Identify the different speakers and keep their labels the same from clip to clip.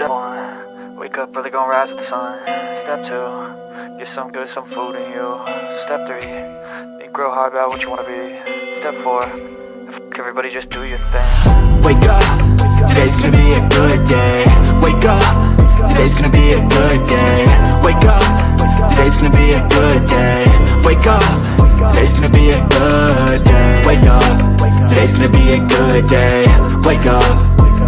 Speaker 1: Step 1, wake up early, gonna rise with the sun. Step 2, get some good, some food in you. Step 3, think real hard about what you wanna be. Step 4, fuck everybody, just do your thing.
Speaker 2: Wake up, today's gonna be a good day. Wake up, today's gonna be a good day. Wake up, today's gonna be a good day. Wake up, today's gonna be a good day. Wake up, today's gonna be a good day. Wake up,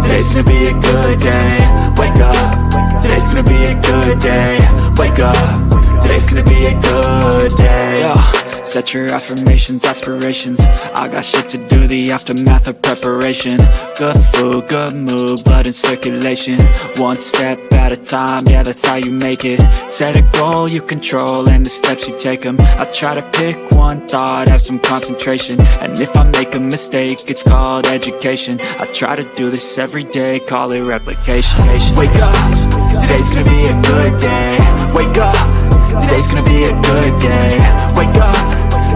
Speaker 2: today's gonna be a good day. Wake up, today's gonna be a good day. Wake up, today's gonna be a good day. Yo, set your affirmations, aspirations. I got shit to do, the aftermath of preparation. Good food, good mood, blood in circulation. One step at a time, yeah, that's how you make it. Set a goal you control and the steps you take them. I try to pick one thought, have some concentration. And if I make a mistake, it's called education. I try to do this every day, call it replication. Wake up, today's gonna be a good day. Wake up, today's gonna be a good day. Wake up,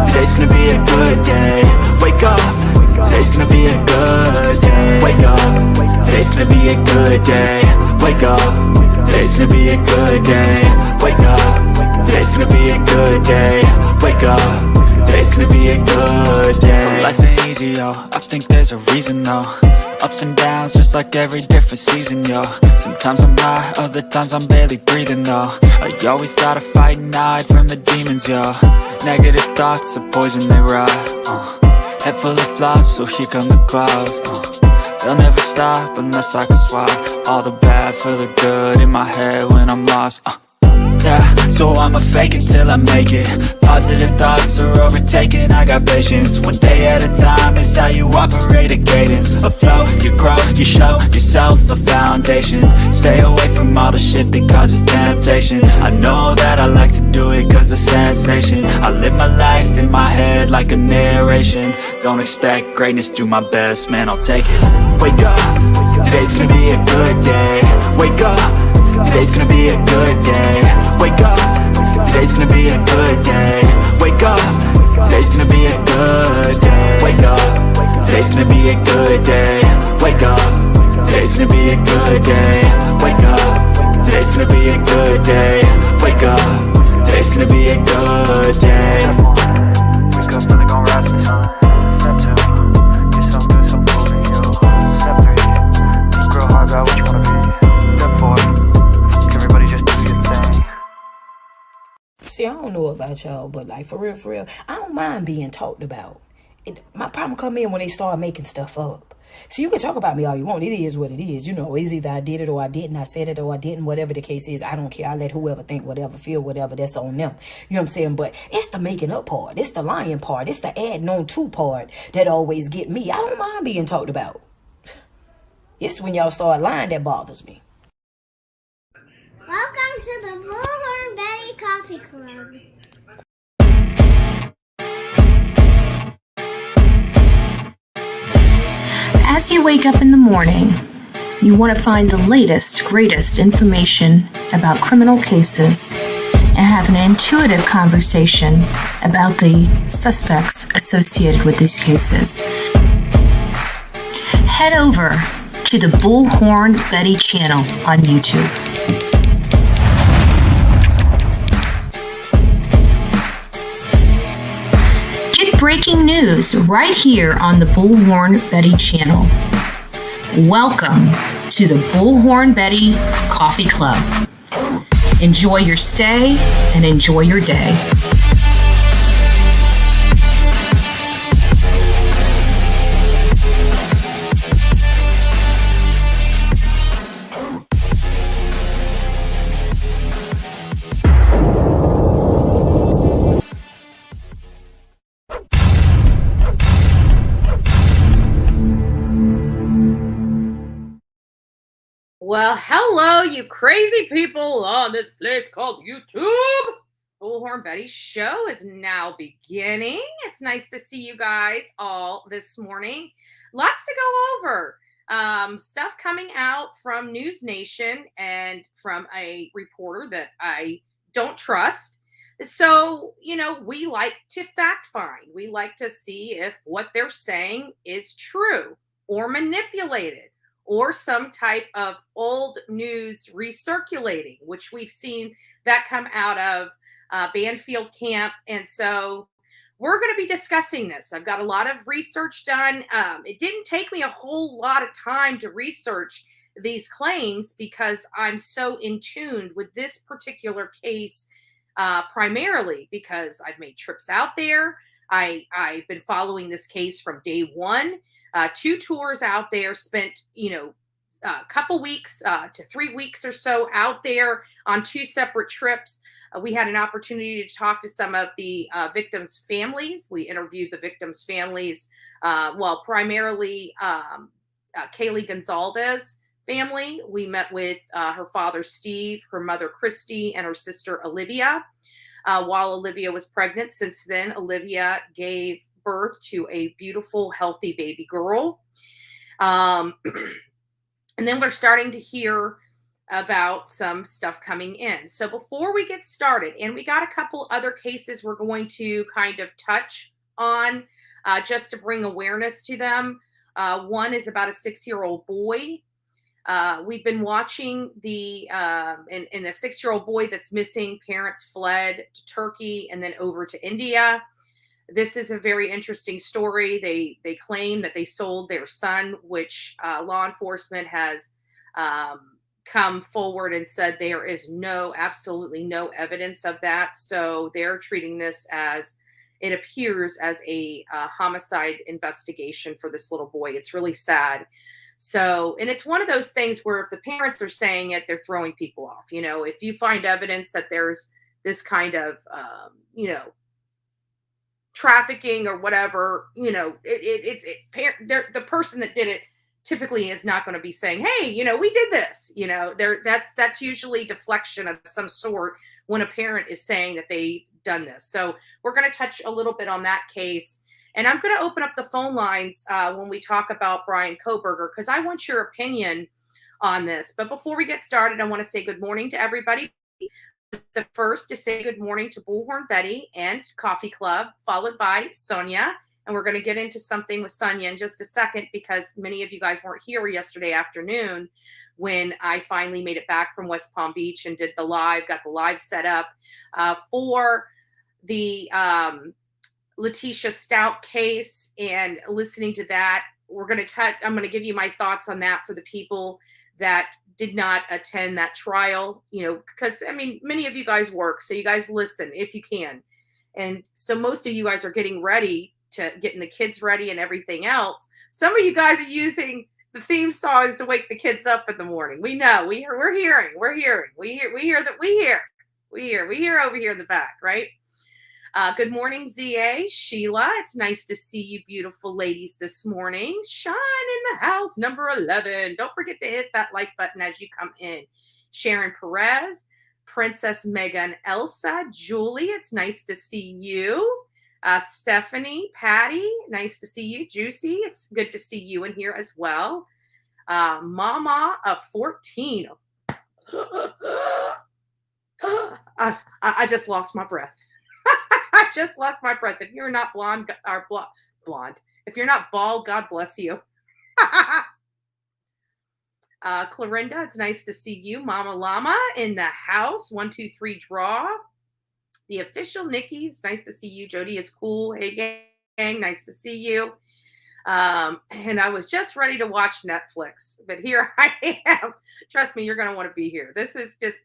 Speaker 2: today's gonna be a good day. Wake up, today's gonna be a good day. Wake up, today's gonna be a good day. Wake up, today's gonna be a good day. Wake up, today's gonna be a good day. Wake up, today's gonna be a good day. Life ain't easy, yo, I think there's a reason though. Ups and downs, just like every different season, yo. Sometimes I'm high, other times I'm barely breathing, though. You always gotta fight and hide from the demons, yo. Negative thoughts are poison, they rot. Head full of flies, so here come the clouds. They'll never stop unless I can swap all the bad for the good in my head when I'm lost. Yeah, so I'ma fake it till I make it. Positive thoughts are overtaken, I got patience. One day at a time is how you operate a cadence. A flow, you grow, you show yourself a foundation. Stay away from all the shit that causes temptation. I know that I like to do it cause it's sensation. I live my life in my head like a narration. Don't expect greatness, do my best, man, I'll take it. Wake up, today's gonna be a good day. Wake up, today's gonna be a good day. Wake up, today's gonna be a good day. Wake up, today's gonna be a good day. Wake up, today's gonna be a good day. Wake up, today's gonna be a good day. Wake up, today's gonna be a good day. Wake up, today's gonna be a good day.
Speaker 1: Wake up early, gonna rise with the sun. Step 2, get some good, some food in you. Step 3, think real hard about what you wanna be. Step 4, fuck everybody, just do your thing.
Speaker 3: See, I don't know about y'all, but like for real, I don't mind being talked about. My problem come in when they start making stuff up. So you can talk about me all you want. It is what it is. You know, it's either I did it or I didn't. I said it or I didn't. Whatever the case is, I don't care. I let whoever think whatever, feel whatever. That's on them. You know what I'm saying? But it's the making up part. It's the lying part. It's the adding on to part that always get me. I don't mind being talked about. It's when y'all start lying that bothers me.
Speaker 4: Welcome to the Bullhorn Betty Coffee Club.
Speaker 5: As you wake up in the morning, you want to find the latest, greatest information about criminal cases and have an intuitive conversation about the suspects associated with these cases. Head over to the Bullhorn Betty channel on YouTube. Breaking news right here on the Bullhorn Betty channel. Welcome to the Bullhorn Betty Coffee Club. Enjoy your stay and enjoy your day.
Speaker 6: Well, hello, you crazy people on this place called YouTube. Bullhorn Betty's show is now beginning. It's nice to see you guys all this morning. Lots to go over. Stuff coming out from News Nation and from a reporter that I don't trust. So, we like to fact find. We like to see if what they're saying is true or manipulated, or some type of old news recirculating, which we've seen that come out of Banfield Camp. And so we're going to be discussing this. I've got a lot of research done. It didn't take me a whole lot of time to research these claims because I'm so in tune with this particular case, primarily because I've made trips out there. I've been following this case from day one, 2 tours out there, spent, a couple weeks to 3 weeks or so out there on 2 separate trips. We had an opportunity to talk to some of the victims' families. We interviewed the victims' families, primarily Kaylee Gonzalez's family. We met with her father, Steve, her mother, Christy, and her sister, Olivia. While Olivia was pregnant, since then, Olivia gave birth to a beautiful, healthy baby girl. And then we're starting to hear about some stuff coming in. So before we get started, and we got a couple other cases we're going to kind of touch on just to bring awareness to them. One is about a 6-year-old boy. We've been watching the in a 6-year-old boy that's missing. Parents fled to Turkey and then over to India. This is a very interesting story. They claim that they sold their son, which law enforcement has come forward and said there is absolutely no evidence of that. So they're treating this as, it appears, as a homicide investigation for this little boy. It's really sad. So, and it's one of those things where if the parents are saying it, they're throwing people off. If you find evidence that there's this kind of, trafficking or whatever, the person that did it typically is not going to be saying, hey, we did this, that's usually deflection of some sort when a parent is saying that they've done this. So we're going to touch a little bit on that case. And I'm going to open up the phone lines when we talk about Bryan Kohberger, because I want your opinion on this. But before we get started, I want to say good morning to everybody. The first to say good morning to Bullhorn Betty and Coffee Club, followed by Sonia. And we're going to get into something with Sonia in just a second, because many of you guys weren't here yesterday afternoon when I finally made it back from West Palm Beach and did the live, got the live set up for the Leticia Stout case, and listening to that. I'm going to give you my thoughts on that for the people that did not attend that trial, because many of you guys work, so you guys listen if you can. And so most of you guys are getting ready to getting the kids ready and everything else. Some of you guys are using the theme songs to wake the kids up in the morning. We know, we hear over here in the back, right? Good morning, ZA, Sheila. It's nice to see you beautiful ladies this morning. Shine in the house, number 11. Don't forget to hit that like button as you come in. Sharon Perez, Princess Megan, Elsa, Julie, it's nice to see you. Stephanie, Patty, nice to see you. Juicy, it's good to see you in here as well. Mama of 14. I just lost my breath. I just lost my breath. If you're not blonde, if you're not bald, God bless you. Clorinda, it's nice to see you. Mama Llama in the house. 1, 2, 3 draw. The official Nikki, it's nice to see you. Jody is cool. Hey gang, nice to see you. And I was just ready to watch Netflix, but here I am. Trust me, you're going to want to be here. This is just,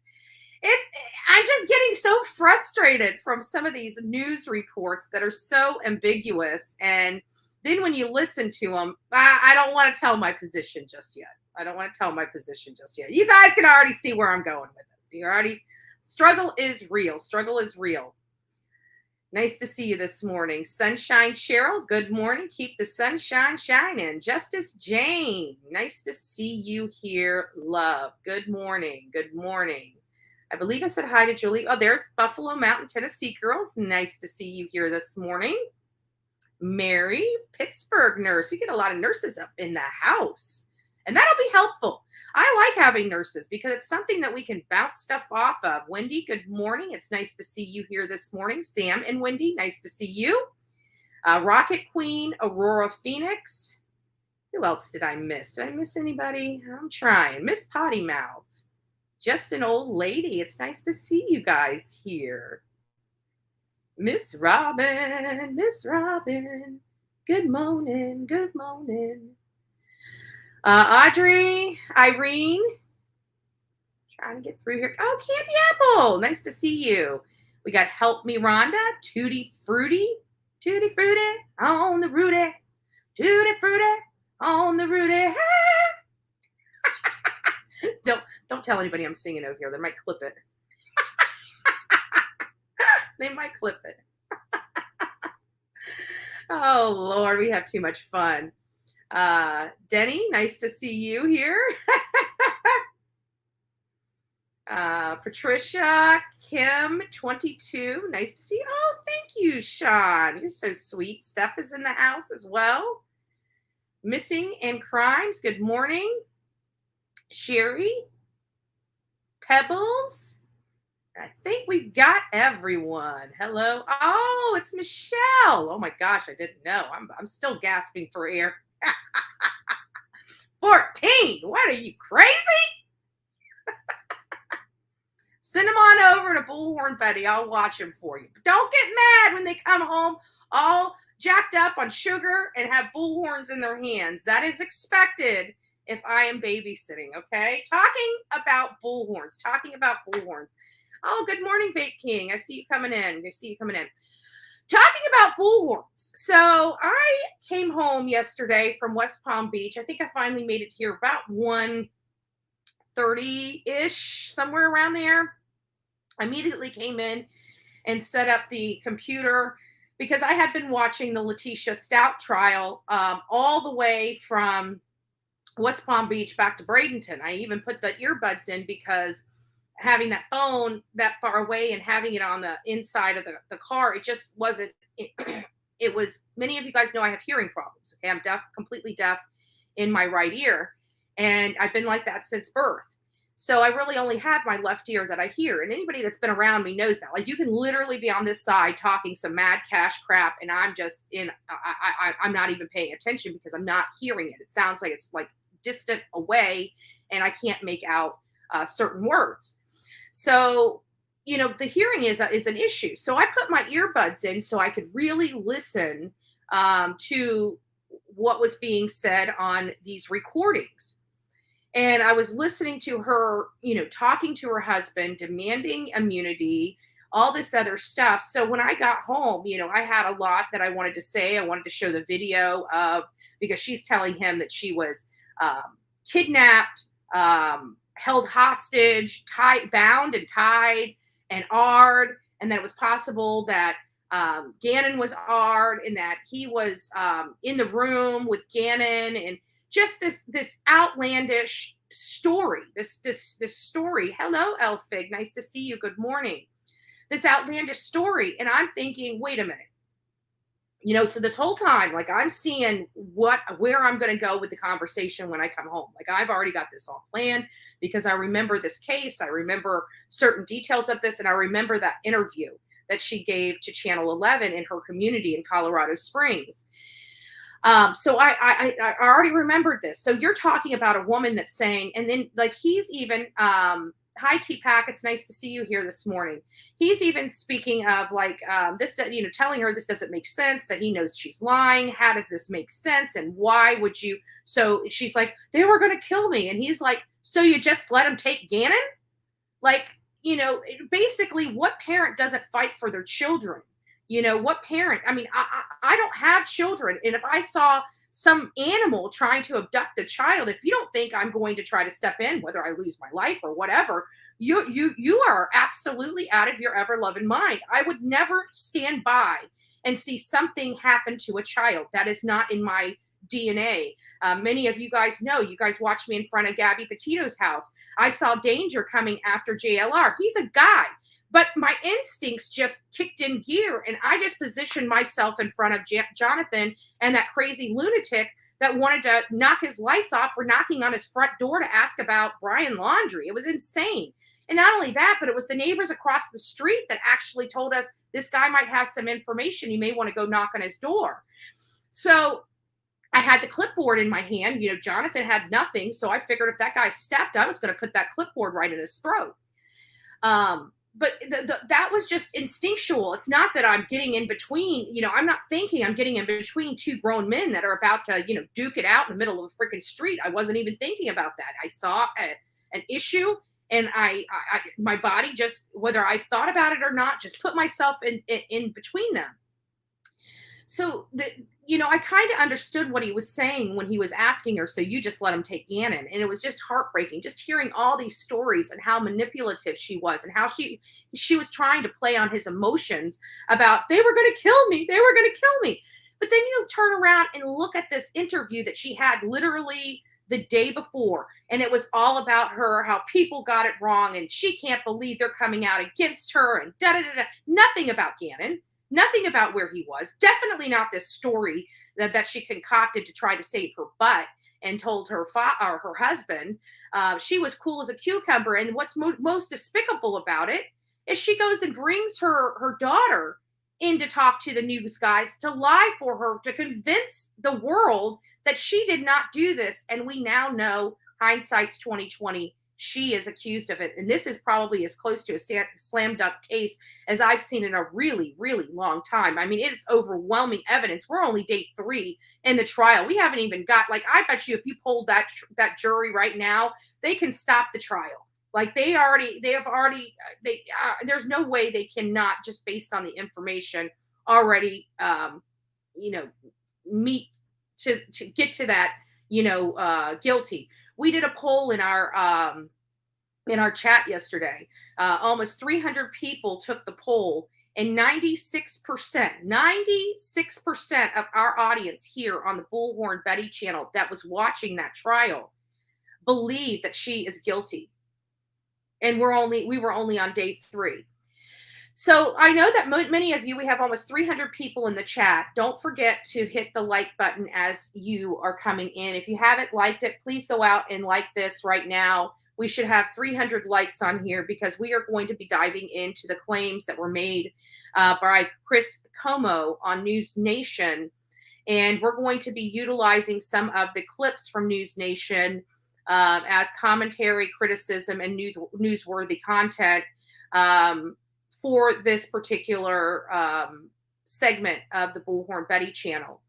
Speaker 6: I'm just getting so frustrated from some of these news reports that are so ambiguous. And then when you listen to them, I don't want to tell my position just yet. You guys can already see where I'm going with this. Struggle is real. Nice to see you this morning. Sunshine Cheryl, good morning. Keep the sunshine shining. Justice Jane, nice to see you here. Love, good morning. I believe I said hi to Julie. Oh, there's Buffalo Mountain, Tennessee girls. Nice to see you here this morning. Mary, Pittsburgh nurse. We get a lot of nurses up in the house, and that'll be helpful. I like having nurses because it's something that we can bounce stuff off of. Wendy, good morning. It's nice to see you here this morning. Sam and Wendy, nice to see you. Rocket Queen, Aurora Phoenix. Who else did I miss? Did I miss anybody? I'm trying. Miss Potty Mouth. Just an old lady. It's nice to see you guys here. Miss Robin. Miss Robin. Good morning. Good morning. Audrey. Irene. Trying to get through here. Oh, Candy Apple. Nice to see you. We got Help Me Rhonda. Tutti Frutti. Tutti Frutti. On the Rudy. Tutti Frutti. On the Rudy. Don't tell anybody I'm singing over here. They might clip it. They might clip it. Oh, Lord, we have too much fun. Denny, nice to see you here. Patricia, Kim, 22, nice to see you. Oh, thank you, Sean. You're so sweet. Steph is in the house as well. Missing and Crimes, good morning. Sherry, Pebbles. I think we've got everyone. Hello. Oh, it's Michelle. Oh my gosh, I didn't know. I'm still gasping for air. 14. What are you, crazy? Send them on over to Bullhorn Betty. I'll watch them for you. But don't get mad when they come home all jacked up on sugar and have bullhorns in their hands. That is expected if I am babysitting, okay? Talking about bullhorns. Oh, good morning, Vape King. I see you coming in. Talking about bullhorns. So I came home yesterday from West Palm Beach. I think I finally made it here about 1:30-ish, somewhere around there. I immediately came in and set up the computer because I had been watching the Leticia Stout trial all the way from West Palm Beach back to Bradenton. I even put the earbuds in because having that phone that far away and having it on the inside of the car, it just wasn't, it was, many of you guys know I have hearing problems. Okay, I'm deaf, completely deaf in my right ear. And I've been like that since birth. So I really only have my left ear that I hear. And anybody that's been around me knows that. Like, you can literally be on this side talking some mad cash crap, and I'm just I'm not even paying attention because I'm not hearing it. It sounds like it's like distant away, and I can't make out certain words. So, you know, the hearing is an issue. So I put my earbuds in so I could really listen to what was being said on these recordings. And I was listening to her, you know, talking to her husband, demanding immunity, all this other stuff. So when I got home, you know, I had a lot that I wanted to say. I wanted to show the video of, because she's telling him that she was kidnapped, held hostage, bound and tied and AR'd, and that it was possible that Gannon was AR'd and that he was in the room with Gannon, and just this outlandish story, this story. Hello, Elfig. Nice to see you. Good morning. This outlandish story. And I'm thinking, wait a minute. You know, so this whole time, like, I'm seeing where I'm going to go with the conversation when I come home. Like, I've already got this all planned because I remember this case. I remember certain details of this. And I remember that interview that she gave to Channel 11 in her community in Colorado Springs. So I already remembered this. So you're talking about a woman that's saying, and then like he's even, hi T-Pack, it's nice to see you here this morning. He's even speaking of like this, you know, telling her this doesn't make sense, that he knows she's lying. How does this make sense? And why would you? So she's like, they were going to kill me. And he's like, so you just let him take Gannon? Like, you know, basically what parent doesn't fight for their children? You know, what parent? I mean, I don't have children. And if I saw some animal trying to abduct a child, if you don't think I'm going to try to step in, whether I lose my life or whatever, you are absolutely out of your ever-loving mind. I would never stand by and see something happen to a child. That is not in my DNA. Many of you guys know, you guys watched me in front of Gabby Petito's house. I saw danger coming after JLR. He's a guy. But my instincts just kicked in gear, and I just positioned myself in front of Jonathan and that crazy lunatic that wanted to knock his lights off for knocking on his front door to ask about Bryan laundry. It was insane. And not only that, but it was the neighbors across the street that actually told us this guy might have some information. You may want to go knock on his door. So I had the clipboard in my hand. Jonathan had nothing. So I figured if that guy stepped, I was going to put that clipboard right in his throat. But that was just instinctual. It's not that I'm getting in between, I'm not thinking I'm getting in between two grown men that are about to, duke it out in the middle of a freaking street. I wasn't even thinking about that. I saw an issue, and my body just, whether I thought about it or not, just put myself in between them. So I kind of understood what he was saying when he was asking her, so you just let him take Gannon. And it was just heartbreaking, just hearing all these stories and how manipulative she was, and how she was trying to play on his emotions about, they were going to kill me. They were going to kill me. But then you turn around and look at this interview that she had literally the day before. And it was all about her, how people got it wrong. And she can't believe they're coming out against her, and da-da-da-da. Nothing about Gannon. Nothing about where he was. Definitely not this story that she concocted to try to save her butt and told her her husband. She was cool as a cucumber. And what's most despicable about it is she goes and brings her daughter in to talk to the news guys, to lie for her, to convince the world that she did not do this. And we now know, hindsight's 2020. She is accused of it. And this is probably as close to a slam dunk case as I've seen in a really, really long time. I mean, it's overwhelming evidence. We're only day 3 in the trial. We haven't even got, I bet you if you polled that jury right now, they can stop the trial. There's no way they cannot, just based on the information already, meet to get to that, guilty. We did a poll in our chat yesterday. Almost 300 people took the poll, and 96% of our audience here on the Bullhorn Betty channel that was watching that trial believe that she is guilty. And we were only on day 3. So I know that many of you, we have almost 300 people in the chat. Don't forget to hit the like button as you are coming in. If you haven't liked it, please go out and like this right now. We should have 300 likes on here, because we are going to be diving into the claims that were made by Chris Como on News Nation. And we're going to be utilizing some of the clips from News Nation as commentary, criticism, and newsworthy content for this particular segment of the Bullhorn Betty channel.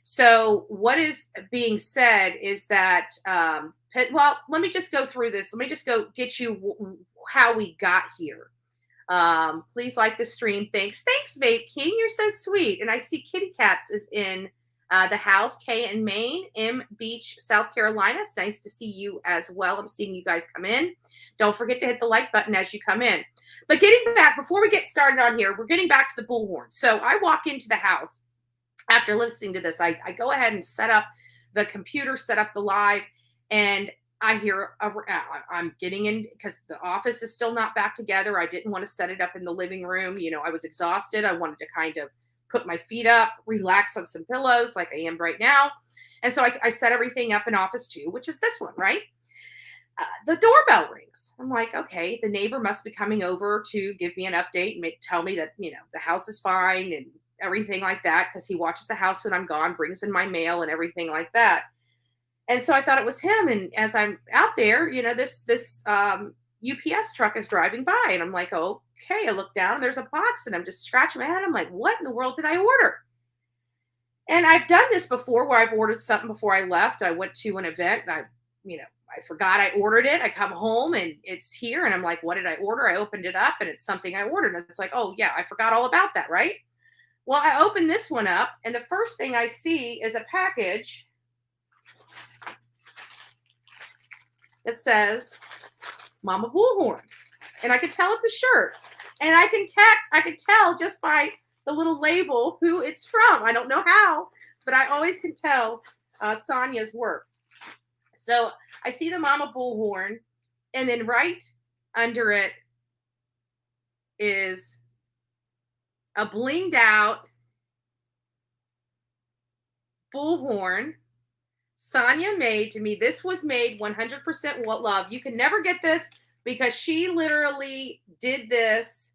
Speaker 6: So what is being said is that, well, let me just go through this. Let me just go get you how we got here. Please like the stream. Thanks, Vape King. You're so sweet. And I see Kitty Cats is in the house. Kay in Maine, M Beach, South Carolina. It's nice to see you as well. I'm seeing you guys come in. Don't forget to hit the like button as you come in. But getting back, before we get started on here, we're getting back to the Bullhorn. So I walk into the house after listening to this. I go ahead and set up the computer, set up the live, and I hear, I'm getting in because the office is still not back together. I didn't want to set it up in the living room. I was exhausted. I wanted to kind of put my feet up, relax on some pillows like I am right now. And so I set everything up in office 2, which is this one, right? The doorbell rings. I'm like, okay, the neighbor must be coming over to give me an update and tell me that, the house is fine and everything like that, because he watches the house when I'm gone, brings in my mail and everything like that. And so I thought it was him. And as I'm out there, this UPS truck is driving by, and I'm like, okay. I look down and there's a box, and I'm just scratching my head. I'm like, what in the world did I order? And I've done this before, where I've ordered something before I left. I went to an event and I forgot I ordered it. I come home and it's here, and I'm like, what did I order? I opened it up and it's something I ordered. And it's like, oh yeah, I forgot all about that, right? Well, I opened this one up, and the first thing I see is a package that says Mama Bullhorn. And I could tell it's a shirt. And I could tell just by the little label who it's from. I don't know how, but I always can tell Sonia's work. So I see the Mama Bullhorn, and then right under it is a blinged out bullhorn Sonia made to me. This was made 100% love. You can never get this, because she literally did this.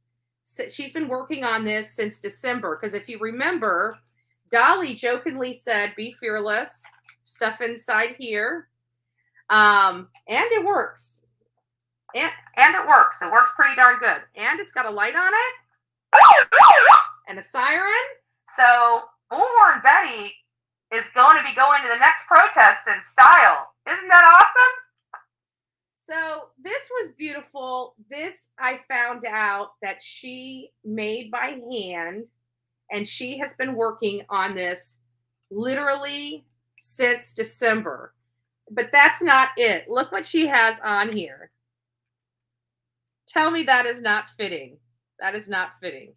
Speaker 6: She's been working on this since December. Because if you remember, Dolly jokingly said, be fearless, stuff inside here. And it works. And it works. It works pretty darn good. And it's got a light on it and a siren. So Bullhorn Betty is going to be going to the next protest in style. Isn't that awesome? So this was beautiful. This, I found out that she made by hand, and she has been working on this literally since December. But that's not it. Look what she has on here. Tell me that is not fitting. That is not fitting.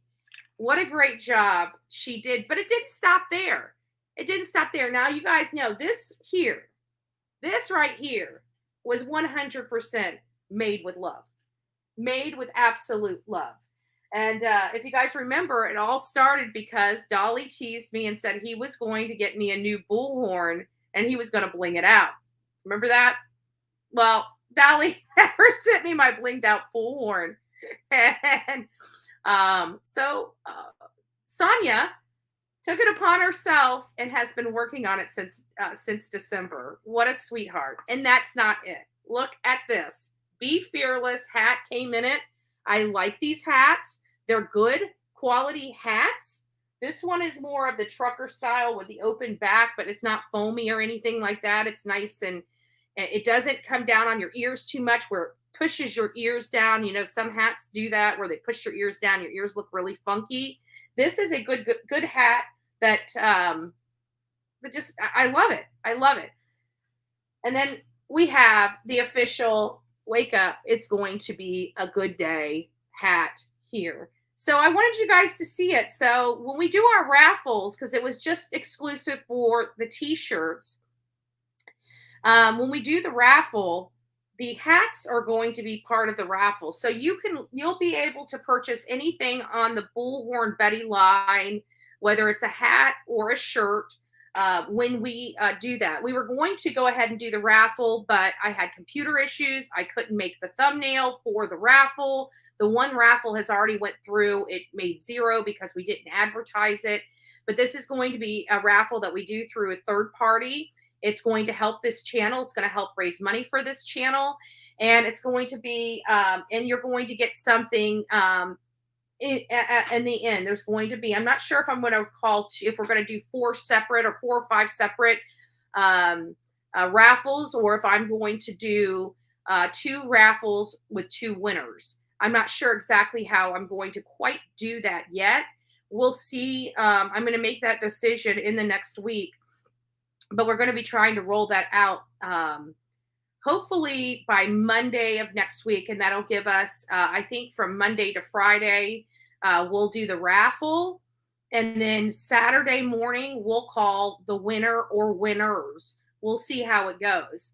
Speaker 6: What a great job she did. But it didn't stop there. It didn't stop there. Now, you guys know this here, this right here was 100% made with love. Made with absolute love. And if you guys remember, it all started because Dolly teased me and said he was going to get me a new bullhorn and he was going to bling it out. Remember that? Well, Dolly never sent me my blinged out bullhorn. And so Sonia took it upon herself and has been working on it since December. What a sweetheart. And that's not it. Look at this. Be Fearless hat came in it. I like these hats. They're good quality hats. This one is more of the trucker style with the open back, but it's not foamy or anything like that. It's nice and it doesn't come down on your ears too much where it pushes your ears down. You know, some hats do that where they push your ears down. Your ears look really funky. This is a good hat that just, I love it. I love it. And then we have the official Wake Up, It's Going to Be a Good Day hat here. So I wanted you guys to see it. So when we do our raffles, because it was just exclusive for the t-shirts, when we do the raffle, the hats are going to be part of the raffle. So you'll be able to purchase anything on the Bullhorn Betty line, whether it's a hat or a shirt, when we do that. We were going to go ahead and do the raffle, but I had computer issues. I couldn't make the thumbnail for the raffle. The one raffle has already went through. It made 0 because we didn't advertise it. But this is going to be a raffle that we do through a third party. It's going to help this channel. It's going to help raise money for this channel. And it's going to be, and you're going to get something in the end. There's going to be, I'm not sure if I'm going to if we're going to do 4 or 5 separate raffles, or if I'm going to do 2 raffles with 2 winners. I'm not sure exactly how I'm going to quite do that yet. We'll see. I'm going to make that decision in the next week. But we're going to be trying to roll that out hopefully by Monday of next week. And that'll give us, I think from Monday to Friday, we'll do the raffle. And then Saturday morning, we'll call the winner or winners. We'll see how it goes.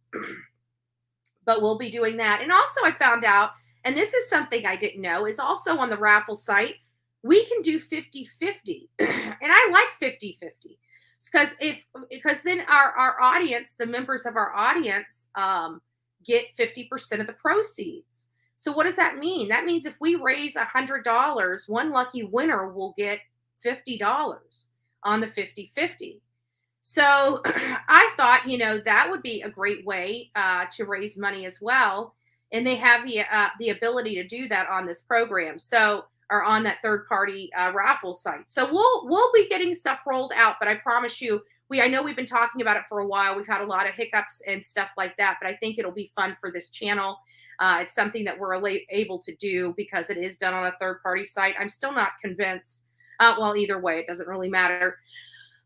Speaker 6: But we'll be doing that. And also I found out, and this is something I didn't know, is also on the raffle site, we can do 50-50. And I like 50-50. Because then our audience, the members of our audience, get 50% of the proceeds. So what does that mean? That means if we raise $100, one lucky winner will get $50 on the 50-50. So I thought, that would be a great way to raise money as well. And they have the ability to do that on this program. So, or on that third party raffle site. So we'll be getting stuff rolled out, but I promise you, I know we've been talking about it for a while. We've had a lot of hiccups and stuff like that, but I think it'll be fun for this channel. It's something that we're able to do because it is done on a third party site. I'm still not convinced. Well, either way, it doesn't really matter.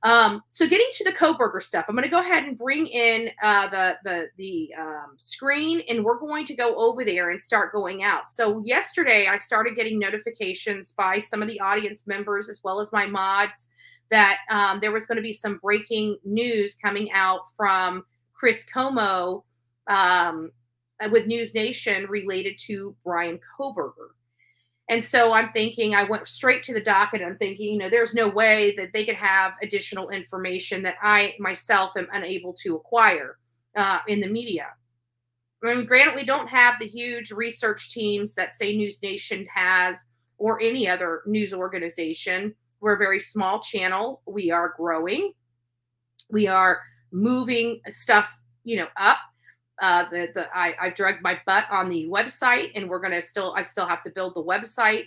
Speaker 6: So getting to the Kohberger stuff, I'm going to go ahead and bring in the screen, and we're going to go over there and start going out. So yesterday I started getting notifications by some of the audience members as well as my mods that there was going to be some breaking news coming out from Chris Como with News Nation related to Bryan Kohberger. And so I'm thinking, I went straight to the docket. I'm thinking, there's no way that they could have additional information that I myself am unable to acquire in the media. I mean, granted, we don't have the huge research teams that, say, News Nation has or any other news organization. We're a very small channel. We are growing. We are moving stuff, up. I've dragged my butt on the website, and I still have to build the website,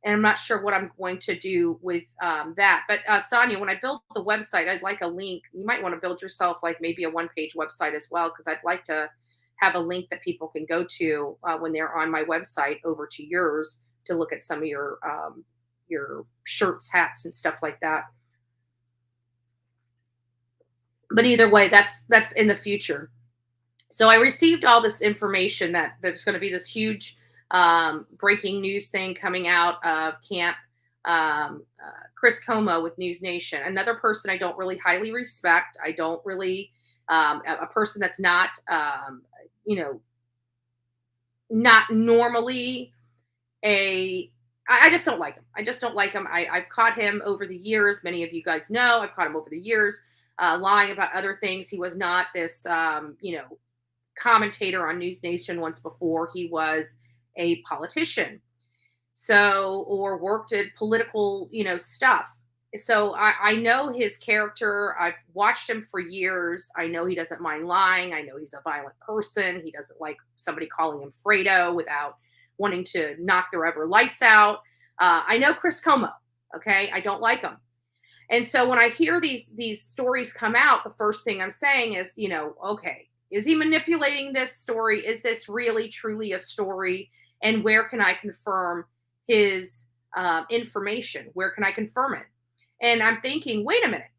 Speaker 6: and I'm not sure what I'm going to do with that. But Sonia, when I build the website, I'd like a link. You might want to build yourself like maybe a one-page website as well, because I'd like to have a link that people can go to when they're on my website over to yours to look at some of your shirts, hats, and stuff like that. But either way, that's in the future. So I received all this information that there's going to be this huge breaking news thing coming out of camp. Chris Como with News Nation, another person I don't really highly respect. I don't really, a person that's not, not normally I just don't like him. I just don't like him. I've caught him over the years. Many of you guys know I've caught him over the years lying about other things. He was not this, commentator on News Nation once before. He was a politician, or worked at political, stuff. So I know his character. I've watched him for years. I know he doesn't mind lying. I know he's a violent person. He doesn't like somebody calling him Fredo without wanting to knock their ever lights out. I know Chris Como. Okay. I don't like him. And so when I hear these stories come out, the first thing I'm saying is, okay, is he manipulating this story? Is this really, truly a story? And where can I confirm his information? Where can I confirm it? And I'm thinking, wait a minute.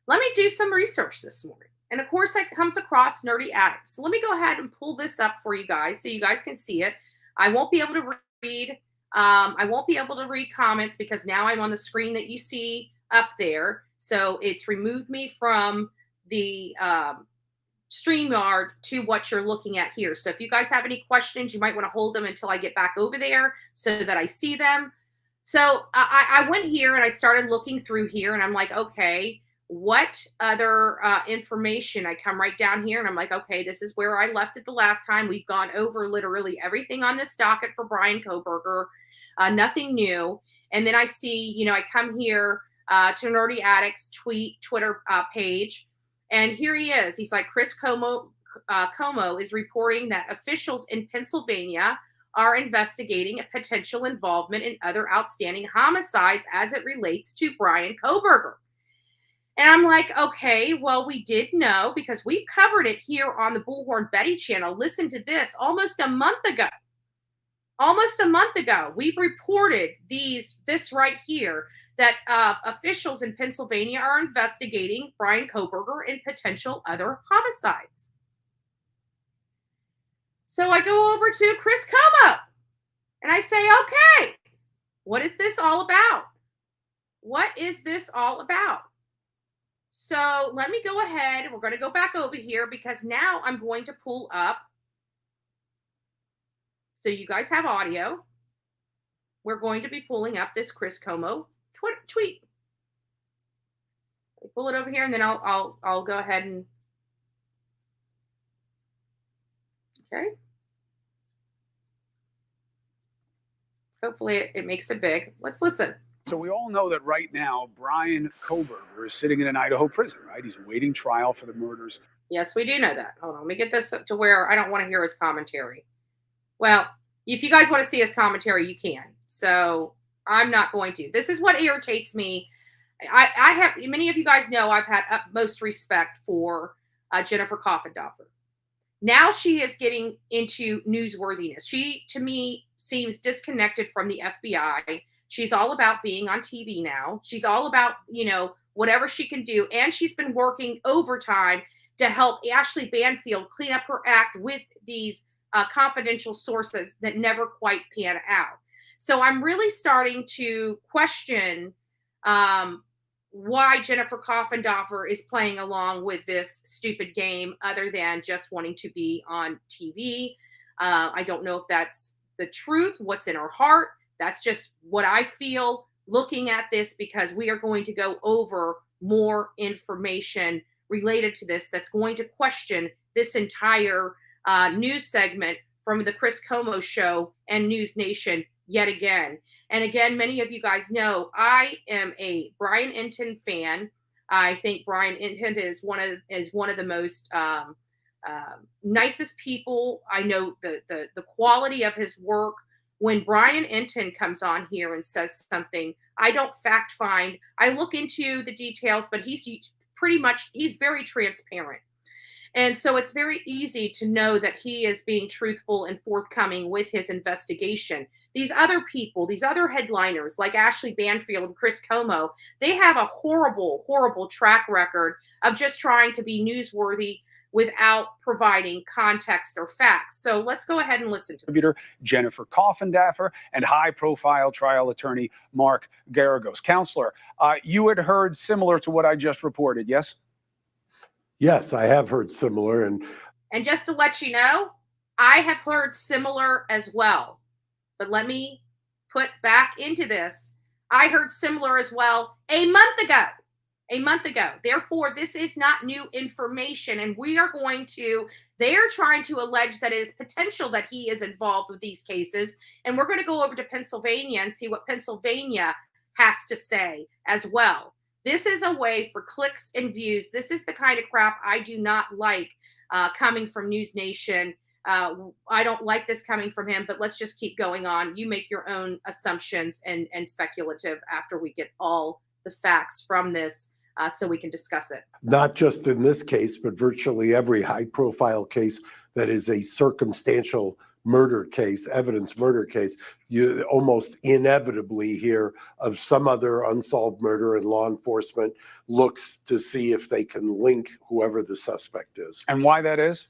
Speaker 6: Let me do some research this morning. And of course, I comes across Nerdy Addicts. So let me go ahead and pull this up for you guys so you guys can see it. I won't be able to read. I won't be able to read comments because now I'm on the screen that you see up there. So it's removed me from the StreamYard to what you're looking at here. So if you guys have any questions, you might want to hold them until I get back over there so that I see them. So I went here and I started looking through here and I'm like, okay, what other information? I come right down here and I'm like, okay, this is where I left it the last time. We've gone over literally everything on this docket for Bryan Kohberger, nothing new. And then I see, I come here to Nerdy Addicts Twitter page. And here he is. He's like, Chris Como is reporting that officials in Pennsylvania are investigating a potential involvement in other outstanding homicides as it relates to Bryan Kohberger. And I'm like, okay, well, we did know because we've covered it here on the Bullhorn Betty channel. Listen to this. Almost a month ago, we reported this right here, that officials in Pennsylvania are investigating Bryan Kohberger and potential other homicides. So I go over to Chris Como and I say, okay, what is this all about? What is this all about? So let me go ahead. We're going to go back over here because now I'm going to pull up. So you guys have audio. We're going to be pulling up this Chris Como tweet. Pull it over here and then I'll go ahead and, okay. Hopefully it makes it big. Let's listen.
Speaker 7: So we all know that right now, Bryan Kohberger is sitting in an Idaho prison, right? He's awaiting trial for the murders.
Speaker 6: Yes, we do know that. Hold on, let me get this to where I don't want to hear his commentary. Well, if you guys want to see his commentary, you can. So I'm not going to. This is what irritates me. I have, many of you guys know I've had utmost respect for Jennifer Coffindoffer. Now she is getting into newsworthiness. She, to me, seems disconnected from the FBI. She's all about being on TV now. She's all about, whatever she can do. And she's been working overtime to help Ashley Banfield clean up her act with these confidential sources that never quite pan out. So I'm really starting to question why Jennifer Coffindoffer is playing along with this stupid game other than just wanting to be on TV. I don't know if that's the truth, what's in her heart. That's just what I feel looking at this, because we are going to go over more information related to this that's going to question this entire news segment from the Chris Como show and News Nation yet again. And again, many of you guys know I am a Bryan Inton fan. I think Bryan Inton is one of the most nicest people. I know the quality of his work. When Bryan Inton comes on here and says something, I don't fact find. I look into the details, but he's very transparent. And so it's very easy to know that he is being truthful and forthcoming with his investigation. These other people, these other headliners like Ashley Banfield and Chris Como, they have a horrible, horrible track record of just trying to be newsworthy without providing context or facts. So let's go ahead and listen to
Speaker 7: Contributor Jennifer Coffindaffer and high-profile trial attorney Mark Garagos. Counselor, you had heard similar to what I just reported, yes?
Speaker 8: Yes, I have heard similar. And
Speaker 6: just to let you know, I have heard similar as well. But let me put back into this. I heard similar as well a month ago. Therefore, this is not new information. And they're trying to allege that it is potential that he is involved with these cases. And we're going to go over to Pennsylvania and see what Pennsylvania has to say as well. This is a way for clicks and views. This is the kind of crap I do not like coming from News Nation. I don't like this coming from him, but let's just keep going on. You make your own assumptions and speculative after we get all the facts from this so we can discuss it.
Speaker 8: not just in this case, but virtually every high-profile case that is a circumstantial murder case, evidence murder case, you almost inevitably hear of some other unsolved murder, and law enforcement looks to see if they can link whoever the suspect is.
Speaker 7: And why that is?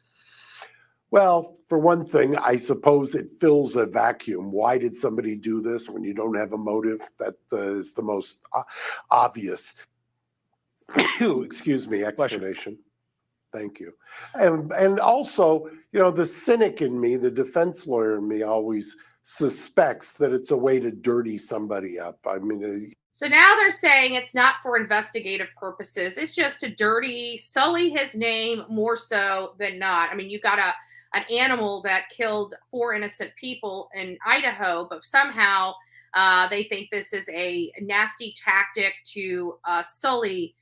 Speaker 8: Well, for one thing, I suppose it fills a vacuum. Why did somebody do this when you don't have a motive? That is the most obvious, excuse me, explanation. Thank you. And also, you know, the cynic in me, the defense lawyer in me always suspects that it's a way to dirty somebody up. I mean,
Speaker 6: so now they're saying it's not for investigative purposes. It's just to sully his name more so than not. I mean, you got an animal that killed 4 innocent people in Idaho, but somehow they think this is a nasty tactic to sully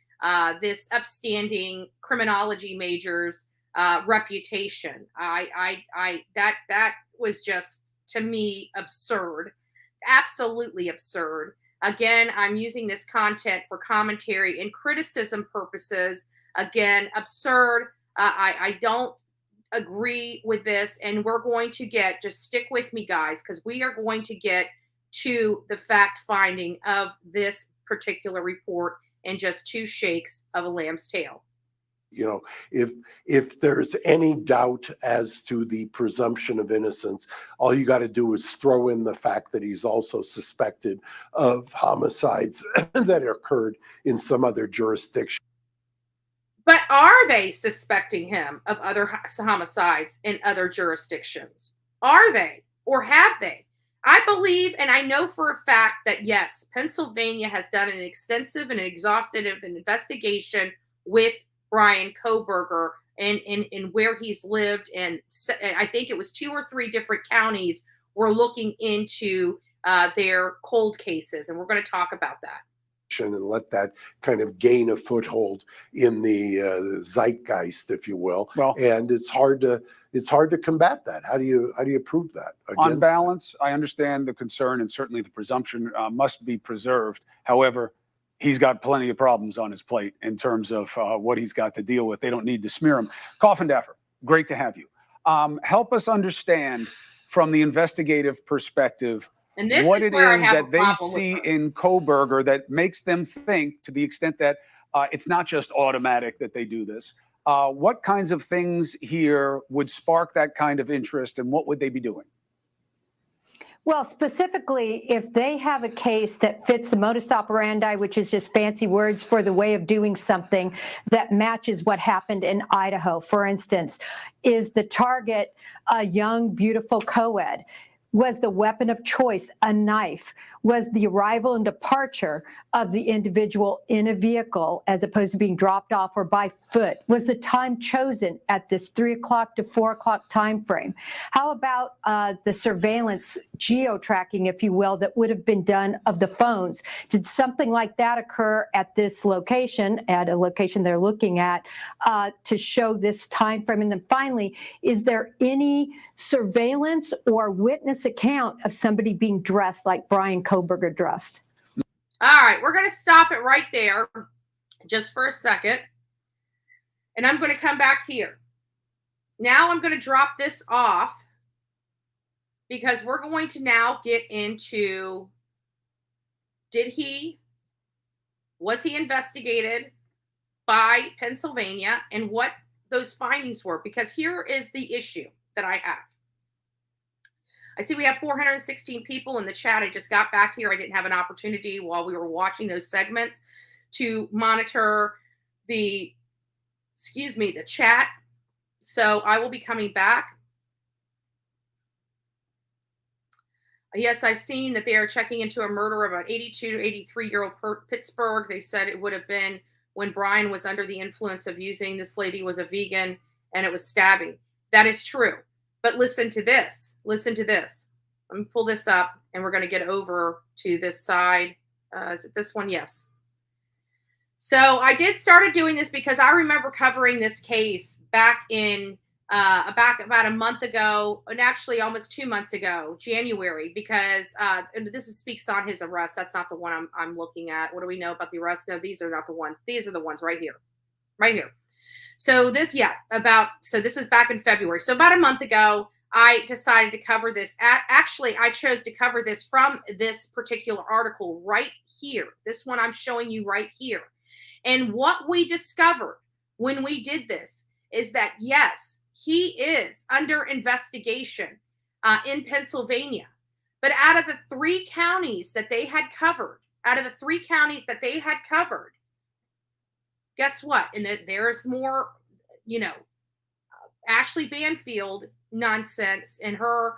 Speaker 6: this upstanding criminology major's reputation. That was just, to me, absurd. Absolutely absurd. Again, I'm using this content for commentary and criticism purposes. Again, absurd. I don't agree with this, and we're going to just stick with me, guys, because we are going to get to the fact finding of this particular report in just 2 shakes of a lamb's tail.
Speaker 8: You know, if there's any doubt as to the presumption of innocence, all you got to do is throw in the fact that he's also suspected of homicides that occurred in some other jurisdiction.
Speaker 6: But are they suspecting him of other homicides in other jurisdictions? Are they, or have they? I believe, and I know for a fact that yes, Pennsylvania has done an extensive and exhaustive investigation with Bryan Kohberger in where he's lived, and I think it was 2 or 3 different counties were looking into their cold cases, and we're going to talk about that.
Speaker 8: And let that kind of gain a foothold in the zeitgeist, if you will. Well, and it's hard to combat that. How do you prove that?
Speaker 7: On balance, I understand the concern, and certainly the presumption must be preserved. However, he's got plenty of problems on his plate in terms of what he's got to deal with. They don't need to smear him. Coffindaffer, great to have you. Help us understand from the investigative perspective what it is that they see in Kohberger that makes them think, to the extent that it's not just automatic that they do this. What kinds of things here would spark that kind of interest, and what would they be doing?
Speaker 9: Well, specifically, if they have a case that fits the modus operandi, which is just fancy words for the way of doing something that matches what happened in Idaho. For instance, is the target a young, beautiful co-ed? Was the weapon of choice a knife? Was the arrival and departure of the individual in a vehicle as opposed to being dropped off or by foot? Was the time chosen at this 3 o'clock to 4 o'clock time frame? How about the surveillance, geo-tracking, if you will, that would have been done of the phones? Did something like that occur at this location, at a location they're looking at, to show this time frame? And then finally, is there any surveillance or witness account of somebody being dressed like Bryan Kohberger dressed?
Speaker 6: All right, we're going to stop it right there just for a second. And I'm going to come back here. Now I'm going to drop this off because we're going to now get into, was he investigated by Pennsylvania and what those findings were? Because here is the issue that I have. I see we have 416 people in the chat. I just got back here. I didn't have an opportunity while we were watching those segments to monitor the chat. So I will be coming back. Yes, I've seen that they are checking into a murder of an 82 to 83-year-old Pittsburgh. They said it would have been when Bryan was under the influence of using, this lady was a vegan, and it was stabbing. That is true. But listen to this. Listen to this. Let me pull this up, and we're going to get over to this side. Is it this one? Yes. So I started doing this because I remember covering this case back in about a month ago, and actually almost 2 months ago, January, because this speaks on his arrest. That's not the one I'm looking at. What do we know about the arrest? No, these are not the ones. These are the ones right here. Right here. So this is back in February. So about a month ago, I decided to cover this. Actually, I chose to cover this from this particular article right here. This one I'm showing you right here. And what we discovered when we did this is that, yes, he is under investigation in Pennsylvania. But out of the 3 counties that they had covered, guess what? And there's more, Ashley Banfield nonsense and her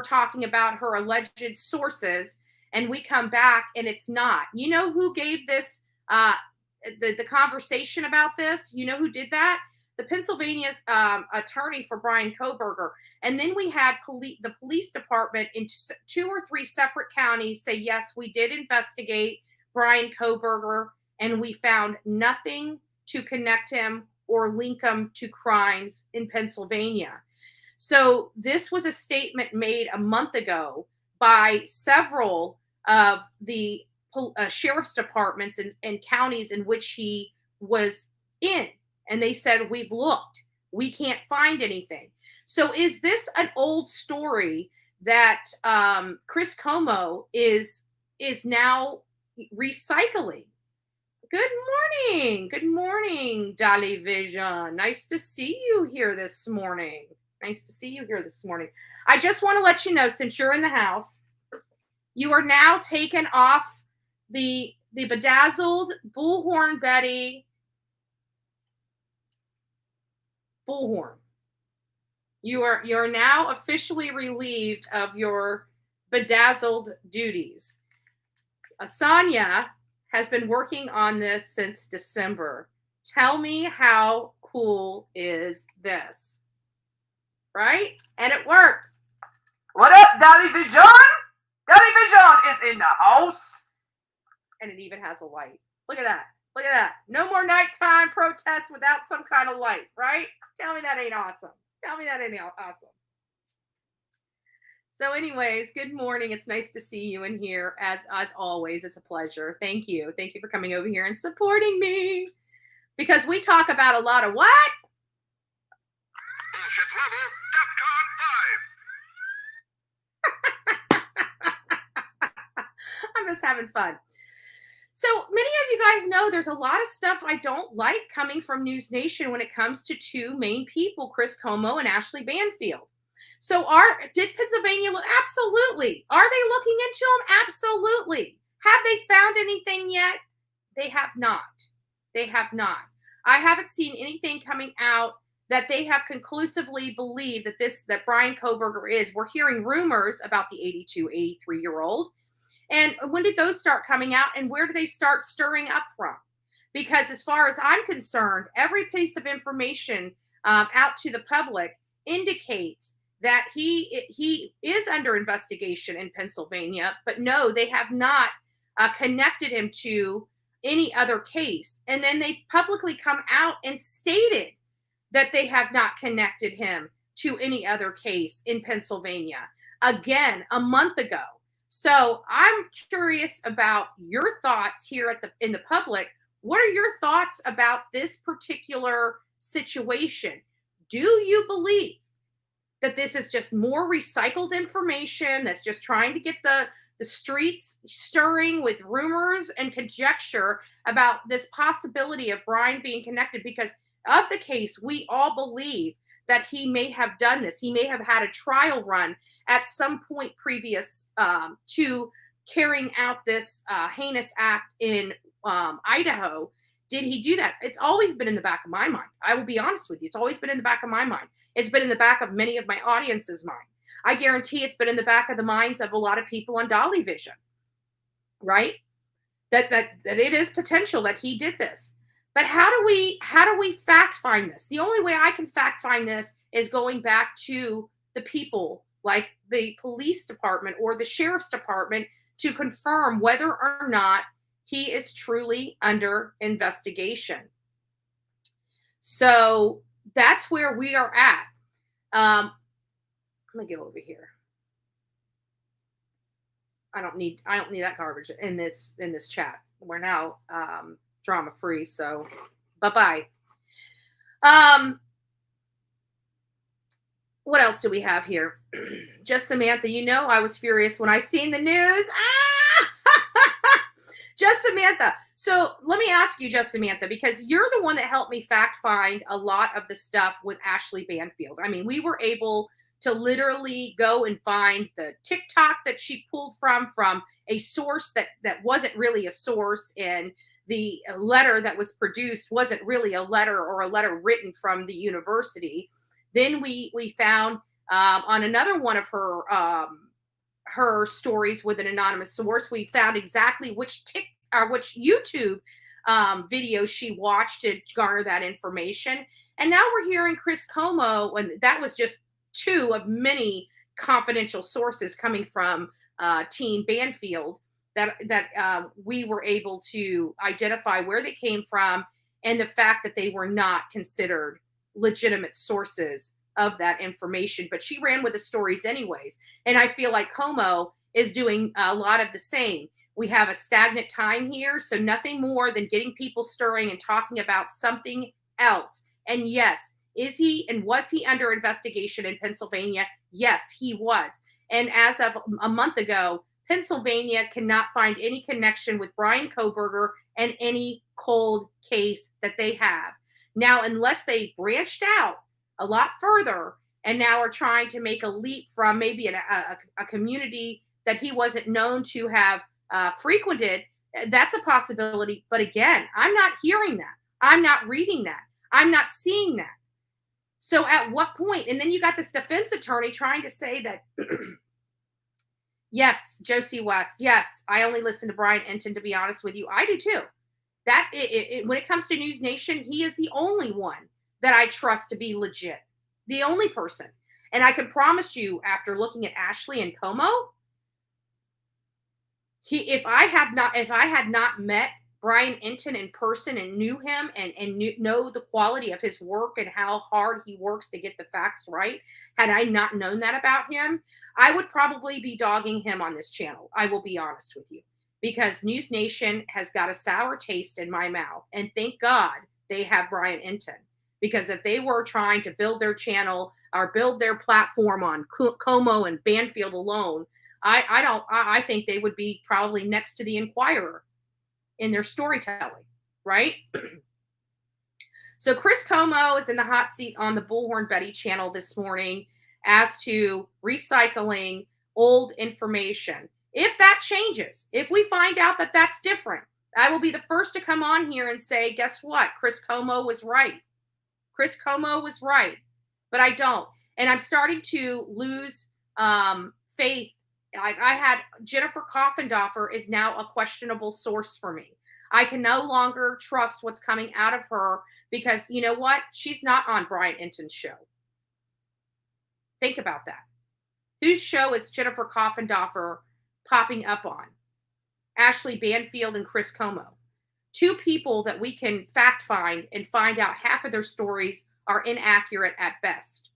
Speaker 6: talking about her alleged sources. And we come back and it's not. You know who gave this, the conversation about this? You know who did that? The Pennsylvania's attorney for Bryan Kohberger. And then we had the police department in 2 or 3 separate counties say, yes, we did investigate Bryan Kohberger, and we found nothing to connect him or link him to crimes in Pennsylvania. So this was a statement made a month ago by several of the sheriff's departments and counties in which he was in. And they said, we've looked, we can't find anything. So is this an old story that Chris Como is now recycling? Good morning, Dolly Vision. Nice to see you here this morning. I just want to let you know, since you're in the house, you are now taken off the bedazzled Bullhorn Betty bullhorn. You're now officially relieved of your bedazzled duties. Asanya has been working on this since December. Tell me, how cool is this? Right? And it works. What up, Dolly Vision? Dolly Vision is in the house. And it even has a light. Look at that. No more nighttime protests without some kind of light, right? Tell me that ain't awesome. So anyways, good morning. It's nice to see you in here. As always, it's a pleasure. Thank you. Thank you for coming over here and supporting me. Because we talk about a lot of what?
Speaker 10: Bullshit level, DEFCON 5.
Speaker 6: I'm just having fun. So many of you guys know there's a lot of stuff I don't like coming from News Nation when it comes to 2 main people, Chris Como and Ashley Banfield. So did Pennsylvania look? Absolutely. Are they looking into them? Absolutely. Have they found anything yet? They have not. I haven't seen anything coming out that they have conclusively believed that Bryan Kohberger is. We're hearing rumors about the 82, 83-year-old. And when did those start coming out, and where do they start stirring up from? Because as far as I'm concerned, every piece of information out to the public indicates that he is under investigation in Pennsylvania, but no, they have not connected him to any other case. And then they publicly come out and stated that they have not connected him to any other case in Pennsylvania, again, a month ago. So I'm curious about your thoughts here in the public. What are your thoughts about this particular situation? Do you believe that this is just more recycled information that's just trying to get the streets stirring with rumors and conjecture about this possibility of Bryan being connected? Because of the case, we all believe that he may have done this. He may have had a trial run at some point previous to carrying out this heinous act in Idaho. Did he do that? It's always been in the back of my mind. I will be honest with you. It's always been in the back of my mind. It's been in the back of many of my audience's mind. I guarantee it's been in the back of the minds of a lot of people on Dolly Vision, right? That it is potential that he did this. But how do we fact find this? The only way I can fact find this is going back to the people like the police department or the sheriff's department to confirm whether or not he is truly under investigation. So that's where we are at. Let me get over here. I don't need that garbage in this chat. We're now drama free, so bye-bye. What else do we have here? Just Samantha, I was furious when I seen the news. Just Samantha. So let me ask you, Just Samantha, because you're the one that helped me fact find a lot of the stuff with Ashley Banfield. I mean, we were able to literally go and find the TikTok that she pulled from a source that wasn't really a source, and the letter that was produced wasn't really a letter or a letter written from the university. Then we found on another one of her stories with an anonymous source, we found exactly which YouTube video she watched to garner that information. And now we're hearing Chris Como, and that was just two of many confidential sources coming from Team Banfield that we were able to identify where they came from, and the fact that they were not considered legitimate sources of that information. But she ran with the stories anyways. And I feel like Como is doing a lot of the same. We have a stagnant time here, so nothing more than getting people stirring and talking about something else. And yes, was he under investigation in Pennsylvania? Yes, he was. And as of a month ago, Pennsylvania cannot find any connection with Bryan Kohberger and any cold case that they have. Now, unless they branched out a lot further and now are trying to make a leap from maybe a community that he wasn't known to have frequented, that's a possibility. But again, I'm not hearing that. I'm not reading that. I'm not seeing that. So at what point? And then you got this defense attorney trying to say that, yes, Josie West, yes, I only listen to Bryan Enton, to be honest with you. I do too. When it comes to News Nation, he is the only one that I trust to be legit. The only person. And I can promise you, after looking at Ashley and Como, if I had not met Bryan Enton in person and knew him and know the quality of his work and how hard he works to get the facts right, had I not known that about him, I would probably be dogging him on this channel. I will be honest with you, because News Nation has got a sour taste in my mouth. And thank God they have Bryan Enton, because if they were trying to build their channel or build their platform on Como and Banfield alone, I think they would be probably next to the Inquirer in their storytelling, right? So Chris Como is in the hot seat on the Bullhorn Betty channel this morning as to recycling old information. If that changes, if we find out that that's different, I will be the first to come on here and say, guess what? Chris Como was right. Chris Como was right, but I don't. And I'm starting to lose faith. I had Jennifer Coffindoffer is now a questionable source for me. I can no longer trust what's coming out of her because you know what? She's not on Bryan Enton's show. Think about that. Whose show is Jennifer Coffindoffer popping up on? Ashley Banfield and Chris Como. Two people that we can fact find and find out half of their stories are inaccurate at best.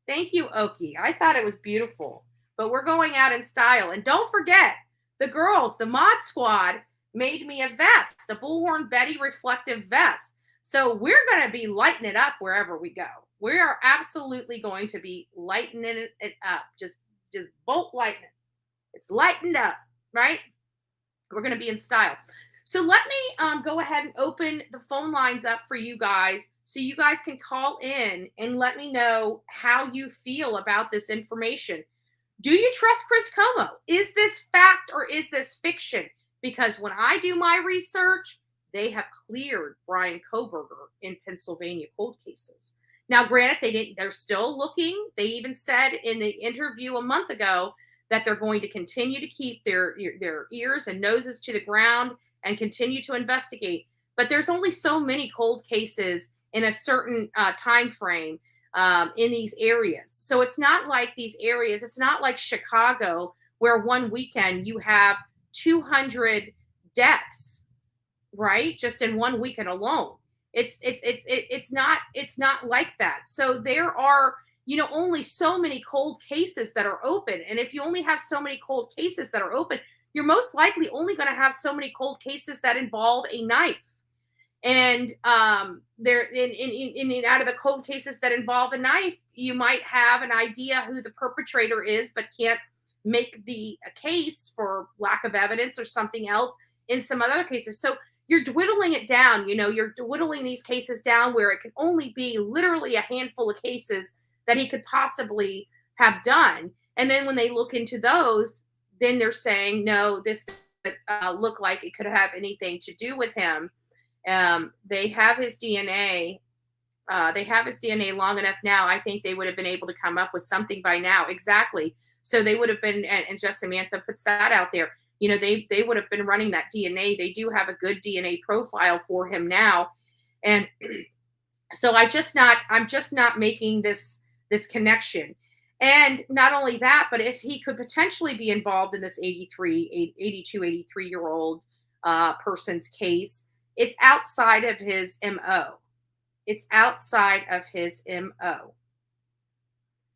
Speaker 6: Thank you, Oki. I thought it was beautiful. But we're going out in style. And don't forget, the girls, the Mod Squad, made me a vest, a Bullhorn Betty reflective vest. So we're going to be lighting it up wherever we go. We are absolutely going to be lightening it up. Just bolt lighting it. It's lightened up, right? We're going to be in style. So let me go ahead and open the phone lines up for you guys so you guys can call in and let me know how you feel about this information. Do you trust Chris Como? Is this fact or is this fiction? Because when I do my research, they have cleared Bryan Kohberger in Pennsylvania cold cases. Now, granted, they're still looking. They even said in the interview a month ago that they're going to continue to keep their ears and noses to the ground and continue to investigate. But there's only so many cold cases in a certain time frame in these areas. So it's not like these areas, it's not like Chicago where one weekend you have 200 deaths, right? Just in one weekend alone. It's not like that. So there are, only so many cold cases that are open. And if you only have so many cold cases that are open, you're most likely only going to have so many cold cases that involve a knife. And there in out of the cold cases that involve a knife, you might have an idea who the perpetrator is, but can't make a case for lack of evidence or something else in some other cases. So you're dwindling it down. You're dwindling these cases down where it can only be literally a handful of cases that he could possibly have done. And then when they look into those, then they're saying, no, this doesn't look like it could have anything to do with him. They have his DNA. They have his DNA long enough now. I think they would have been able to come up with something by now. Exactly. So they would have been, and just Samantha puts that out there. They would have been running that DNA. They do have a good DNA profile for him now. And so I'm just not making this connection. And not only that, but if he could potentially be involved in this 83-year-old person's case, it's outside of his MO. It's outside of his MO.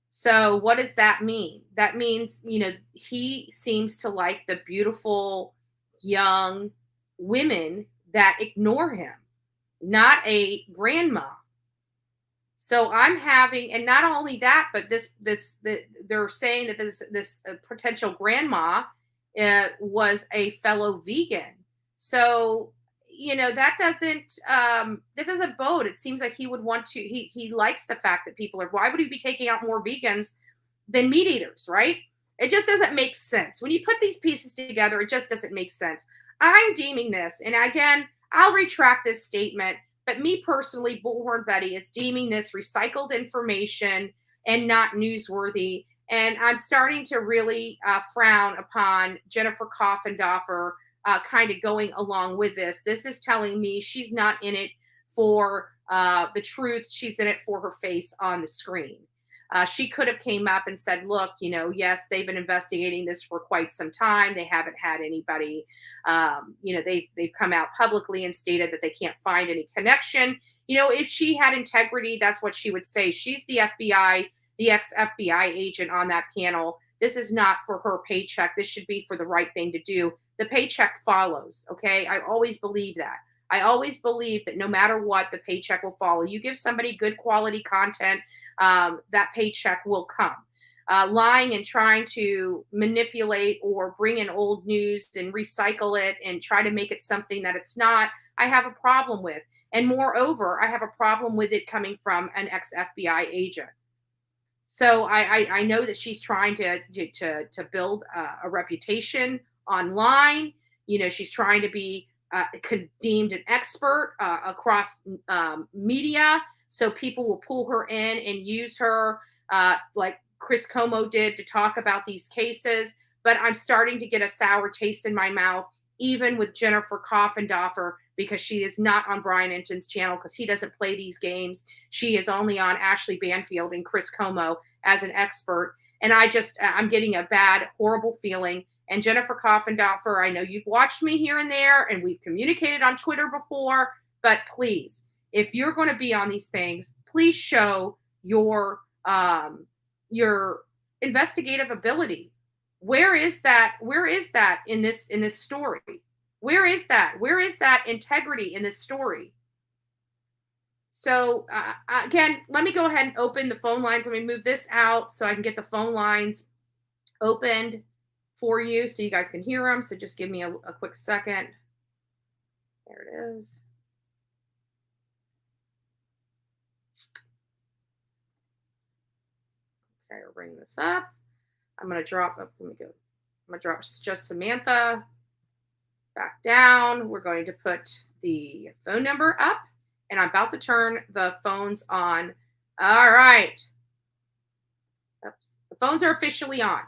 Speaker 6: So what does that mean? That means, he seems to like the beautiful young women that ignore him, not a grandma. So I'm having, and not only that, but they're saying that this potential grandma was a fellow vegan. So, that doesn't bode. It seems like he would want to, he likes the fact that people are, why would he be taking out more vegans than meat eaters, right? It just doesn't make sense. When you put these pieces together, it just doesn't make sense. I'm deeming this, and again, I'll retract this statement, but me personally, Bullhorn Betty is deeming this recycled information and not newsworthy. And I'm starting to really frown upon Jennifer Coffindoffer kind of going along with this. This is telling me she's not in it for the truth. She's in it for her face on the screen. She could have came up and said, look, yes, they've been investigating this for quite some time. They haven't had anybody, they've come out publicly and stated that they can't find any connection. If she had integrity, that's what she would say. She's the FBI, the ex-FBI agent on that panel. This is not for her paycheck. This should be for the right thing to do. The paycheck follows. Okay. I always believe that. I always believe that no matter what, the paycheck will follow. You give somebody good quality content, that paycheck will come. Lying and trying to manipulate or bring in old news and recycle it and try to make it something that it's not, I have a problem with. And moreover, I have a problem with it coming from an ex-FBI agent. So I know that she's trying to build a reputation online. She's trying to be deemed an expert across media. So people will pull her in and use her like Chris Como did to talk about these cases. But I'm starting to get a sour taste in my mouth, even with Jennifer Coffindoffer, because she is not on Bryan Enton's channel because he doesn't play these games. She is only on Ashley Banfield and Chris Como as an expert. And I'm getting a bad, horrible feeling. And Jennifer Coffindoffer, I know you've watched me here and there, and we've communicated on Twitter before, but please, if you're going to be on these things, please show your investigative ability. Where is that? Where is that in this story? Where is that? Where is that integrity in this story? So again, let me go ahead and open the phone lines. Let me move this out so I can get the phone lines opened for you so you guys can hear them. So just give me a quick second. There it is. Okay, we'll bring this up. I'm going to drop up. Let me go. I'm going to drop just Samantha back down. We're going to put the phone number up, and I'm about to turn the phones on. All right. Oops. The phones are officially on.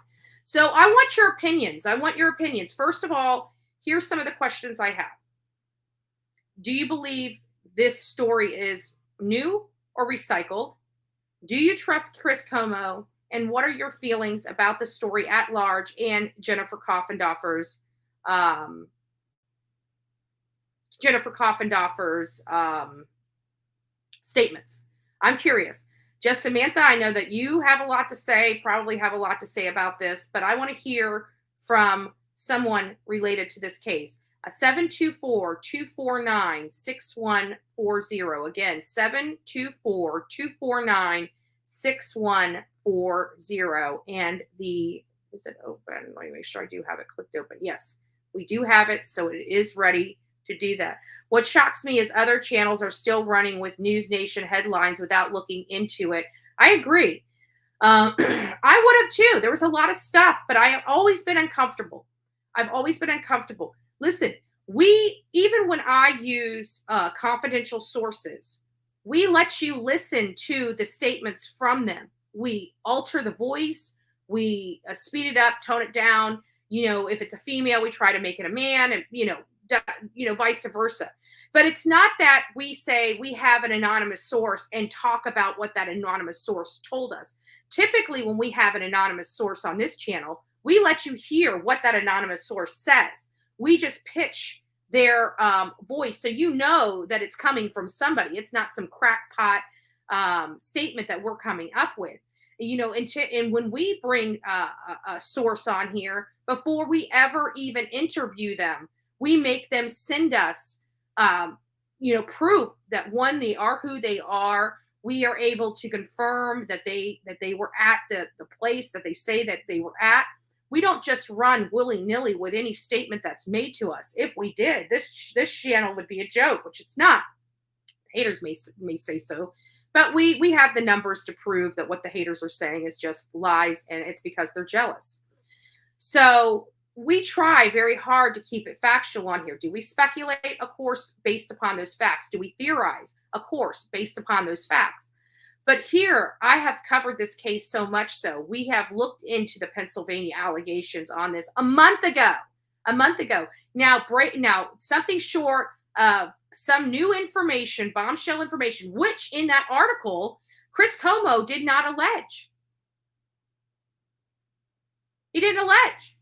Speaker 6: So I want your opinions. First of all, here's some of the questions I have. Do you believe this story is new or recycled? Do you trust Chris Como? And what are your feelings about the story at large and Jennifer Coffindoffer's statements? I'm curious. Just Samantha, I know that you have a lot to say, probably have a lot to say about this, but I want to hear from someone related to this case. 724-249-6140. Again, 724-249-6140. And is it open? Let me make sure I do have it clicked open. Yes, we do have it. So it is ready to do that. What shocks me is other channels are still running with News Nation headlines without looking into it. I agree. I would have too. There was a lot of stuff, but I have always been uncomfortable. Listen, even when I use confidential sources, we let you listen to the statements from them. We alter the voice, we speed it up, tone it down. If it's a female, we try to make it a man, and vice versa. But it's not that we say we have an anonymous source and talk about what that anonymous source told us. Typically, when we have an anonymous source on this channel, we let you hear what that anonymous source says. We just pitch their voice so you know that it's coming from somebody. It's not some crackpot statement that we're coming up with. And when we bring a source on here, before we ever even interview them, we make them send us, proof that one, they are who they are. We are able to confirm that they were at the place that they say that they were at. We don't just run willy-nilly with any statement that's made to us. If we did, this channel would be a joke, which it's not. Haters may say so, but we have the numbers to prove that what the haters are saying is just lies, and it's because they're jealous. So we try very hard to keep it factual on here. Do we speculate? Of course, based upon those facts. Do we theorize? Of course, based upon those facts. But here, I have covered this case so much so, we have looked into the Pennsylvania allegations on this a month ago. Now, something short of some new information, bombshell information, which in that article, Chris Como did not allege. He didn't allege.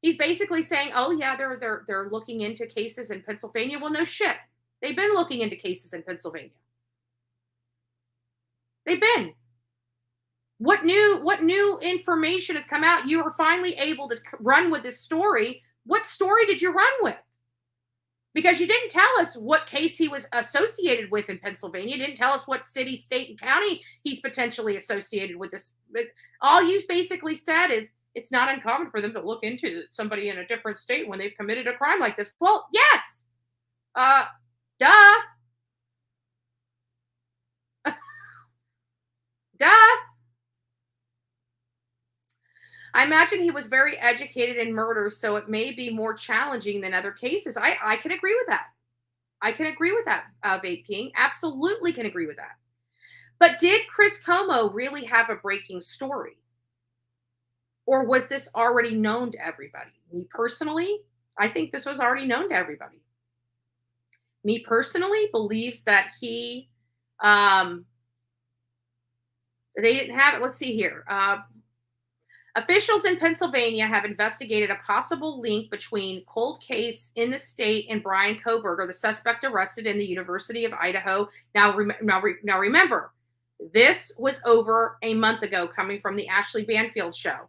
Speaker 6: He's basically saying, oh yeah, they're looking into cases in Pennsylvania. Well, no shit. They've been looking into cases in Pennsylvania. They've been. What new information has come out? You were finally able to run with this story. What story did you run with? Because you didn't tell us what case he was associated with in Pennsylvania. You didn't tell us what city, state, and county he's potentially associated with this. All you basically said is it's not uncommon for them to look into somebody in a different state when they've committed a crime like this. Well, yes. Duh. I imagine he was very educated in murder, so it may be more challenging than other cases. I can agree with that. I can agree with that, Vape King. Absolutely can agree with that. But did Chris Como really have a breaking story? Or was this already known to everybody? Me personally, I think this was already known to everybody. Me personally believes that he, they didn't have it. Let's see here. Officials in Pennsylvania have investigated a possible link between cold case in the state and Bryan Kohberger, the suspect arrested in the University of Idaho. Now remember, this was over a month ago, coming from the Ashley Banfield show.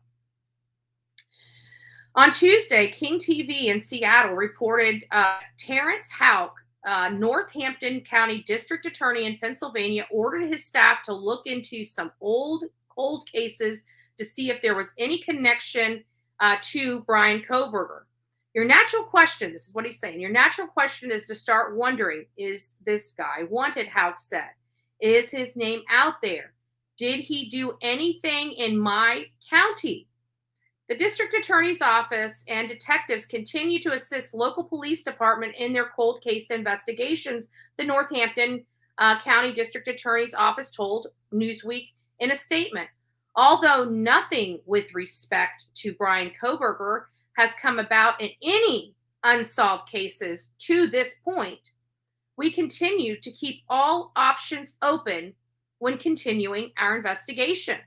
Speaker 6: On Tuesday, King TV in Seattle reported Terrence Houck, Northampton County District Attorney in Pennsylvania, ordered his staff to look into some old cold cases to see if there was any connection to Bryan Kohberger. Your natural question, this is what he's saying, your natural question is to start wondering, is this guy wanted, Houck said? Is his name out there? Did he do anything in my county? The district attorney's office and detectives continue to assist local police department in their cold case investigations, the Northampton County District Attorney's Office told Newsweek in a statement. Although nothing with respect to Bryan Kohberger has come about in any unsolved cases to this point, we continue to keep all options open when continuing our investigation.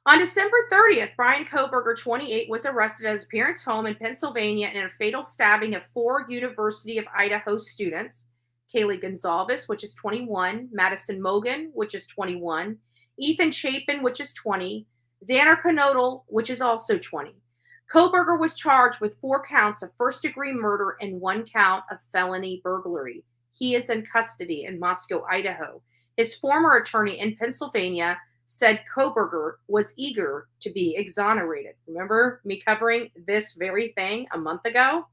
Speaker 6: On December 30th, Bryan Kohberger, 28, was arrested at his parents' home in Pennsylvania in a fatal stabbing of 4 University of Idaho students, Kaylee Gonzalez, which is 21, Madison Mogan, which is 21, Ethan Chapin, which is 20, Xander Knodel, which is also 20. Kohberger was charged with 4 counts of first-degree murder and 1 count of felony burglary. He is in custody in Mascow, Idaho. His former attorney in Pennsylvania said Kohberger was eager to be exonerated. Remember me covering this very thing a month ago?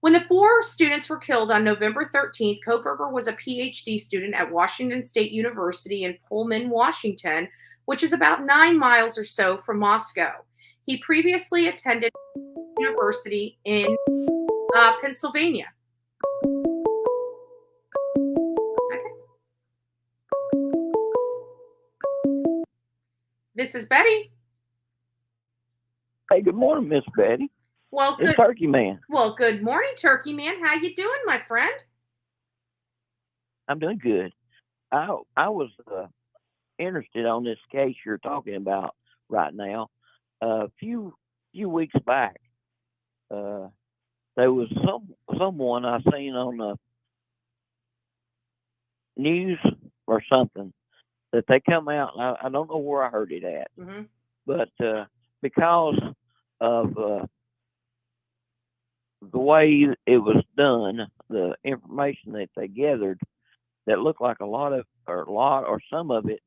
Speaker 6: When the 4 students were killed on November 13th, Kohberger was a PhD student at Washington State University in Pullman, Washington, which is about 9 miles or so from Moscow. He previously attended university in Pennsylvania. Just a second. This is Betty.
Speaker 11: Hey, good morning, Miss Betty.
Speaker 6: Well,
Speaker 11: it's Turkey Man.
Speaker 6: Well, good morning, Turkey Man. How you doing, my friend?
Speaker 11: I'm doing good. I was interested on this case you're talking about right now. A few weeks back, there was someone I seen on the news or something that they come out. I don't know where I heard it at, but because of the way it was done, the information that they gathered, that looked like some of it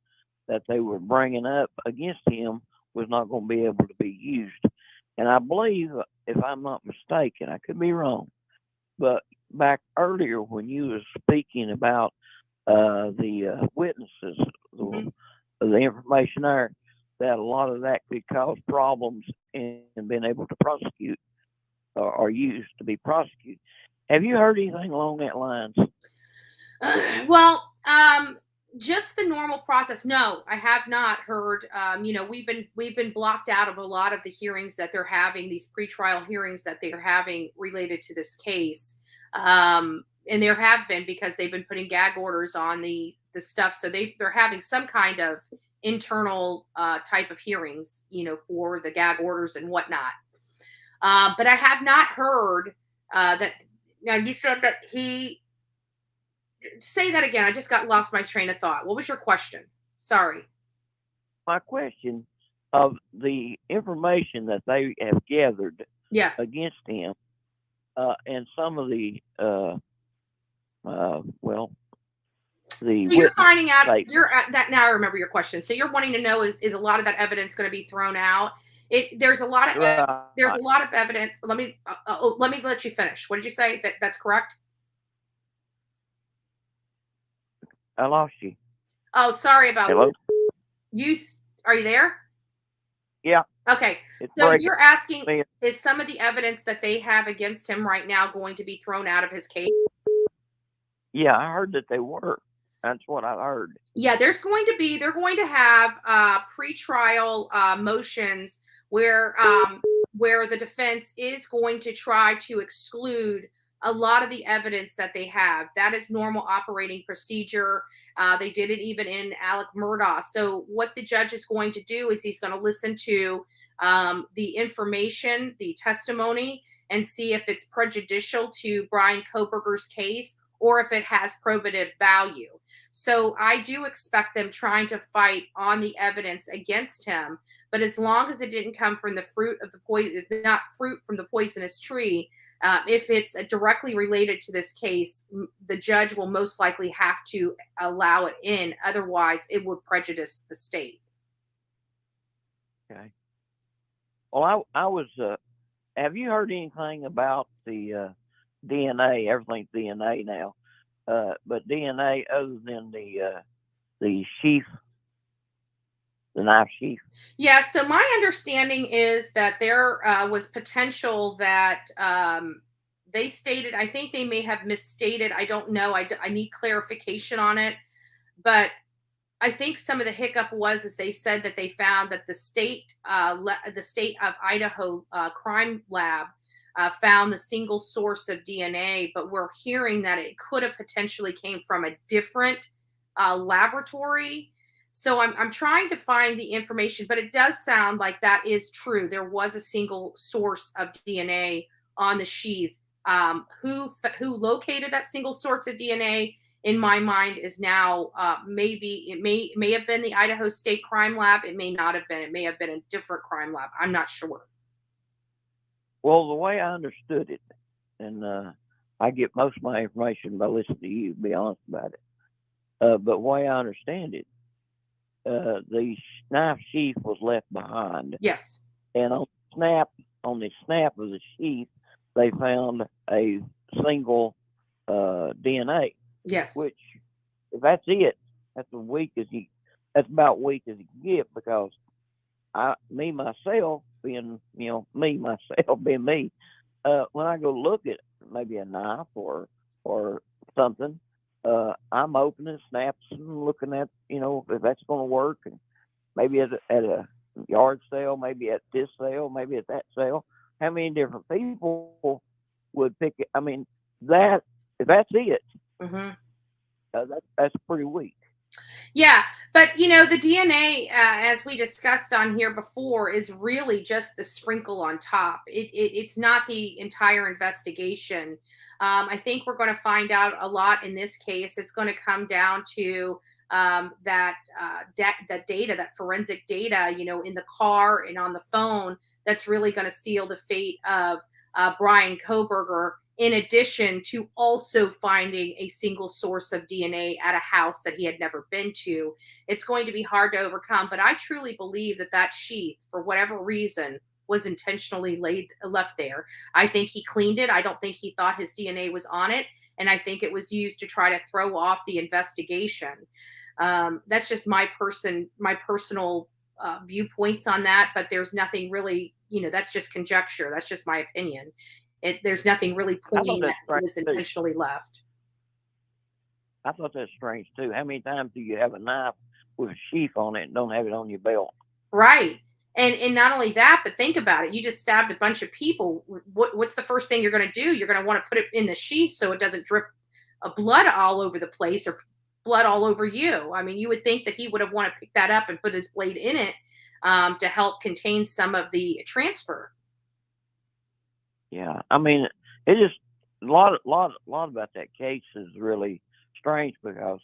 Speaker 11: that they were bringing up against him was not going to be able to be used. And I believe, if I'm not mistaken, I could be wrong, but back earlier when you was speaking about the witnesses, the information there, that a lot of that could cause problems in being able to prosecute or used to be prosecuted. Have you heard anything along that lines?
Speaker 6: Well, just the normal process. No, I have not heard. We've been blocked out of a lot of the hearings that they're having, these pretrial hearings that they're having related to this case. And there have been, because they've been putting gag orders on the stuff. So they're having some kind of internal type of hearings, for the gag orders and whatnot. But I have not heard that. Now, you said that he. Say that again. I just lost my train of thought. What was your question? Sorry.
Speaker 11: My question of the information that they have gathered against him, and some of the
Speaker 6: So you're finding out. Now I remember your question. So you're wanting to know is a lot of that evidence going to be thrown out? There's a lot of evidence. Let me let you finish. What did you say? That's correct.
Speaker 11: I lost you.
Speaker 6: Oh, sorry about
Speaker 11: Hello?
Speaker 6: that. Are you there?
Speaker 11: Yeah.
Speaker 6: Okay.
Speaker 11: It's
Speaker 6: So
Speaker 11: breaking
Speaker 6: you're asking,
Speaker 11: me.
Speaker 6: is some of the evidence that they have against him right now going to be thrown out of his case?
Speaker 11: Yeah, I heard that they were. That's what I heard.
Speaker 6: Yeah, they're going to have pretrial motions where the defense is going to try to exclude a lot of the evidence that they have. That is normal operating procedure. They did it even in Alec Murdaugh. So what the judge is going to do is he's going to listen to the information, the testimony, and see if it's prejudicial to Bryan Kohberger's case or if it has probative value. So I do expect them trying to fight on the evidence against him. But as long as it didn't come from the fruit of the poison, if not fruit from the poisonous tree, if it's directly related to this case, the judge will most likely have to allow it in. Otherwise, it would prejudice the state.
Speaker 11: Okay. Well, I was. Have you heard anything about the DNA? Everything's DNA now. But DNA other than the sheath, the knife sheath.
Speaker 6: Yeah. So my understanding is that there was potential that they stated. I think they may have misstated. I don't know. I need clarification on it. But I think some of the hiccup is they said that they found that the state of Idaho crime lab found the single source of DNA, but we're hearing that it could have potentially came from a different laboratory. So I'm trying to find the information, but it does sound like that is true. There was a single source of DNA on the sheath. Who located that single source of DNA? In my mind, is now maybe it may have been the Idaho State Crime Lab. It may not have been. It may have been a different crime lab. I'm not sure.
Speaker 11: Well, the way I understood it, and I get most of my information by listening to you, to be honest about it. But the way I understand it, the knife sheath was left behind.
Speaker 6: Yes.
Speaker 11: And on the snap of the sheath, they found a single DNA.
Speaker 6: Yes.
Speaker 11: Which, if that's it, that's about weak as you can get, because myself being me, when I go look at maybe a knife or something, I'm opening snaps and looking at, if that's going to work, and maybe at a yard sale, maybe at this sale, maybe at that sale. How many different people would pick it? I mean, if that's it,
Speaker 6: mm-hmm.
Speaker 11: That's pretty weak.
Speaker 6: Yeah, but the DNA, as we discussed on here before, is really just the sprinkle on top. It's not the entire investigation. I think we're going to find out a lot in this case. It's going to come down to that data, that forensic data, in the car and on the phone. That's really going to seal the fate of Bryan Kohberger, in addition to also finding a single source of DNA at a house that he had never been to. It's going to be hard to overcome, but I truly believe that sheath, for whatever reason, was intentionally left there. I think he cleaned it. I don't think he thought his DNA was on it, and I think it was used to try to throw off the investigation. That's just my personal viewpoints on that, but there's nothing really, that's just conjecture. That's just my opinion. There's nothing really pointing that it was intentionally left.
Speaker 11: I thought that's strange too. How many times do you have a knife with a sheath on it and don't have it on your belt?
Speaker 6: Right. And not only that, but think about it. You just stabbed a bunch of people. What's the first thing you're going to do? You're going to want to put it in the sheath so it doesn't drip blood all over the place or blood all over you. I mean, you would think that he would have wanted to pick that up and put his blade in it to help contain some of the transfer.
Speaker 11: Yeah, I mean, it just a lot about that case is really strange, because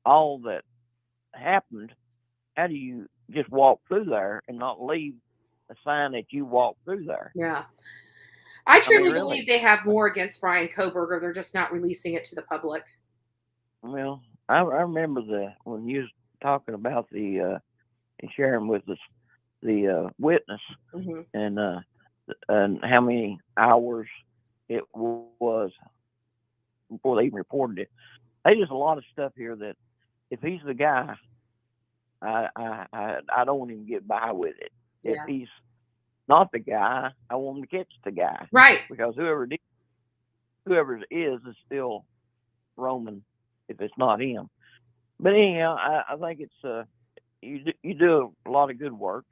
Speaker 11: all that happened. How do you just walk through there and not leave a sign that you walked through there?
Speaker 6: Yeah, I truly believe they have more against Bryan Kohberger. They're just not releasing it to the public.
Speaker 11: Well, I remember when you was talking about and sharing with us the witness,
Speaker 6: mm-hmm.
Speaker 11: and how many hours it was before they even reported it. There's just a lot of stuff here that, if he's the guy, I don't want him to get by with it. if
Speaker 6: Yeah.
Speaker 11: he's not the guy, I want him to catch the guy.
Speaker 6: Right.
Speaker 11: Because whoever it is still roaming if it's not him. But anyhow, I think it's you do a lot of good work.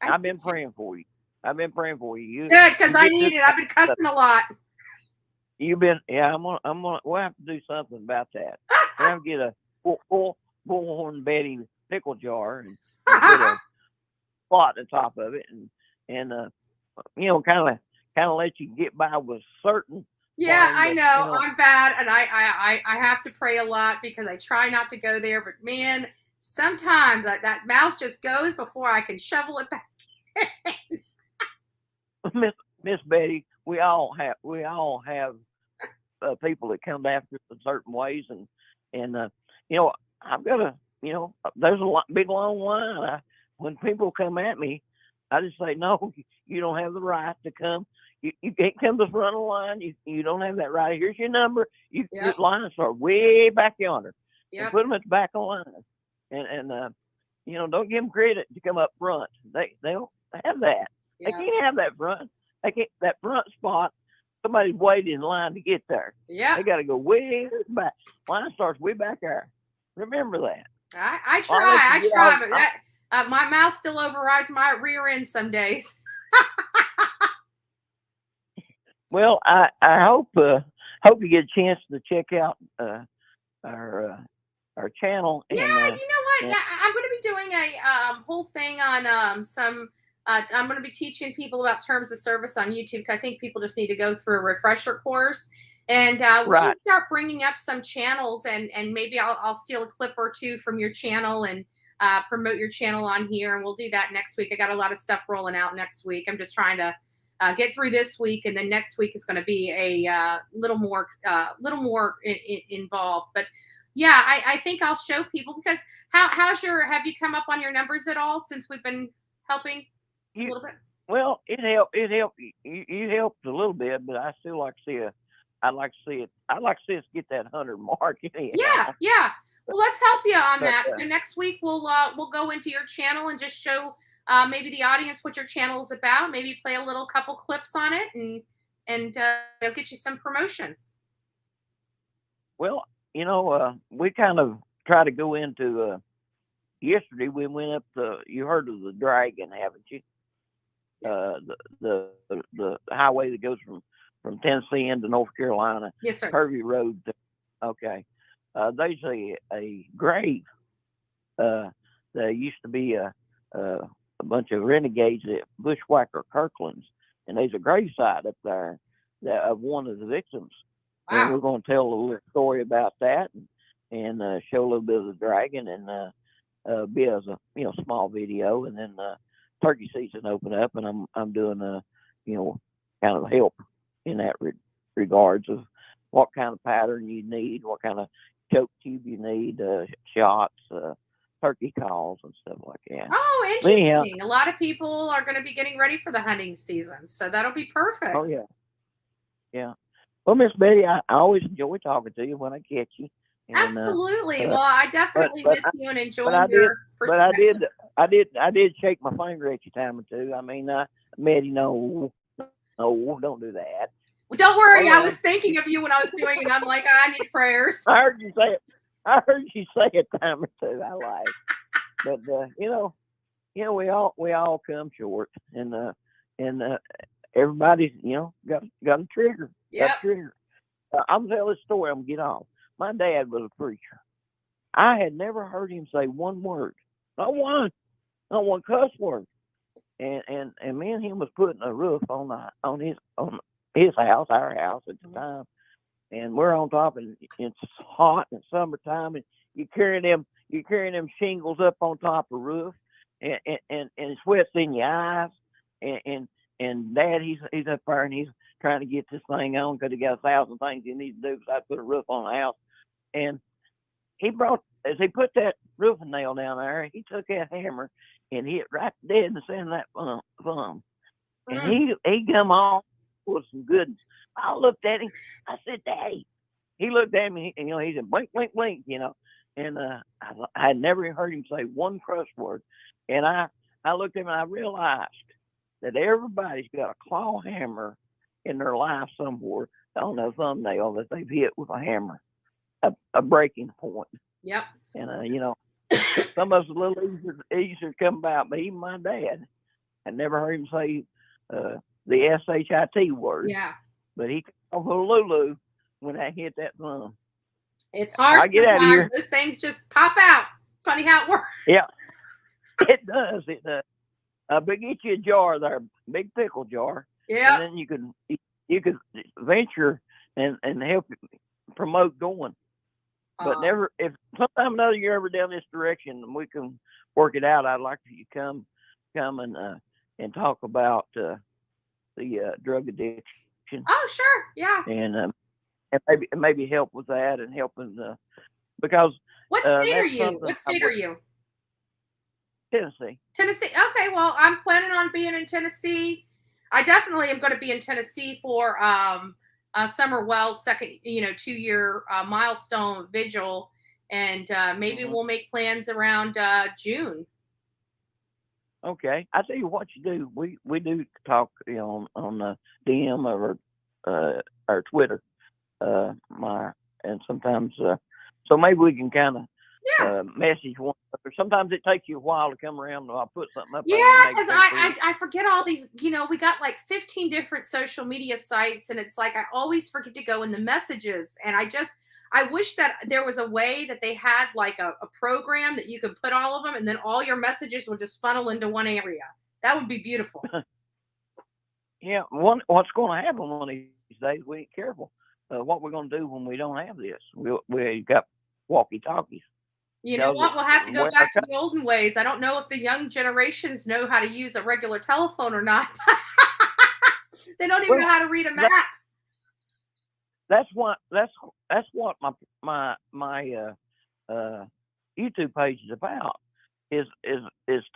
Speaker 11: I've been praying for you. Good,
Speaker 6: because I need it. I've been cussing a lot.
Speaker 11: You've been, yeah. We'll have to do something about that. We'll have to get a bullhorn Betty pickle jar and get a spot at the top of it, and kind of let you get by with certain.
Speaker 6: Yeah, I know. I'm bad, and I have to pray a lot because I try not to go there. But man, sometimes that mouth just goes before I can shovel it back in.
Speaker 11: Miss Betty, we all have people that come after us in certain ways, and I've got there's a big long line. When people come at me, I just say, no, you don't have the right to come. You can't come to the front of the line. You don't have that right. Here's your number. Your lines are way back yonder. And put them at the back of the line. And don't give them credit to come up front. They don't have that.
Speaker 6: Yeah.
Speaker 11: They can't have that front. They can't, that front spot. Somebody's waiting in line to get there.
Speaker 6: Yeah.
Speaker 11: They got to go way back. Line starts way back there. Remember that.
Speaker 6: I try, but that my mouth still overrides my rear end some days.
Speaker 11: Well, I hope you get a chance to check out our channel. And,
Speaker 6: you know what? I'm going to be doing a whole thing on I'm going to be teaching people about terms of service on YouTube. I think people just need to go through a refresher course, and we'll start bringing up some channels, and maybe I'll steal a clip or two from your channel and promote your channel on here, and we'll do that next week. I got a lot of stuff rolling out next week. I'm just trying to get through this week, and then next week is going to be a little more involved. But yeah, I think I'll show people, because have you come up on your numbers at all since we've been helping a little bit?
Speaker 11: Well, it helped. You helped a little bit, but I still like to see I'd like to see us get that 100 mark.
Speaker 6: Yeah. Well, let's help you on that. So next week we'll go into your channel and just show maybe the audience what your channel is about. Maybe play a couple clips on it and get you some promotion.
Speaker 11: Well, we kind of try to go into. Yesterday we went up you heard of the Dragon, haven't you? Yes. The highway that goes from Tennessee into North Carolina.
Speaker 6: Yes, sir.
Speaker 11: Hervey Road. Okay. There's a grave. There used to be a bunch of renegades at Bushwhacker Kirkland's, and there's a gravesite up there of one of the victims. Wow. And we're going to tell a little story about that, and show a little bit of the Dragon, and be as a small video, and then turkey season open up, and I'm doing kind of help in that regards of what kind of pattern you need, what kind of choke tube you need, shots, turkey calls, and stuff like that.
Speaker 6: Oh, interesting. Anyhow, a lot of people are going to be getting ready for the hunting season, so that'll be perfect.
Speaker 11: Oh, yeah. Well, Miss Betty, I always enjoy talking to you when I catch you. And,
Speaker 6: absolutely. Well, I definitely miss you and enjoy your perspective.
Speaker 11: But I did shake my finger at you time or two. I mean, Maddie, no, don't do that.
Speaker 6: Well, don't worry. I was thinking of you when I was doing it. I'm like, I need prayers.
Speaker 11: I heard you say it time or two. I like, but we all come short, and everybody's got a trigger.
Speaker 6: Yeah.
Speaker 11: I'm gonna tell this story. I'm gonna get off. My dad was a preacher. I had never heard him say one word, not one cuss word. And me and him was putting a roof on his house, our house at the time, and we're on top, and it's hot in summertime, and you're carrying them shingles up on top of the roof, and it sweats in your eyes, and Dad, he's up there, and he's trying to get this thing on because he got 1,000 things he needs to do besides put a roof on the house. And as he put that roofing nail down there, he took that hammer and hit right dead in the center of that thumb. And he come on with some goodness. I looked at him. I said, Daddy. He looked at me, and he said, blink, blink, blink, And I had never heard him say one cuss word. And I I looked at him and I realized that everybody's got a claw hammer in their life somewhere on their thumbnail that they've hit with a hammer, a breaking point.
Speaker 6: Yep.
Speaker 11: And, you know, some of us a little easier to come about, but even my dad, I never heard him say the SHIT word.
Speaker 6: Yeah.
Speaker 11: But he called for Lulu when I hit that thumb.
Speaker 6: It's hard.
Speaker 11: I get out of here.
Speaker 6: Those things just pop out. Funny how it works.
Speaker 11: Yeah, it does. It does. But get you a jar there, big pickle jar.
Speaker 6: Yeah.
Speaker 11: And then you could venture and help promote going. But never, if sometime or another you're ever down this direction and we can work it out, I'd like for you to come and talk about the drug addiction.
Speaker 6: Oh, sure. Yeah.
Speaker 11: And maybe help with that and helping because.
Speaker 6: What state are you? What state are you?
Speaker 11: Tennessee.
Speaker 6: Tennessee. Okay. Well, I'm planning on being in Tennessee. I definitely am going to be in Tennessee for Summer Wells' second, 2-year milestone vigil, and maybe we'll make plans around June.
Speaker 11: Okay, I tell you what you do. We do talk, on the DM or our Twitter, and sometimes so maybe we can kind of message one another. Sometimes it takes you a while to come around, and I'll put something up.
Speaker 6: Yeah, because I forget all these. We got like 15 different social media sites, and it's like I always forget to go in the messages, and I wish that there was a way that they had like a program that you could put all of them, and then all your messages would just funnel into one area. That would be beautiful.
Speaker 11: Yeah, what's going to happen one of these days? We ain't careful. What we're going to do when we don't have this? We got walkie-talkies.
Speaker 6: You know what? We'll have to go back to the olden ways. I don't know if the young generations know how to use a regular telephone or not. They don't even know how to read a map.
Speaker 11: That's what my YouTube page is about. Is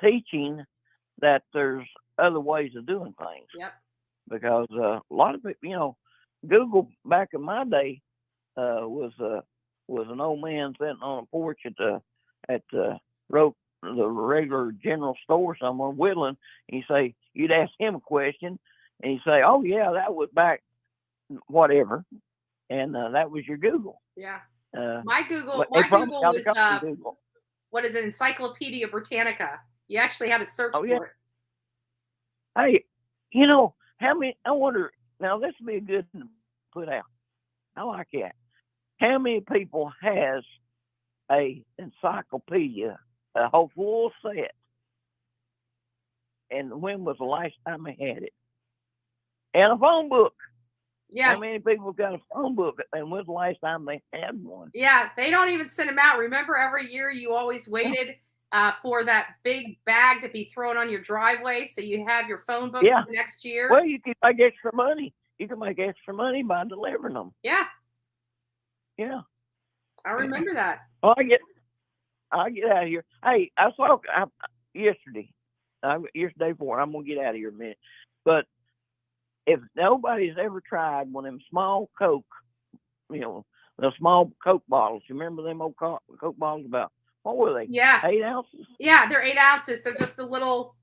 Speaker 11: teaching that there's other ways of doing things.
Speaker 6: Yep. Because
Speaker 11: a lot of people, Google back in my day was an old man sitting on a porch at the regular general store somewhere whittling, and you'd ask him a question, and he'd say, "Oh yeah, that was back whatever," and that was your Google.
Speaker 6: Yeah. My Google was
Speaker 11: Google.
Speaker 6: What is it? Encyclopedia Britannica. You actually had to search for it.
Speaker 11: Hey, how many? I wonder. Now this would be a good one to put out. I like that. How many people has a encyclopedia, a whole full set, and when was the last time they had it? And a phone book.
Speaker 6: Yes.
Speaker 11: How many people got a phone book, and when's the last time they had one?
Speaker 6: Yeah, they don't even send them out. Remember, every year you always waited for that big bag to be thrown on your driveway so you have your phone book for the next year.
Speaker 11: Well, you can make extra money. You can make extra money by delivering them.
Speaker 6: Yeah.
Speaker 11: Yeah.
Speaker 6: I remember that.
Speaker 11: Well, I get out of here. Hey, I saw yesterday. Yesterday before. I'm gonna get out of here in a minute. But if nobody's ever tried one of them small Coke, the small Coke bottles. You remember them old Coke bottles? About what were they?
Speaker 6: Yeah.
Speaker 11: 8 ounces.
Speaker 6: Yeah, they're 8 ounces. They're just the little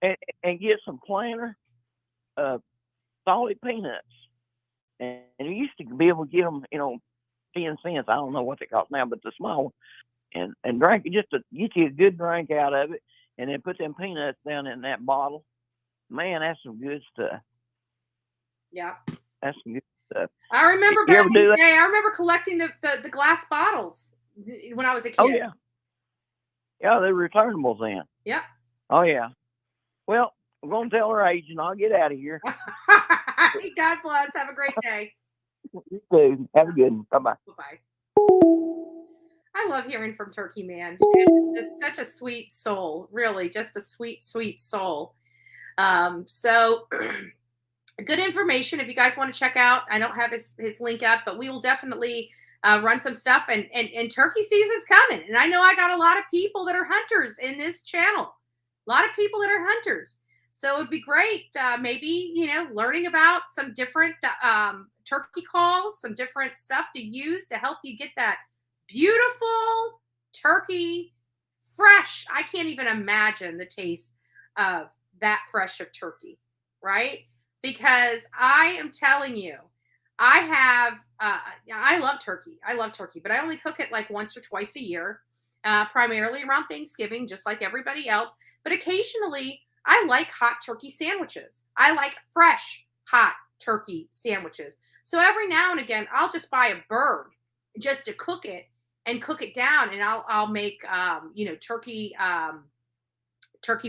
Speaker 11: And get some Planter, solid peanuts. And you used to be able to get them, 10 cents. I don't know what they cost now, but the small one. And drink it just to get you a good drink out of it, and then put them peanuts down in that bottle. Man, that's some good stuff.
Speaker 6: Yeah.
Speaker 11: That's some good stuff.
Speaker 6: I remember back in the day, I remember collecting the glass bottles when I was a kid.
Speaker 11: Oh, yeah. Yeah, they're returnables then.
Speaker 6: Yeah.
Speaker 11: Oh, yeah. Well, I'm going to tell her age, and I'll get out of here.
Speaker 6: God bless. Have a great day.
Speaker 11: You too. Have a good one. Bye-bye.
Speaker 6: Bye-bye. I love hearing from Turkey Man. It's such a sweet soul. Really, just a sweet, sweet soul. So good information. If you guys want to check out, I don't have his link up, but we will definitely run some stuff. And turkey season's coming. And I know I got a lot of people that are hunters in this channel. A lot of people that are hunters. So it'd be great, maybe, learning about some different turkey calls, some different stuff to use to help you get that beautiful turkey fresh. I can't even imagine the taste of that fresh of turkey, right? Because I am telling you, I love turkey. I love turkey, but I only cook it like once or twice a year, primarily around Thanksgiving, just like everybody else. But occasionally, I like hot turkey sandwiches. I like fresh, hot turkey sandwiches. So every now and again, I'll just buy a bird just to cook it and cook it down, and I'll make turkey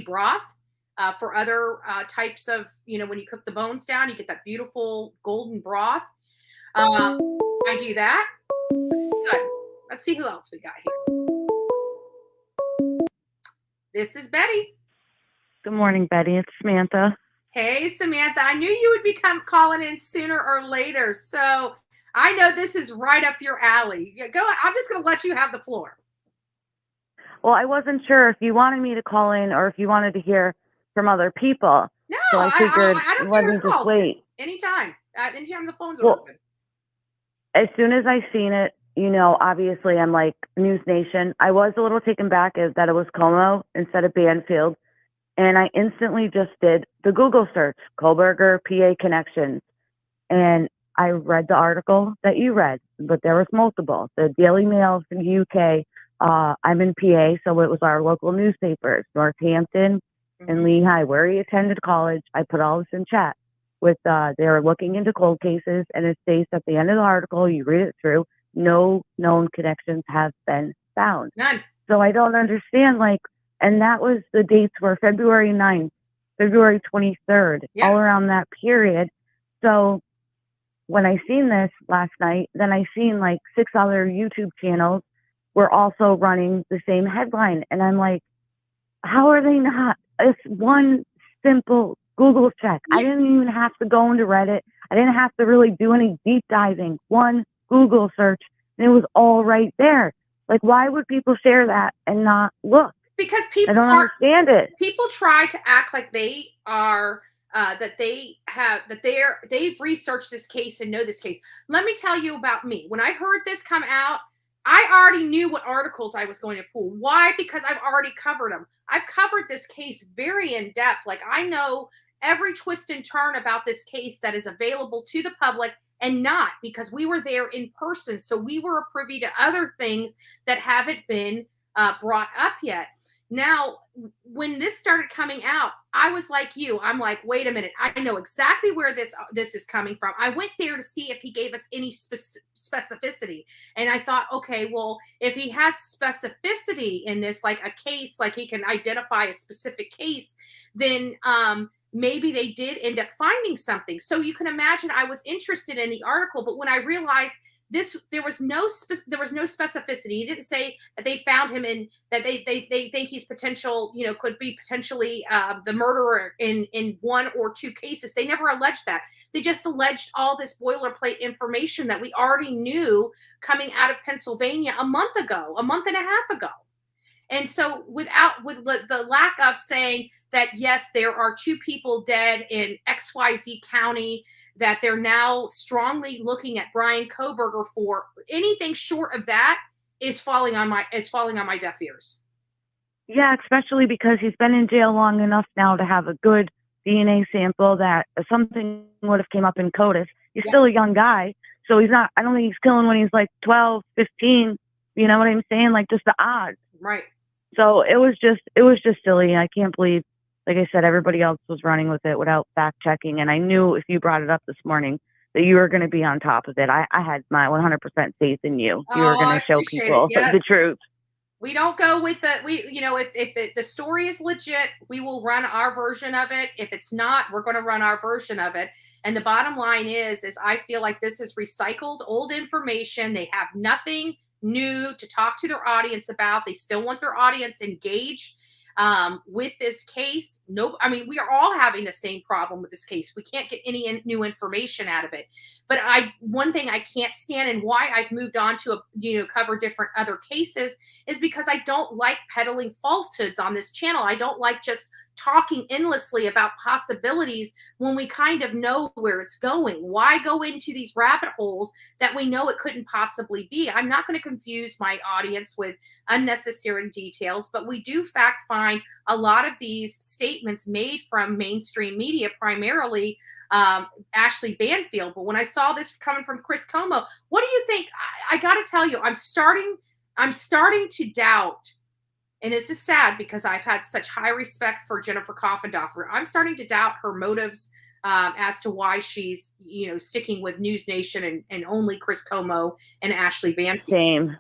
Speaker 6: broth for other types of, when you cook the bones down, you get that beautiful golden broth. I do that. Good. Let's see who else we got here. This is Betty.
Speaker 12: Good morning, Betty. It's Samantha.
Speaker 6: Hey, Samantha. I knew you would be calling in sooner or later, so I know this is right up your alley. Go. I'm just going to let you have the floor.
Speaker 12: Well, I wasn't sure if you wanted me to call in or if you wanted to hear from other people.
Speaker 6: No,
Speaker 12: so I figured
Speaker 6: I don't
Speaker 12: let
Speaker 6: care
Speaker 12: me
Speaker 6: who
Speaker 12: just
Speaker 6: calls
Speaker 12: wait.
Speaker 6: Anytime. Anytime the phones are open.
Speaker 12: As soon as I seen it, obviously I'm like News Nation. I was a little taken back that it was Como instead of Banfield. And I instantly just did the Google search, Kohberger, PA connections. And I read the article that you read, but there was multiple. The Daily Mail from the UK. I'm in PA, so it was our local newspapers, Northampton and Lehigh, where he attended college. I put all this in chat with, they were looking into cold cases, and it states at the end of the article, you read it through, no known connections have been found.
Speaker 6: None.
Speaker 12: So I don't understand, and that was the dates were February 9th, February 23rd, all around that period. So when I seen this last night, then I seen 6 other YouTube channels were also running the same headline. And I'm like, how are they not? It's one simple Google check. I didn't even have to go into Reddit. I didn't have to really do any deep diving. One Google search, and it was all right there. Why would people share that and not look?
Speaker 6: Because people
Speaker 12: I don't understand it.
Speaker 6: People try to act like they are they've researched this case and know this case. Let me tell you about me. When I heard this come out, I already knew what articles I was going to pull. Why? Because I've already covered them. I've covered this case very in depth. I know every twist and turn about this case that is available to the public, and not because we were there in person. So we were privy to other things that haven't been brought up yet. Now, when this started coming out, I was like you. I'm like, wait a minute. I know exactly where this is coming from. I went there to see if he gave us any specificity. And I thought, okay, well, if he has specificity in this, like a case, like he can identify a specific case, then maybe they did end up finding something. So you can imagine I was interested in the article, but when I realized there was no specificity. He didn't say that they found him in that they think he's could be potentially the murderer in 1 or 2 cases. They never alleged that. They just alleged all this boilerplate information that we already knew coming out of Pennsylvania a month and a half ago. And so with the lack of saying that, yes, there are 2 people dead in XYZ County, that they're now strongly looking at Bryan Kohberger for, anything short of that is falling on my deaf ears.
Speaker 12: Yeah, especially because he's been in jail long enough now to have a good DNA sample that if something would have came up in CODIS. He's still a young guy, so he's not, I don't think he's killing when he's 12, 15, you know what I'm saying? Just the odds.
Speaker 6: Right.
Speaker 12: So it was just silly. I can't believe, like I said, everybody else was running with it without fact checking. And I knew if you brought it up this morning that you were going to be on top of it. I had my 100% faith in you. You were going to show people the truth.
Speaker 6: We don't go with if the story is legit, we will run our version of it. If it's not, we're going to run our version of it. And the bottom line is I feel like this is recycled old information. They have nothing new to talk to their audience about. They still want their audience engaged with this case. We are all having the same problem with this case. We can't get any new information out of it. But one thing I can't stand, and why I've moved on to cover different other cases, is because I don't like peddling falsehoods on this channel. I don't like just talking endlessly about possibilities when we kind of know where it's going? Why go into these rabbit holes that we know it couldn't possibly be? I'm not going to confuse my audience with unnecessary details, but we do fact find a lot of these statements made from mainstream media, primarily Ashley Banfield. But when I saw this coming from Chris Como, what do you think? I got to tell you, I'm starting to doubt. And this is sad because I've had such high respect for Jennifer Coffendorfer. I'm starting to doubt her motives as to why she's, sticking with News Nation and only Chris Como and Ashley Banfield.
Speaker 12: Same.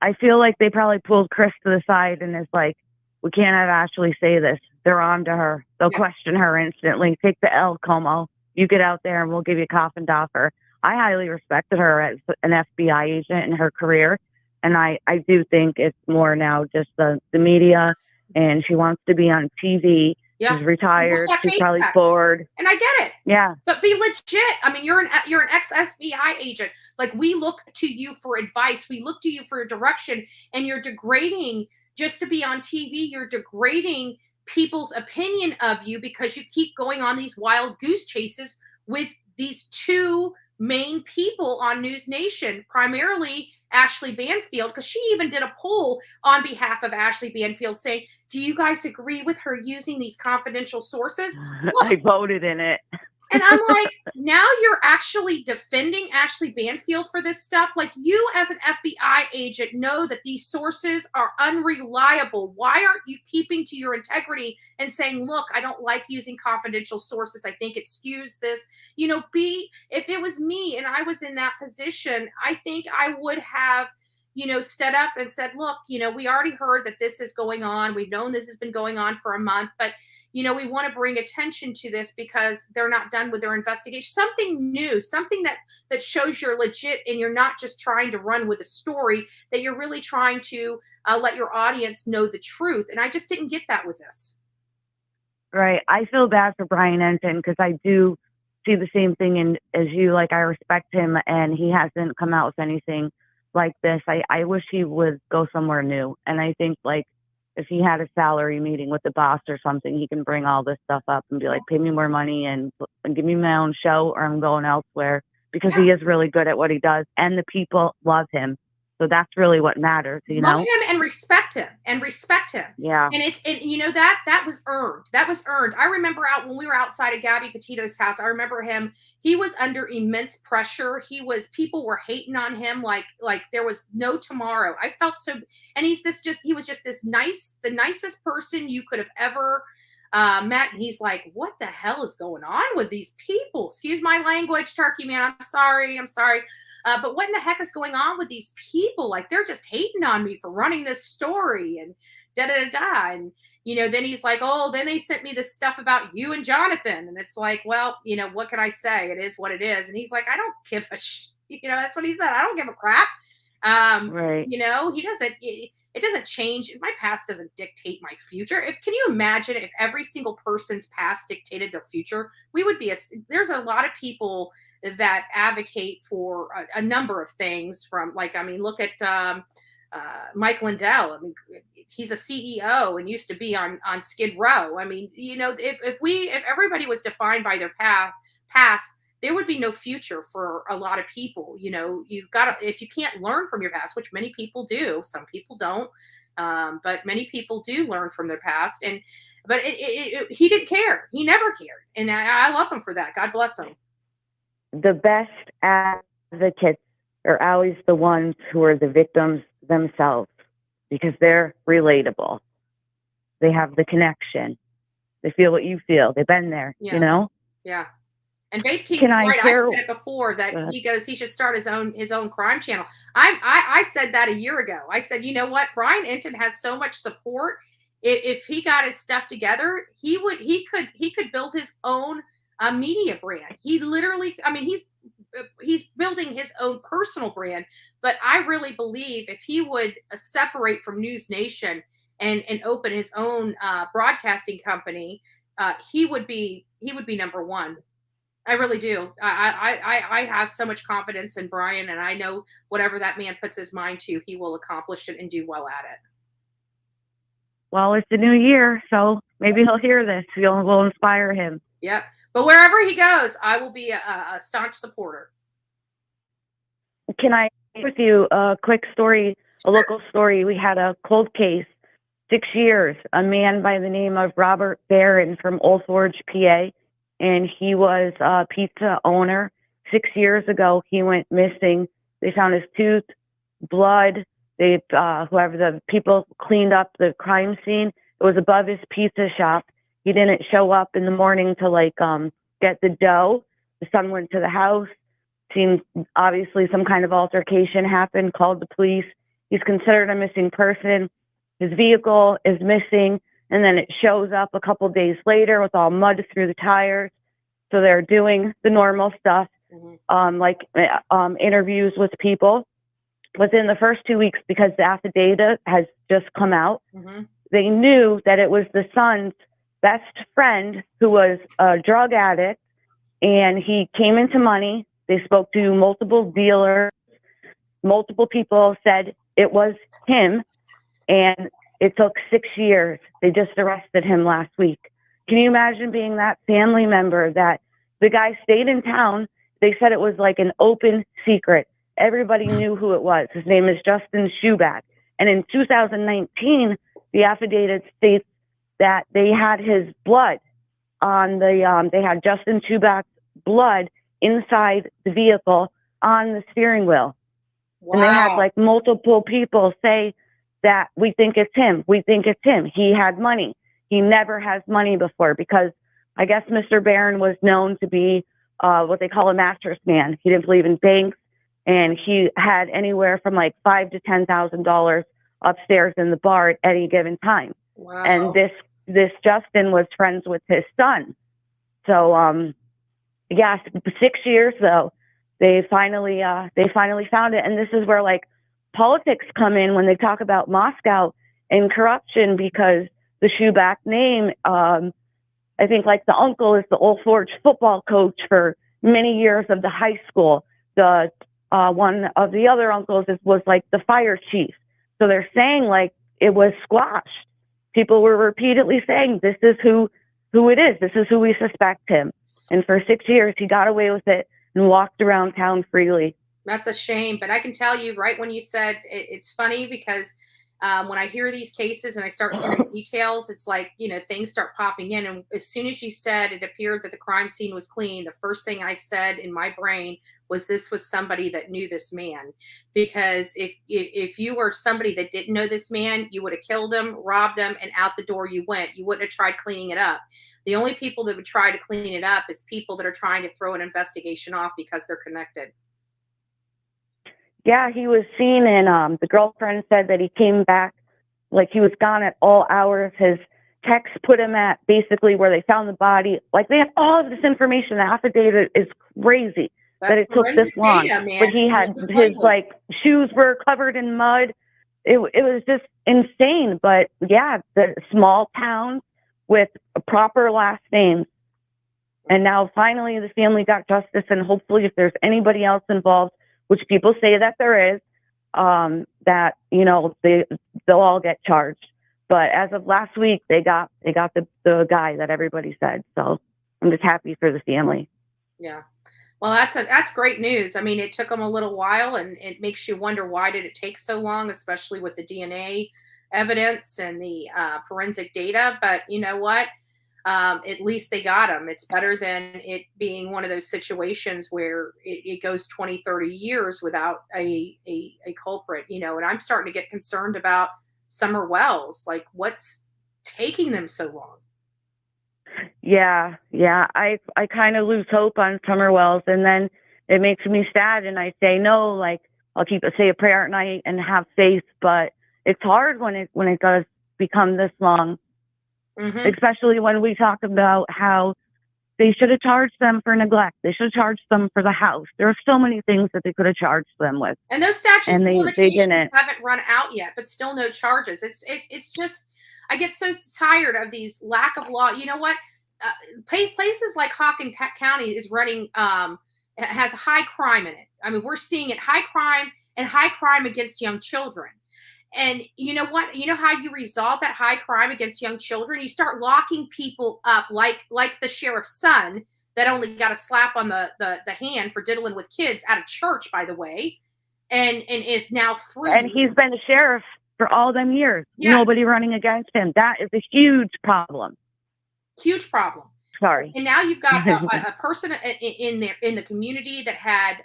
Speaker 12: I feel like they probably pulled Chris to the side and is like, we can't have Ashley say this. They're on to her. They'll question her instantly. Take the L, Como. You get out there and we'll give you Coffendorfer. I highly respected her as an FBI agent in her career. And I do think it's more now just the media, and she wants to be on TV.
Speaker 6: Yeah.
Speaker 12: She's retired. She's probably bored.
Speaker 6: And I get it.
Speaker 12: Yeah.
Speaker 6: But be legit. I mean, you're an ex-FBI agent. Like, we look to you for advice. We look to you for direction, and you're degrading just to be on TV. You're degrading people's opinion of you because you keep going on these wild goose chases with these two main people on News Nation, primarily Ashley Banfield, because she even did a poll on behalf of Ashley Banfield saying, do you guys agree with her using these confidential sources? Look,
Speaker 12: I voted in it.
Speaker 6: and I'm like, now you're actually defending Ashley Banfield for this stuff. Like, you as an FBI agent know that these sources are unreliable. Why aren't you keeping to your integrity and saying, look, I don't like using confidential sources. I think it skews this. If it was me and I was in that position, I think I would have, stood up and said, look, we already heard that this is going on. We've known this has been going on for a month, but we want to bring attention to this because they're not done with their investigation. Something new, something that shows you're legit and you're not just trying to run with a story, that you're really trying to let your audience know the truth. And I just didn't get that with this.
Speaker 12: Right. I feel bad for Bryan Ensign because I do see the same thing as you. Like, I respect him and he hasn't come out with anything like this. I wish he would go somewhere new. And I think, like, if he had a salary meeting with the boss or something, he can bring all this stuff up and be like, pay me more money and give me my own show, or I'm going elsewhere, because he is really good at what he does and the people love him. So that's really what matters,
Speaker 6: Love him and respect him
Speaker 12: Yeah.
Speaker 6: And that was earned. That was earned. I remember when we were outside of Gabby Petito's house, I remember him. He was under immense pressure. People were hating on him like there was no tomorrow. I felt so, and he was just the nicest person you could have ever met. And he's like, what the hell is going on with these people? Excuse my language, Turkey Man. I'm sorry. But what in the heck is going on with these people? Like, they're just hating on me for running this story and da-da-da-da. And, then he's like, oh, then they sent me this stuff about you and Jonathan. And it's like, well, what can I say? It is what it is. And he's like, I don't give a that's what he said. I don't give a crap.
Speaker 12: Right.
Speaker 6: He doesn't, it doesn't change. My past doesn't dictate my future. Can you imagine if every single person's past dictated their future? There's a lot of people that advocate for a number of things from, look at Mike Lindell. I mean, he's a CEO and used to be on Skid Row. I mean, if everybody was defined by their past, there would be no future for a lot of people. If you can't learn from your past, which many people do, some people don't, but many people do learn from their past. But he didn't care. He never cared. And I love him for that. God bless him.
Speaker 12: The best advocates are always the ones who are the victims themselves, because they're relatable. They have the connection. They feel what you feel. They've been there,
Speaker 6: Yeah. And Babe King's right. I've said it before that he should start his own crime channel. I said that a year ago. I said, you know what? Bryan Ensign has so much support. If he got his stuff together, he could build his own media brand. He literally, he's building his own personal brand, but I really believe if he would separate from News Nation and open his own broadcasting company, he would be number one. I really do. I have so much confidence in Bryan, and I know whatever that man puts his mind to, he will accomplish it and do well at it.
Speaker 12: Well, it's a new year, so Maybe he'll hear this. Will inspire him.
Speaker 6: Yep. But wherever he goes, I will be a staunch supporter.
Speaker 12: Can I share with you a quick story, a local story? We had a cold case, 6 years, a man by the name of Robert Barron from Old Forge, PA, and he was a pizza owner. 6 years ago, he went missing. They found his tooth, blood. Whoever the people cleaned up the crime scene, it was above his pizza shop. He didn't show up in the morning to get the dough. The son went to the house. Seemed obviously some kind of altercation happened, called the police. He's considered a missing person. His vehicle is missing, and then it shows up a couple days later with all mud through the tires. So they're doing the normal stuff, interviews with people. Within the first 2 weeks, because the affidavit has just come out, they knew that it was the son's best friend who was a drug addict, and he came into money. They spoke to multiple dealers. Multiple people said it was him, and it took 6 years. They just arrested him last week. Can you imagine being that family member that the guy stayed in town? They said it was like an open secret. Everybody knew who it was. His name is Justin Schuback. And in 2019, the affidavit states that they had his blood on they had Justin Schuback's blood inside the vehicle on the steering wheel. Wow. And they had multiple people say that we think it's him. We think it's him. He had money. He never has money before, because I guess Mr. Barron was known to be what they call a mattress man. He didn't believe in banks, and he had anywhere from $5,000 to $10,000 upstairs in the bar at any given time.
Speaker 6: Wow.
Speaker 12: And this Justin was friends with his son. So 6 years though, they finally found it. And this is where politics come in when they talk about Mascow and corruption, because the Schuback name, I think the uncle is the Old Forge football coach for many years of the high school. The one of the other uncles was the fire chief. So they're saying it was squashed. People were repeatedly saying, this is who it is. This is who we suspect him. And for 6 years, he got away with it and walked around town freely.
Speaker 6: That's a shame. But I can tell you, right when you said it's funny, because when I hear these cases and I start hearing details, it's things start popping in. And as soon as you said it appeared that the crime scene was clean, the first thing I said in my brain was this was somebody that knew this man. Because if you were somebody that didn't know this man, you would have killed him, robbed him, and out the door you went. You wouldn't have tried cleaning it up. The only people that would try to clean it up is people that are trying to throw an investigation off because they're connected.
Speaker 12: Yeah, he was seen, and the girlfriend said that he came back he was gone at all hours. His text put him at basically where they found the body. They have all of this information. The affidavit is crazy that it took this long. But he had his shoes were covered in mud. It was just insane. But yeah, the small town with proper last names. And now finally the family got justice, and hopefully if there's anybody else involved, which people say that there is, that they'll all get charged. But as of last week, they got the guy that everybody said. So I'm just happy for the family.
Speaker 6: Yeah. Well, that's great news. I mean, it took them a little while, and it makes you wonder, why did it take so long, especially with the DNA evidence and the forensic data. But you know what? At least they got him. It's better than it being one of those situations where it goes 20, 30 years without a culprit, and I'm starting to get concerned about Summer Wells. What's taking them so long?
Speaker 12: Yeah. I kind of lose hope on Summer Wells, and then it makes me sad, and I say no, I'll say a prayer at night and have faith, but it's hard when it does become this long. Mm-hmm. Especially when we talk about how they should have charged them for neglect. They should have charged them for the house. There are so many things that they could have charged them with.
Speaker 6: And those statutes of limitations haven't run out yet, but still no charges. It's just, I get so tired of these lack of law. You know what? Places like Hawken County is running, has high crime in it. I mean, we're seeing it, high crime and high crime against young children. And you know what? You know how you resolve that high crime against young children? You start locking people up, like the sheriff's son that only got a slap on the hand for diddling with kids at a church, by the way, and is now free.
Speaker 12: And he's been the sheriff for all them years.
Speaker 6: Yeah.
Speaker 12: Nobody running against him. That is a huge problem.
Speaker 6: Huge problem.
Speaker 12: Sorry.
Speaker 6: And now you've got a person in the community that had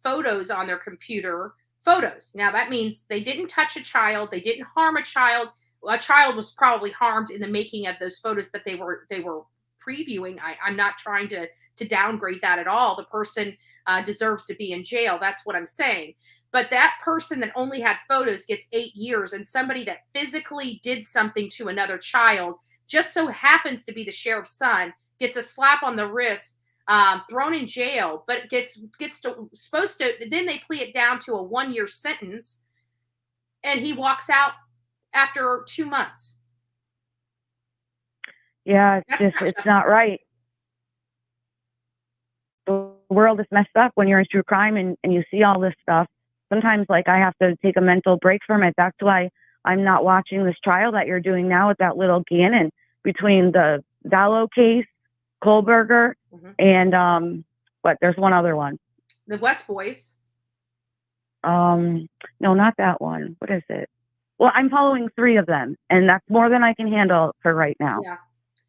Speaker 6: photos on their computer. Photos. Now that means they didn't touch a child. They didn't harm a child. A child was probably harmed in the making of those photos that they were previewing. I'm not trying to downgrade that at all. The person deserves to be in jail. That's what I'm saying. But that person that only had photos gets 8 years, and somebody that physically did something to another child, just so happens to be the sheriff's son, gets a slap on the wrist, thrown in jail, but supposed to, then they plea it down to a 1-year sentence, and he walks out after 2 months.
Speaker 12: Yeah, it's not right. The world is messed up when you're in true crime and you see all this stuff. Sometimes, like, I have to take a mental break from it. That's why I'm not watching this trial that you're doing now with that little Gannon, between the Dallow case, Kohberger, and there's one other one.
Speaker 6: The West Boys.
Speaker 12: No, not that one. What is it? Well, I'm following 3 of them, and that's more than I can handle for right now.
Speaker 6: Yeah.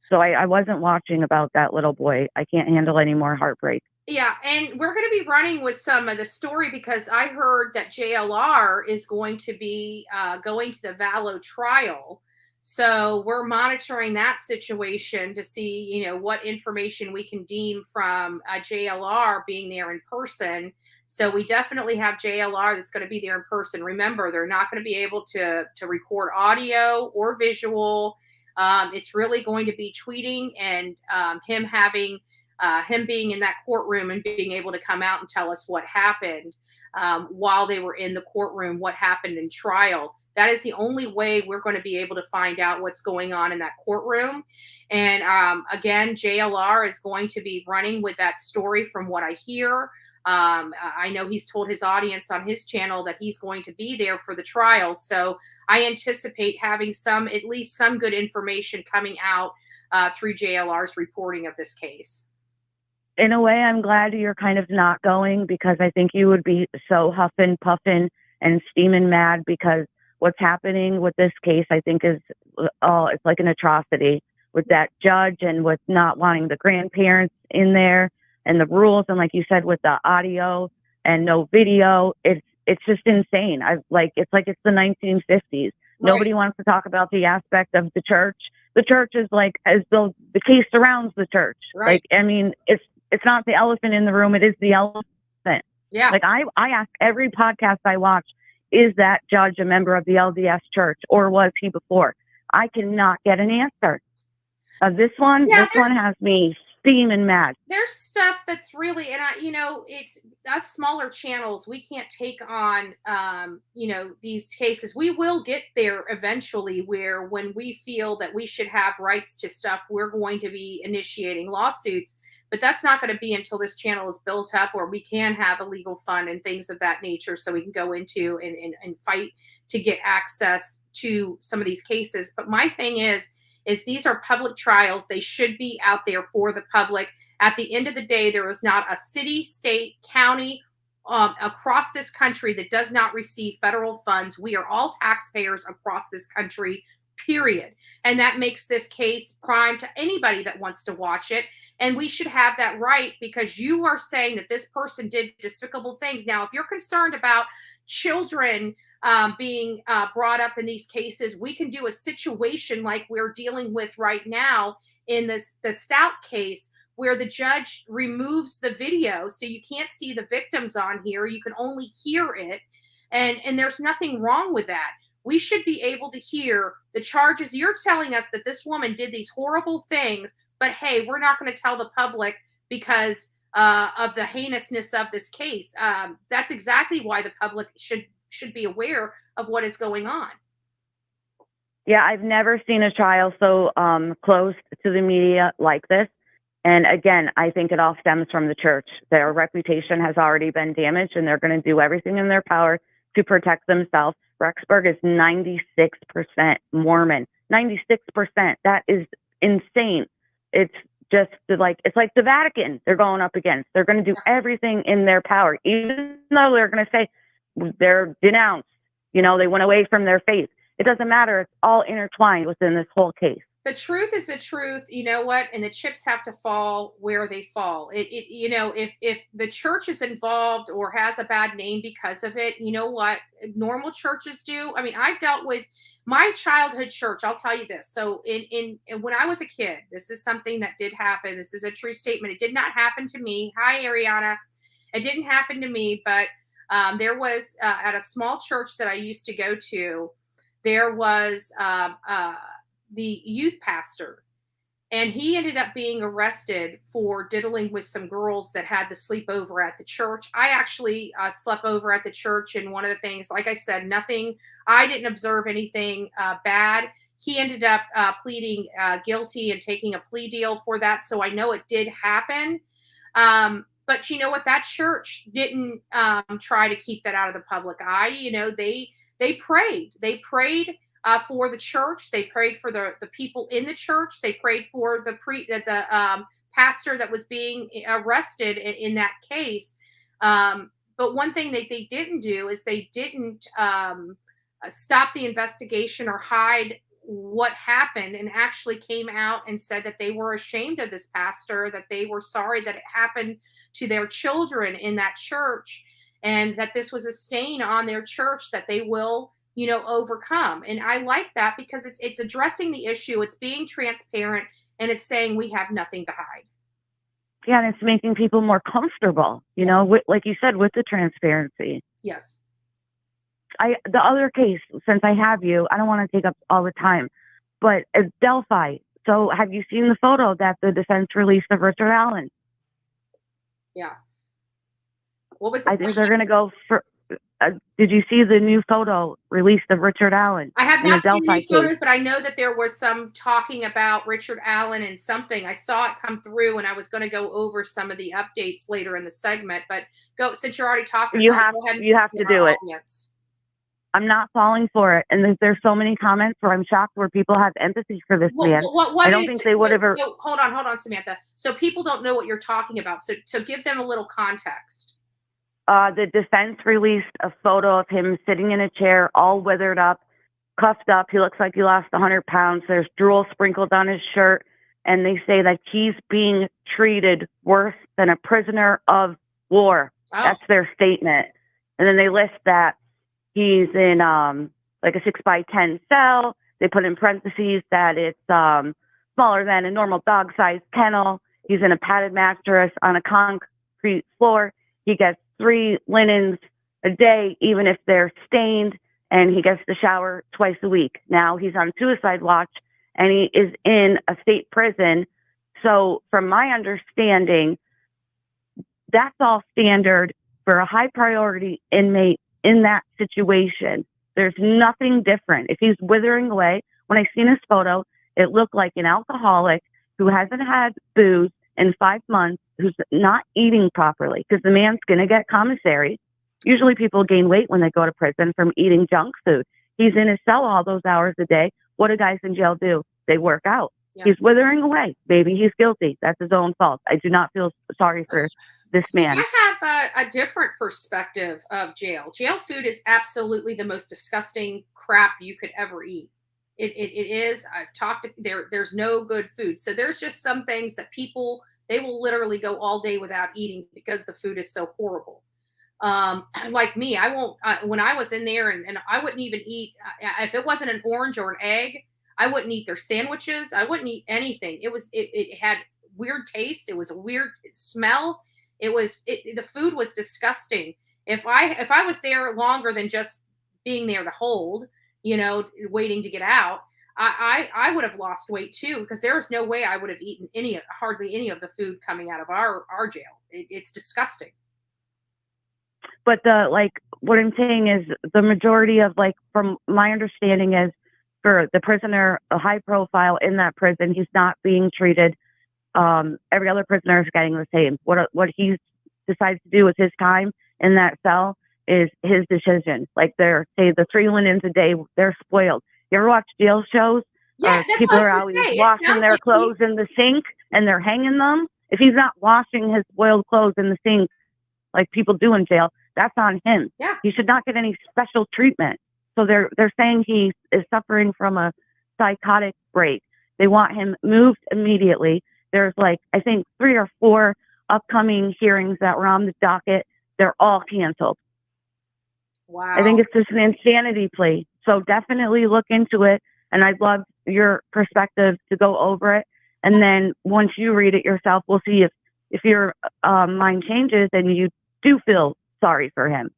Speaker 12: So I wasn't watching about that little boy. I can't handle any more heartbreak.
Speaker 6: Yeah, and we're going to be running with some of the story because I heard that JLR is going to be going to the Vallow trial. So we're monitoring that situation to see, you know, what information we can deem from JLR being there in person. So we definitely have JLR that's going to be there in person. Remember, they're not going to be able to record audio or visual. It's really going to be tweeting and him being in that courtroom and being able to come out and tell us what happened while they were in the courtroom, what happened in trial. That is the only way we're going to be able to find out what's going on in that courtroom. And again, JLR is going to be running with that story from what I hear. I know he's told his audience on his channel that he's going to be there for the trial. So I anticipate having at least some good information coming out through JLR's reporting of this case.
Speaker 12: In a way, I'm glad you're kind of not going, because I think you would be so huffing, puffing, and steaming mad, because what's happening with this case, I think, is it's like an atrocity with that judge, and with not wanting the grandparents in there, and the rules, and like you said, with the audio and no video. It's just insane. It's like it's the 1950s. Right. Nobody wants to talk about the aspect of the church. The church is like, as though the case surrounds the church.
Speaker 6: Right.
Speaker 12: Like, I mean, it's not the elephant in the room. It is the elephant.
Speaker 6: Yeah.
Speaker 12: Like I ask every podcast I watch, is that judge a member of the LDS church, or was he before? I cannot get an answer. This one has me steaming mad.
Speaker 6: There's stuff that's really, and it's us smaller channels. We can't take on, these cases. We will get there eventually, where when we feel that we should have rights to stuff, we're going to be initiating lawsuits. But that's not going to be until this channel is built up, where we can have a legal fund and things of that nature, so we can go into and fight to get access to some of these cases. But my thing is these are public trials. They should be out there for the public. At the end of the day, there is not a city, state, county across this country that does not receive federal funds. We are all taxpayers across this country, period. And that makes this case prime to anybody that wants to watch it. And we should have that right, because you are saying that this person did despicable things. Now, if you're concerned about children being brought up in these cases, we can do a situation like we're dealing with right now in the Stout case, where the judge removes the video. So you can't see the victims on here. You can only hear it. And there's nothing wrong with that. We should be able to hear the charges. You're telling us that this woman did these horrible things, but hey, we're not going to tell the public because of the heinousness of this case. That's exactly why the public should be aware of what is going on.
Speaker 12: Yeah, I've never seen a trial so close to the media like this. And again, I think it all stems from the church. Their reputation has already been damaged, and they're going to do everything in their power to protect themselves. Rexburg is 96% Mormon. 96%. That is insane. It's just like, it's like the Vatican they're going up against. They're going to do everything in their power, even though they're going to say they're denounced. You know, they went away from their faith. It doesn't matter. It's all intertwined within this whole case.
Speaker 6: The truth is the truth. You know what? And the chips have to fall where they fall. You know, if the church is involved or has a bad name because of it, you know what normal churches do? I mean, I've dealt with my childhood church. I'll tell you this. So when I was a kid, this is something that did happen. This is a true statement. It did not happen to me. Hi, Ariana. It didn't happen to me, but there was at a small church that I used to go to, there was the youth pastor, and he ended up being arrested for diddling with some girls that had to sleep over at the church. I actually slept over at the church, and one of the things, like I said, nothing, I didn't observe anything bad. He ended up pleading guilty and taking a plea deal for that. So I know it did happen. But you know what? That church didn't try to keep that out of the public eye. You know, they prayed. They prayed for the church. They prayed for the people in the church. They prayed for the pastor that was being arrested in that case. But one thing that they didn't do is they didn't stop the investigation or hide what happened, and actually came out and said that they were ashamed of this pastor, that they were sorry that it happened to their children in that church, and that this was a stain on their church that they will, you know, overcome. And I like that because it's addressing the issue, it's being transparent, and it's saying we have nothing to hide.
Speaker 12: Yeah, and it's making people more comfortable, you know, like you said, with the transparency.
Speaker 6: Yes.
Speaker 12: The other case, since I have you, I don't want to take up all the time, but it's Delphi. So have you seen the photo that the defense released of Richard Allen?
Speaker 6: Yeah. What was the
Speaker 12: I think they're going to go for... did you see the new photo released of Richard Allen?
Speaker 6: I have not seen
Speaker 12: the
Speaker 6: new photos, but I know that there was some talking about Richard Allen and something. I saw it come through, and I was going to go over some of the updates later in the segment. But go, since you're already talking,
Speaker 12: you have to do it.
Speaker 6: Audience.
Speaker 12: I'm not falling for it, and there's so many comments where I'm shocked where people have empathy for this man.
Speaker 6: What
Speaker 12: I don't think they would ever.
Speaker 6: Hold on, Samantha. So people don't know what you're talking about. So give them a little context.
Speaker 12: The defense released a photo of him sitting in a chair, all withered up, cuffed up. He looks like he lost 100 pounds. There's drool sprinkled on his shirt. And they say that he's being treated worse than a prisoner of war.
Speaker 6: Oh.
Speaker 12: That's their statement. And then they list that he's in like a 6x10 cell. They put in parentheses that it's smaller than a normal dog-sized kennel. He's in a padded mattress on a concrete floor. He gets 3 linens a day, even if they're stained, and he gets to shower twice a week. Now he's on suicide watch, and he is in a state prison. So from my understanding, that's all standard for a high priority inmate in that situation. There's nothing different. If he's withering away, when I seen his photo, it looked like an alcoholic who hasn't had booze in 5 months, who's not eating properly, because the man's going to get commissary. Usually people gain weight when they go to prison from eating junk food. He's in his cell all those hours a day. What do guys in jail do? They work out. Yeah. He's withering away. Maybe he's guilty. That's his own fault. I do not feel sorry for this man.
Speaker 6: I have a different perspective of jail. Jail food is absolutely the most disgusting crap you could ever eat. It is. I've talked to there's no good food. So there's just some things that people, they will literally go all day without eating because the food is so horrible. Like me, I won't, when I was in there and I wouldn't even eat, if it wasn't an orange or an egg, I wouldn't eat their sandwiches. I wouldn't eat anything. It had weird taste. It was a weird smell. The food was disgusting. If I was there longer than just being there to hold, you know, waiting to get out, I would have lost weight too, because there was no way I would have eaten hardly any of the food coming out of our jail. It's disgusting.
Speaker 12: But what I'm saying is the majority of, from my understanding is, for the prisoner, a high profile in that prison, he's not being treated. Every other prisoner is getting the same. What he decides to do with his time in that cell is his decision. Like say the 3 linens a day, they're spoiled. You ever watch jail shows?
Speaker 6: Yeah, that's
Speaker 12: People
Speaker 6: what I
Speaker 12: are
Speaker 6: was going to
Speaker 12: always
Speaker 6: say. It
Speaker 12: washing
Speaker 6: sounds
Speaker 12: their
Speaker 6: like
Speaker 12: clothes in the sink and they're hanging them. If he's not washing his spoiled clothes in the sink like people do in jail, that's on him.
Speaker 6: Yeah.
Speaker 12: He should not get any special treatment. So they're saying he is suffering from a psychotic break. They want him moved immediately. There's like, I think 3 or 4 upcoming hearings that were on the docket. They're all canceled.
Speaker 6: Wow.
Speaker 12: I think it's just an insanity plea. So definitely look into it. And I'd love your perspective to go over it. And then once you read it yourself, we'll see if your mind changes and you do feel sorry for him.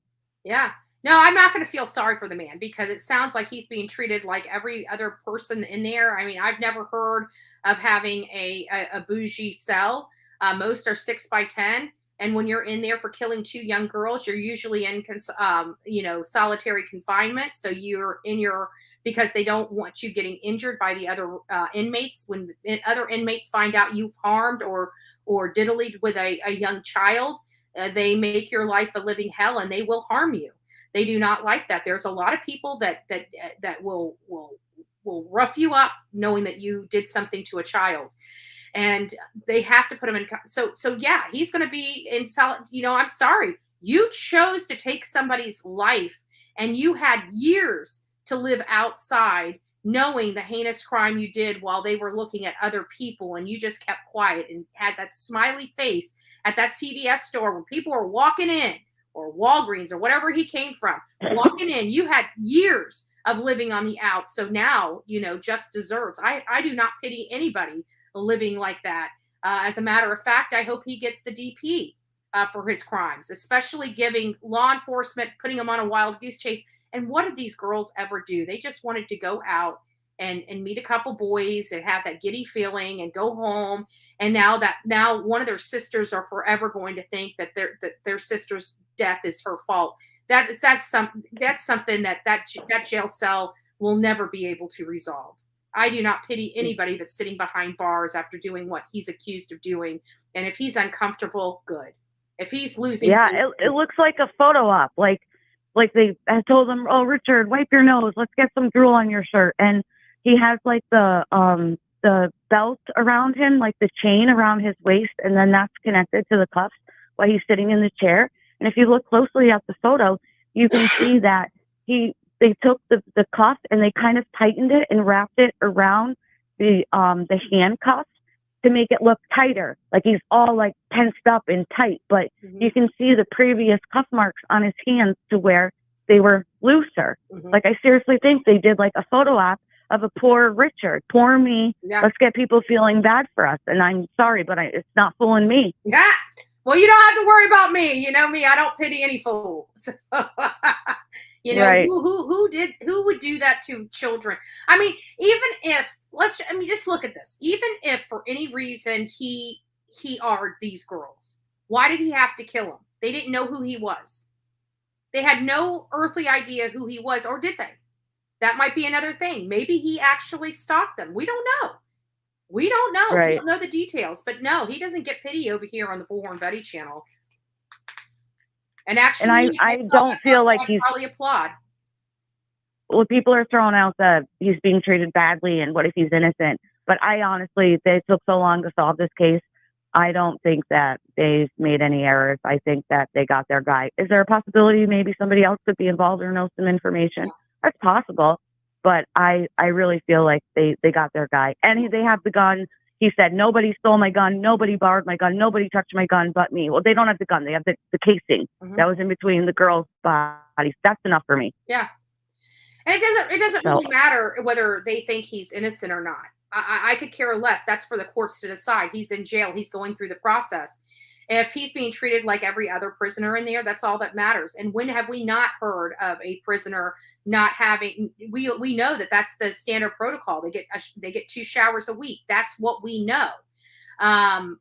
Speaker 6: Yeah. No, I'm not going to feel sorry for the man because it sounds like he's being treated like every other person in there. I mean, I've never heard of having a bougie cell. Most are 6 by 10. And when you're in there for killing 2 young girls, you're usually in, solitary confinement. So you're in because they don't want you getting injured by the other inmates. When other inmates find out you've harmed or diddlied with a young child, they make your life a living hell and they will harm you. They do not like that. There's a lot of people that will rough you up knowing that you did something to a child. And they have to put him in. So yeah, he's going to be in solid. I'm sorry. You chose to take somebody's life and you had years to live outside knowing the heinous crime you did while they were looking at other people. And you just kept quiet and had that smiley face at that CVS store when people were walking in, or Walgreens or whatever he came from, walking in. You had years of living on the outs. So now, just deserves. I do not pity anybody living like that. As a matter of fact, I hope he gets the DP for his crimes, especially giving law enforcement, putting him on a wild goose chase. And what did these girls ever do? They just wanted to go out and meet a couple boys and have that giddy feeling and go home. And now one of their sisters are forever going to think that their sister's death is her fault. That's something that jail cell will never be able to resolve. I do not pity anybody that's sitting behind bars after doing what he's accused of doing. And if he's uncomfortable, good. If he's losing,
Speaker 12: it looks like a photo op. Like they had told him, "Oh, Richard, wipe your nose. Let's get some drool on your shirt." And he has like the belt around him, like the chain around his waist, and then that's connected to the cuffs while he's sitting in the chair. And if you look closely at the photo, you can see that they took the cuff and they kind of tightened it and wrapped it around the handcuffs to make it look tighter. Like he's all like tensed up and tight, but you can see the previous cuff marks on his hands to where they were looser. Like I seriously think they did like a photo op of a poor Richard, poor me.
Speaker 6: Yeah.
Speaker 12: Let's get people feeling bad for us. And I'm sorry, but it's not fooling me.
Speaker 6: Yeah. Well, you don't have to worry about me. You know me, I don't pity any fool.
Speaker 12: Right.
Speaker 6: Who would do that to children? I mean, just look at this. Even if for any reason he are these girls, why did he have to kill them? They didn't know who he was. They had no earthly idea who he was, or did they? That might be another thing. Maybe he actually stalked them. We don't know. We don't know.
Speaker 12: Right.
Speaker 6: We don't know the details. But no, he doesn't get pity over here on the Bullhorn Betty channel. And actually,
Speaker 12: I don't feel like he's
Speaker 6: probably applaud.
Speaker 12: Well, people are throwing out that he's being treated badly and what if he's innocent. But I honestly, they took so long to solve this case. I don't think that they've made any errors. I think that they got their guy. Is there a possibility maybe somebody else could be involved or know some information? That's possible. But I really feel like they got their guy. And they have the gun. He said, nobody stole my gun. Nobody borrowed my gun. Nobody touched my gun but me. Well, they don't have the gun. They have the casing that was in between the girls' bodies. That's enough for me.
Speaker 6: Yeah. And it doesn't really matter whether they think he's innocent or not. I could care less. That's for the courts to decide. He's in jail. He's going through the process. If he's being treated like every other prisoner in there, that's all that matters. And when have we not heard of a prisoner not having? We know that that's the standard protocol. They get 2 showers a week. That's what we know.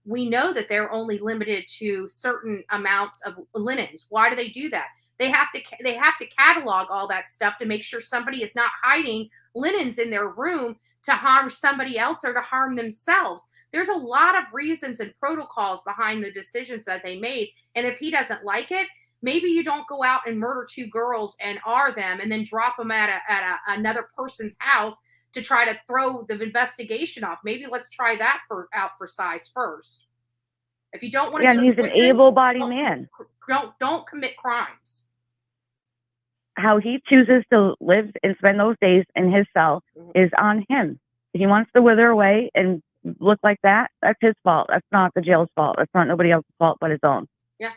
Speaker 6: We know that they're only limited to certain amounts of linens. Why do they do that? They have to catalog all that stuff to make sure somebody is not hiding linens in their room to harm somebody else or to harm themselves. There's a lot of reasons and protocols behind the decisions that they made. And if he doesn't like it, maybe you don't go out and murder 2 girls and R them and then drop them at another person's house to try to throw the investigation off. Maybe let's try that out for size first. If you don't want to,
Speaker 12: yeah, and he's an able-bodied man.
Speaker 6: Don't commit crimes.
Speaker 12: How he chooses to live and spend those days in his cell is on him. If he wants to wither away and look like that, that's his fault. That's not the jail's fault. That's not nobody else's fault but his own.
Speaker 6: Yeah.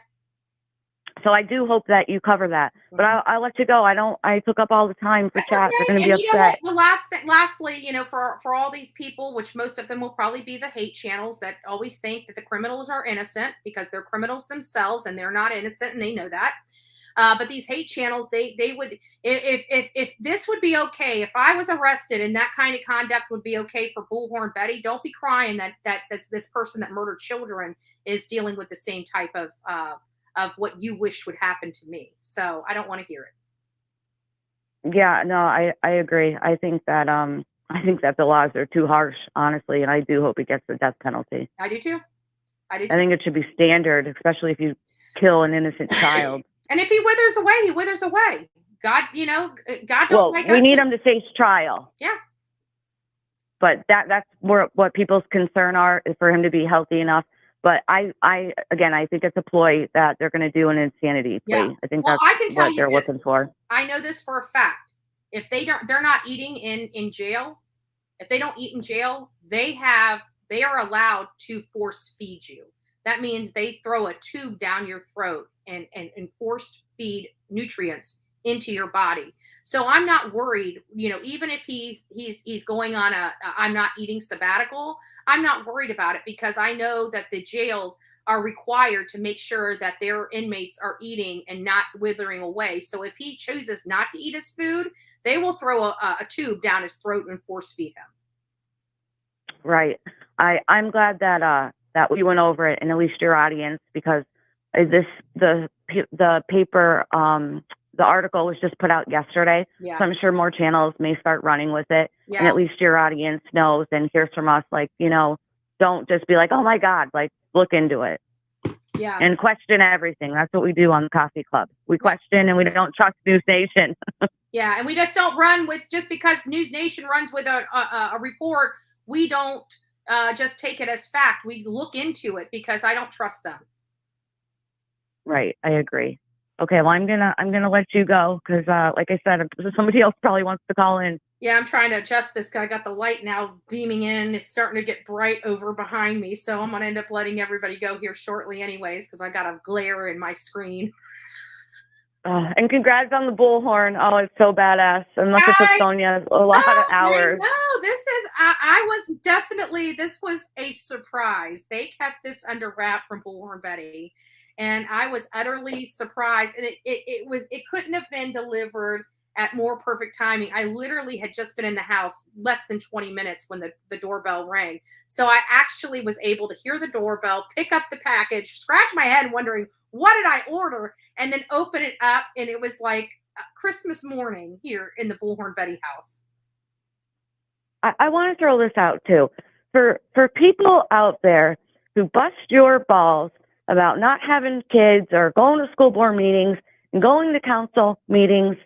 Speaker 12: So I do hope that you cover that. But I'll let you go. I took up all the time for chat. They're going to be upset.
Speaker 6: You know what? The last thing, lastly, you know, for all these people, which most of them will probably be the hate channels that always think that the criminals are innocent because they're criminals themselves and they're not innocent and they know that. But these hate channels, they would, if this would be okay, if I was arrested and that kind of conduct would be okay for Bullhorn Betty, don't be crying that's this person that murdered children is dealing with the same type of what you wish would happen to me. So I don't want to hear it.
Speaker 12: Yeah, no, I agree. I think that the laws are too harsh, honestly, and I do hope he gets the death penalty.
Speaker 6: I do too. I
Speaker 12: think it should be standard, especially if you kill an innocent child.
Speaker 6: And if he withers away, he withers away. God, you know, God don't like.
Speaker 12: We need him to face trial.
Speaker 6: Yeah.
Speaker 12: But that's what people's concern are, is for him to be healthy enough. But I think it's a ploy that they're going to do an insanity plea.
Speaker 6: Yeah.
Speaker 12: I think
Speaker 6: that's
Speaker 12: what they're looking for.
Speaker 6: I know this for a fact. If they're not eating in jail. If they don't eat in jail, they are allowed to force feed you. That means they throw a tube down your throat and forced feed nutrients into your body. So I'm not worried, you know, even if he's going on I'm not eating sabbatical, I'm not worried about it because I know that the jails are required to make sure that their inmates are eating and not withering away. So if he chooses not to eat his food, they will throw a tube down his throat and force feed him.
Speaker 12: Right. I'm glad that we went over it, and at least your audience, because the paper, the article was just put out yesterday.
Speaker 6: Yeah.
Speaker 12: So I'm sure more channels may start running with it.
Speaker 6: Yeah.
Speaker 12: And at least your audience knows and hears from us, like, you know, don't just be like, oh my God, like, look into it.
Speaker 6: Yeah.
Speaker 12: And question everything. That's what we do on the Coffee Club. We question and we don't trust News Nation.
Speaker 6: Yeah. And we just don't run with, just because News Nation runs with a report, we don't just take it as fact. We look into it because I don't trust them.
Speaker 12: Right. I agree. Okay. Well, I'm gonna let you go because, like I said, somebody else probably wants to call in.
Speaker 6: Yeah, I'm trying to adjust this. I got the light now beaming in. It's starting to get bright over behind me. So I'm going to end up letting everybody go here shortly anyways, because I got a glare in my screen.
Speaker 12: And congrats on the bullhorn. Oh, it's so badass. And look at Sonia, a lot of hours.
Speaker 6: No, this was a surprise. They kept this under wrap from Bullhorn Betty. And I was utterly surprised. And it couldn't have been delivered at more perfect timing. I literally had just been in the house less than 20 minutes when the doorbell rang. So I actually was able to hear the doorbell, pick up the package, scratch my head wondering, what did I order? And then open it up. And it was like Christmas morning here in the Bullhorn Betty house.
Speaker 12: I want to throw this out too. For people out there who bust your balls about not having kids or going to school board meetings and going to council meetings,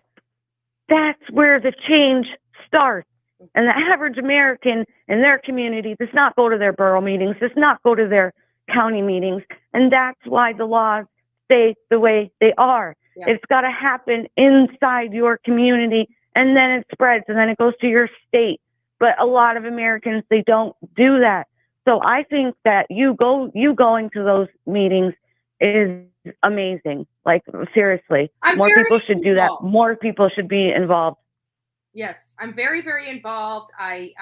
Speaker 12: that's where the change starts. And the average American in their community does not go to their borough meetings, does not go to their county meetings. And that's why the laws stay the way they are. Yeah. It's got to happen inside your community, and then it spreads, and then it goes to your state. But a lot of Americans, they don't do that. So I think that you going to those meetings is amazing. Like, seriously, more people should do that. More people should be involved.
Speaker 6: Yes, I'm very, very involved. I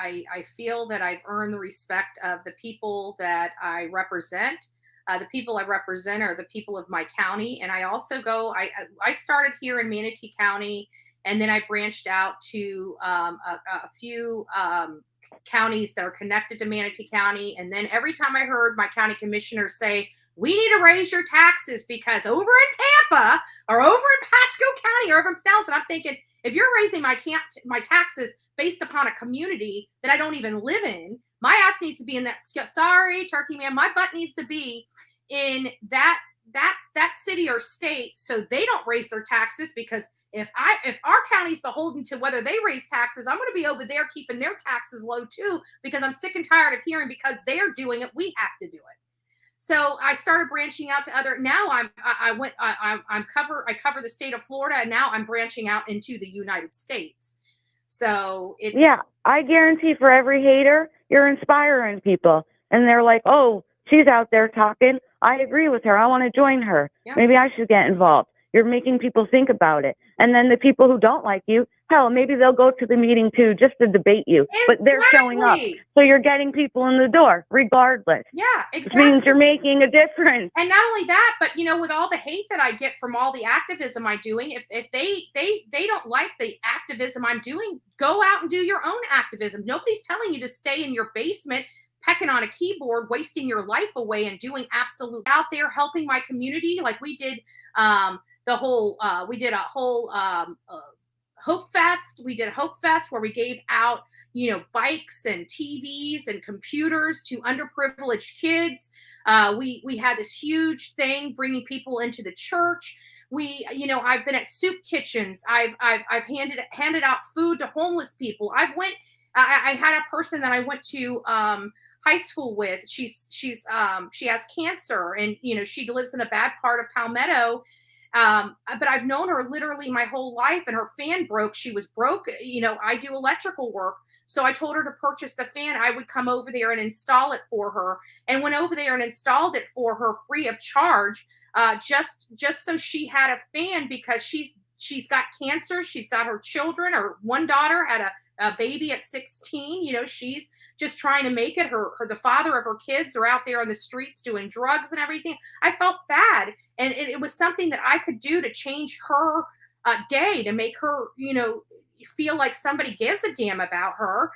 Speaker 6: feel that I've earned the respect of the people that I represent. The people I represent are the people of my county. And I also I started here in Manatee County, and then I branched out to a few counties that are connected to Manatee County. And then every time I heard my county commissioner say, we need to raise your taxes because over in Tampa or over in Pasco County or over in Dallas, I'm thinking, if you're raising my taxes based upon a community that I don't even live in, my ass needs to be in that. Sorry, Turkey Man, my butt needs to be in that that city or state so they don't raise their taxes, because if our county's beholden to whether they raise taxes, I'm going to be over there keeping their taxes low too, because I'm sick and tired of hearing because they're doing it, we have to do it. So I started branching out to other. Now I cover the state of Florida, and now I'm branching out into the United States. So it's,
Speaker 12: yeah, I guarantee for every hater, you're inspiring people, and they're like, oh, she's out there talking. I agree with her. I want to join her.
Speaker 6: Yeah.
Speaker 12: Maybe I should get involved. You're making people think about it. And then the people who don't like you, hell, maybe they'll go to the meeting too just to debate you. But they're showing up. So you're getting people in the door regardless.
Speaker 6: Yeah, exactly.
Speaker 12: Which means you're making a difference.
Speaker 6: And not only that, but with all the hate that I get from all the activism I'm doing, if they don't like the activism I'm doing, go out and do your own activism. Nobody's telling you to stay in your basement pecking on a keyboard, wasting your life away and doing absolute out there helping my community. Like we did Hope Fest. We did Hope Fest where we gave out, bikes and TVs and computers to underprivileged kids. We had this huge thing bringing people into the church. I've been at soup kitchens. I've handed out food to homeless people. I had a person that I went to high school with. She has cancer, and she lives in a bad part of Palmetto. But I've known her literally my whole life, and her fan broke. She was broke. I do electrical work. So I told her to purchase the fan. I would come over there and install it for her, and went over there and installed it for her free of charge, just so she had a fan, because she's got cancer. She's got her children. Her one daughter had a baby at 16. She's just trying to make it. The father of her kids are out there on the streets doing drugs and everything. I felt bad. And it was something that I could do to change her day, to make her, feel like somebody gives a damn about her.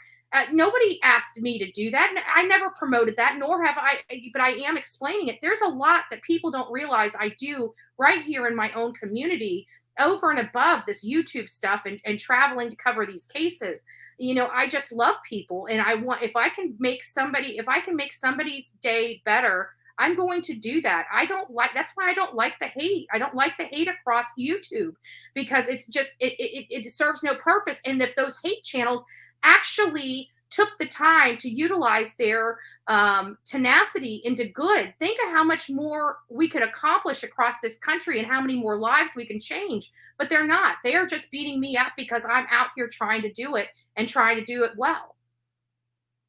Speaker 6: Nobody asked me to do that. And I never promoted that, nor have I, but I am explaining it. There's a lot that people don't realize I do right here in my own community, over and above this YouTube stuff and traveling to cover these cases. I just love people, and if I can make somebody's day better, I'm going to do that. That's why I don't like the hate. I don't like the hate across YouTube, because it's just, it serves no purpose. And if those hate channels actually took the time to utilize their tenacity into good, think of how much more we could accomplish across this country and how many more lives we can change. But they're not. They are just beating me up because I'm out here trying to do it and trying to do it well.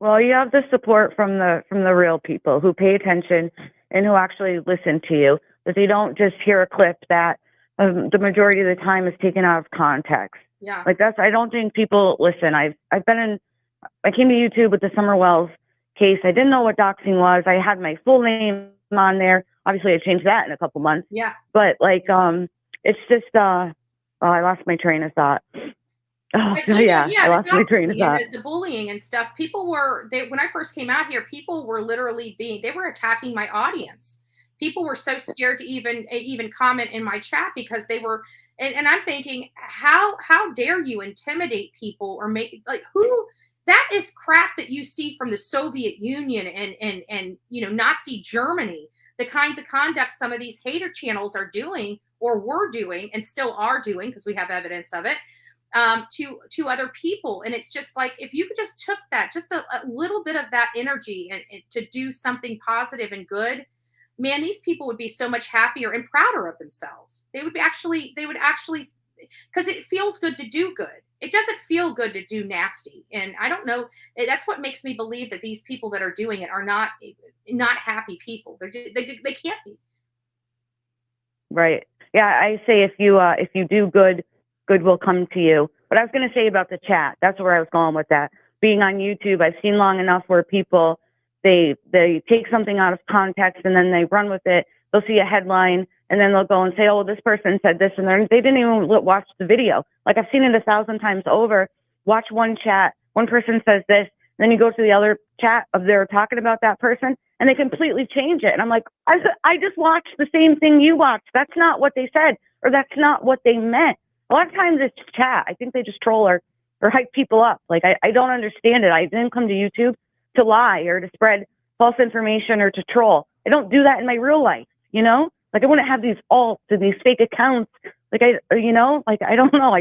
Speaker 12: Well, you have the support from the real people who pay attention and who actually listen to you, that they don't just hear a clip that the majority of the time is taken out of context.
Speaker 6: Yeah.
Speaker 12: I don't think people listen. I came to YouTube with the Summer Wells case. I didn't know what doxing was. I had my full name on there. Obviously I changed that in a couple months.
Speaker 6: Yeah.
Speaker 12: But it's just, I lost my train of thought. Oh, I lost my train of thought.
Speaker 6: The bullying and stuff. When I first came out here, people were literally they were attacking my audience. People were so scared to even comment in my chat, because they were, and I'm thinking, how dare you intimidate people or make, who, that is crap that you see from the Soviet Union and Nazi Germany, the kinds of conduct some of these hater channels are doing or were doing and still are doing, because we have evidence of it. To other people. And it's just like, if you could just took that, just a little bit of that energy and to do something positive and good, man, these people would be so much happier and prouder of themselves. They would actually, because it feels good to do good. It doesn't feel good to do nasty. And I don't know, that's what makes me believe that these people that are doing it are not happy people. They can't be.
Speaker 12: Right. Yeah. I say if you do good, good will come to you. But I was going to say about the chat, that's where I was going with that. Being on YouTube, I've seen long enough where people, they take something out of context and then they run with it. They'll see a headline and then they'll go and say, oh, well, this person said this, and they didn't even watch the video. Like, I've seen it 1,000 times over. Watch one chat, one person says this, then you go to the other chat of they're talking about that person and they completely change it. And I'm like, I just watched the same thing you watched. That's not what they said, or that's not what they meant. A lot of times it's chat. I think they just troll or hype people up. Like, I don't understand it. I didn't come to YouTube to lie or to spread false information or to troll. I don't do that in my real life, Like, I wouldn't have these alts and these fake accounts. Like, I don't know.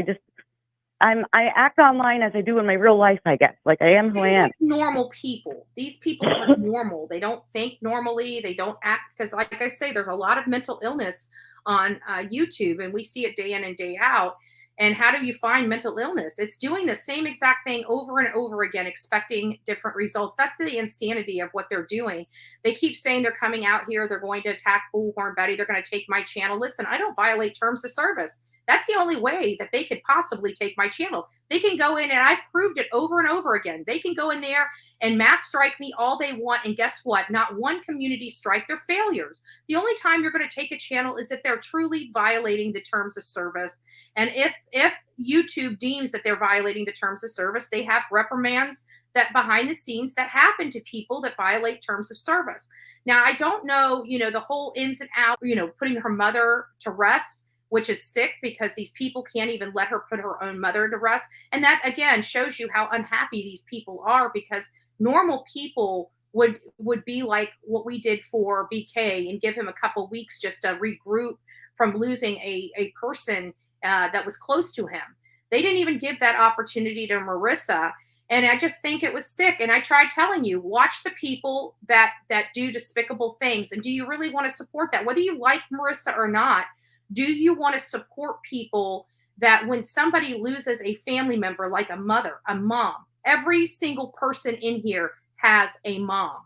Speaker 12: I act online as I do in my real life, I guess. Like, I am who I am.
Speaker 6: Like normal people. These people are normal. They don't think normally. They don't act, because like I say, there's a lot of mental illness on YouTube, and we see it day in and day out. And how do you find mental illness? It's doing the same exact thing over and over again, expecting different results. That's the insanity of what they're doing. They keep saying they're coming out here, they're going to attack Bullhorn Betty, they're going to take my channel. Listen, I don't violate terms of service. That's the only way that they could possibly take my channel. They can go in, and I've proved it over and over again. They can go in there and mass strike me all they want. And guess what? Not one community strike. They're failures. The only time you're going to take a channel is if they're truly violating the terms of service. And if YouTube deems that they're violating the terms of service, they have reprimands that behind the scenes that happen to people that violate terms of service. Now, I don't know, the whole ins and out, putting her mother to rest, which is sick, because these people can't even let her put her own mother to rest. And that, again, shows you how unhappy these people are, because normal people would be like what we did for BK and give him a couple weeks just to regroup from losing a person that was close to him. They didn't even give that opportunity to Marissa. And I just think it was sick. And I tried telling you, watch the people that do despicable things. And do you really want to support that? Whether you like Marissa or not, do you want to support people that when somebody loses a family member, like a mother, a mom, every single person in here has a mom.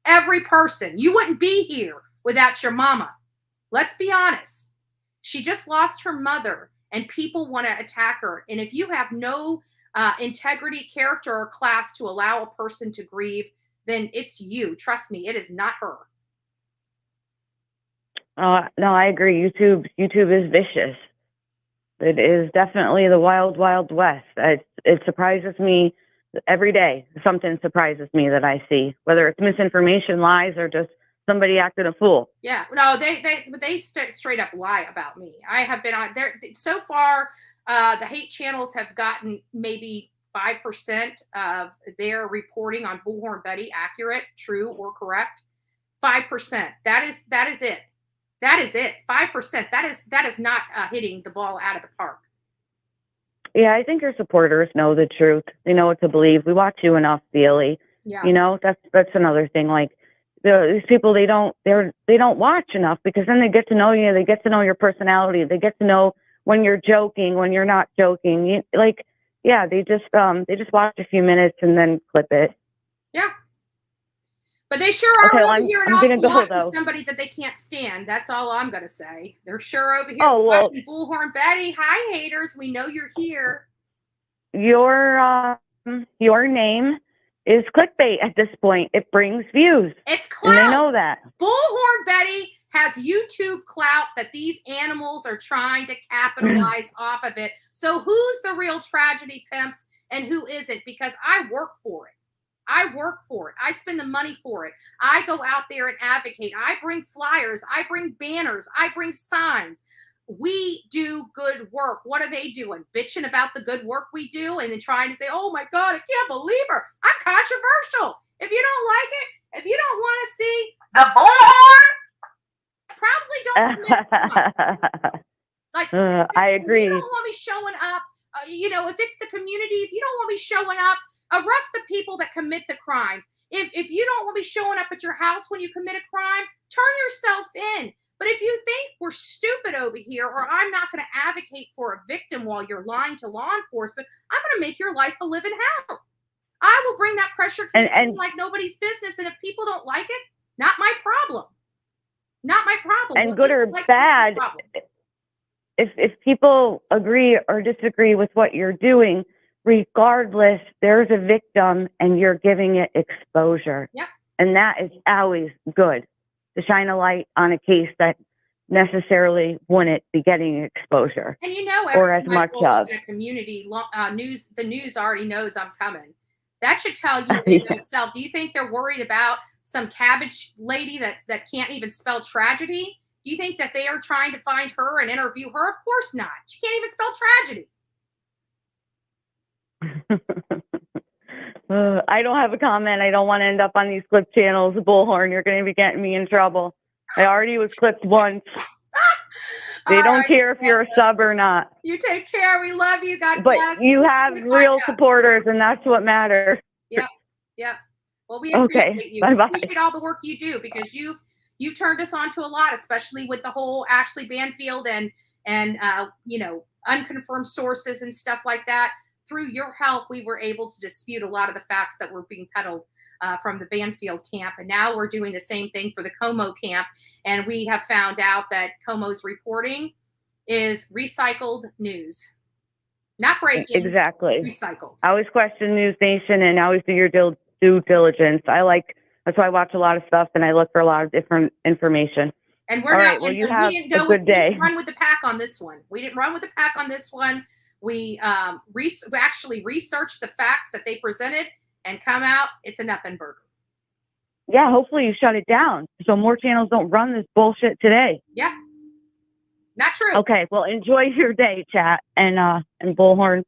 Speaker 6: Every person. You wouldn't be here without your mama. Let's be honest. She just lost her mother, and people want to attack her. And if you have no integrity, character, or class to allow a person to grieve, then it's you. Trust me, it is not her.
Speaker 12: No, I agree. YouTube is vicious. It is definitely the wild, wild west. It surprises me every day. Something surprises me that I see, whether it's misinformation, lies, or just somebody acting a fool.
Speaker 6: Yeah, no, they straight up lie about me. I have been on there so far. The hate channels have gotten maybe 5% of their reporting on Bullhorn Betty accurate, true, or correct. 5%. That is it. That is it. 5%. That is not hitting the ball out of the park.
Speaker 12: Yeah, I think your supporters know the truth. They know what to believe. We watch you enough, Bailey.
Speaker 6: Yeah.
Speaker 12: That's another thing. Like these people, they don't watch enough, because then they get to know you. They get to know your personality. They get to know when you're joking, when you're not joking. They just watch a few minutes and then clip it.
Speaker 6: Yeah. But they sure are over here an awful lot for somebody that they can't stand. That's all I'm going to say. They're sure over here watching Bullhorn Betty. Hi, haters. We know you're here.
Speaker 12: Your name is clickbait at this point. It brings views.
Speaker 6: It's clout.
Speaker 12: And they know that.
Speaker 6: Bullhorn Betty has YouTube clout that these animals are trying to capitalize off of it. So who's the real tragedy pimps and who isn't? Because I work for it. I work for it. I spend the money for it. I go out there and advocate. I bring flyers. I bring banners. I bring signs. We do good work. What are they doing? Bitching about the good work we do and then trying to say, oh my God, I can't believe her. I'm controversial. If you don't like it, if you don't want to see the Bullhorn, probably don't.
Speaker 12: I agree.
Speaker 6: If you don't want me showing up, if it's the community, if you don't want me showing up, arrest the people that commit the crimes. If you don't want me showing up at your house when you commit a crime, turn yourself in. But if you think we're stupid over here, or I'm not going to advocate for a victim while you're lying to law enforcement, I'm going to make your life a living hell. I will bring that pressure and like nobody's business. And if people don't like it, not my problem. Not my problem.
Speaker 12: And good or bad, if people agree or disagree with what you're doing, regardless, there's a victim and you're giving it exposure.
Speaker 6: Yep.
Speaker 12: And that is always good, to shine a light on a case that necessarily wouldn't be getting exposure.
Speaker 6: And
Speaker 12: or as much of
Speaker 6: in a community news, the news already knows I'm coming. That should tell you in itself. Do you think they're worried about some cabbage lady that can't even spell tragedy? Do you think that they are trying to find her and interview her? Of course not. She can't even spell tragedy.
Speaker 12: I don't have a comment. I don't want to end up on these clip channels. Bullhorn, you're going to be getting me in trouble. I already was clipped once. They don't care if you're a sub or not.
Speaker 6: You take care. We love you. God
Speaker 12: But
Speaker 6: bless.
Speaker 12: you have real supporters, and that's what matters.
Speaker 6: Yep. Well, we appreciate you.
Speaker 12: Bye-bye.
Speaker 6: We appreciate all the work you do, because you turned us on to a lot, especially with the whole Ashley Banfield and unconfirmed sources and stuff like that. Through your help, we were able to dispute a lot of the facts that were being peddled from the Banfield camp. And now we're doing the same thing for the Como camp. And we have found out that Como's reporting is recycled news. Not breaking.
Speaker 12: Exactly.
Speaker 6: Recycled.
Speaker 12: I always question News Nation and always do your due diligence. That's why I watch a lot of stuff and I look for a lot of different information.
Speaker 6: And we're
Speaker 12: all
Speaker 6: not,
Speaker 12: right, well, you have a good day.
Speaker 6: We didn't run with the pack on this one. We actually researched the facts that they presented and come out. It's a nothing burger.
Speaker 12: Yeah, hopefully you shut it down so more channels don't run this bullshit today.
Speaker 6: Yeah. Not true.
Speaker 12: Okay, well, enjoy your day, chat, and Bullhorn.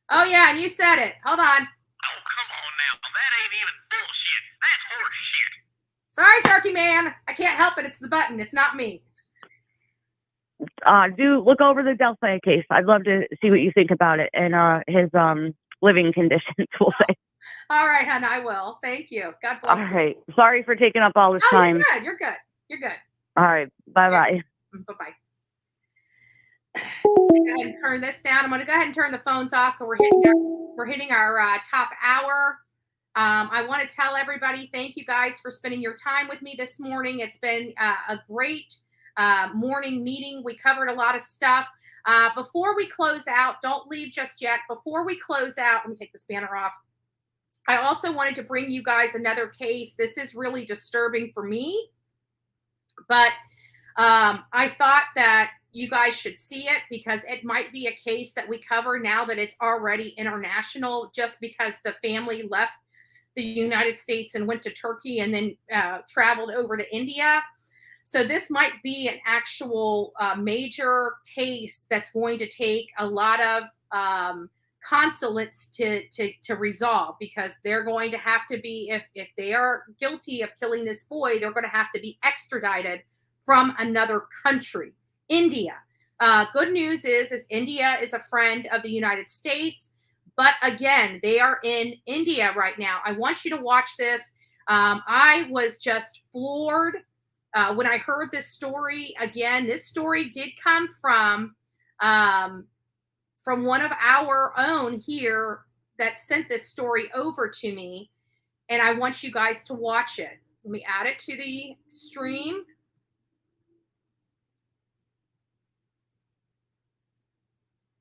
Speaker 6: Oh, yeah, and you said it. Hold on.
Speaker 13: Oh, come on now. That ain't even bullshit. That's horse shit.
Speaker 6: Sorry, Turkey Man. I can't help it. It's the button. It's not me.
Speaker 12: Do look over the Delphi case. I'd love to see what you think about it and his living conditions, we'll say.
Speaker 6: All right, hon, I will. Thank you. God bless you.
Speaker 12: All right. Sorry for taking up all this time.
Speaker 6: You're good.
Speaker 12: All right. Bye-bye.
Speaker 6: Bye-bye. Go ahead and turn this down. I'm going to go ahead and turn the phones off, because we're hitting our top hour. I want to tell everybody, thank you guys for spending your time with me this morning. It's been a great morning meeting. We covered a lot of stuff. Before we close out, don't leave just yet. Before we close out, let me take this banner off. I also wanted to bring you guys another case. This is really disturbing for me, but I thought that you guys should see it, because it might be a case that we cover now that it's already international, just because the family left the United States and went to Turkey and then traveled over to India. So this might be an actual major case that's going to take a lot of consulates to resolve, because they're going to have to be, if they are guilty of killing this boy, they're going to have to be extradited from another country. India. Good news is India is a friend of the United States, but again, they are in India right now. I want you to watch this. I was just floored when I heard this story. Again, this story did come from one of our own here that sent this story over to me, and I want you guys to watch it. Let me add it to the stream.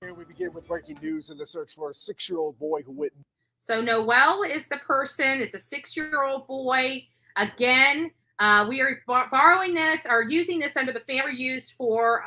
Speaker 14: Here we begin with breaking news in the search for a 6-year-old boy who went.
Speaker 6: So Noel is the person. It's a 6-year-old boy. Again, we are borrowing this or using this under the fair use for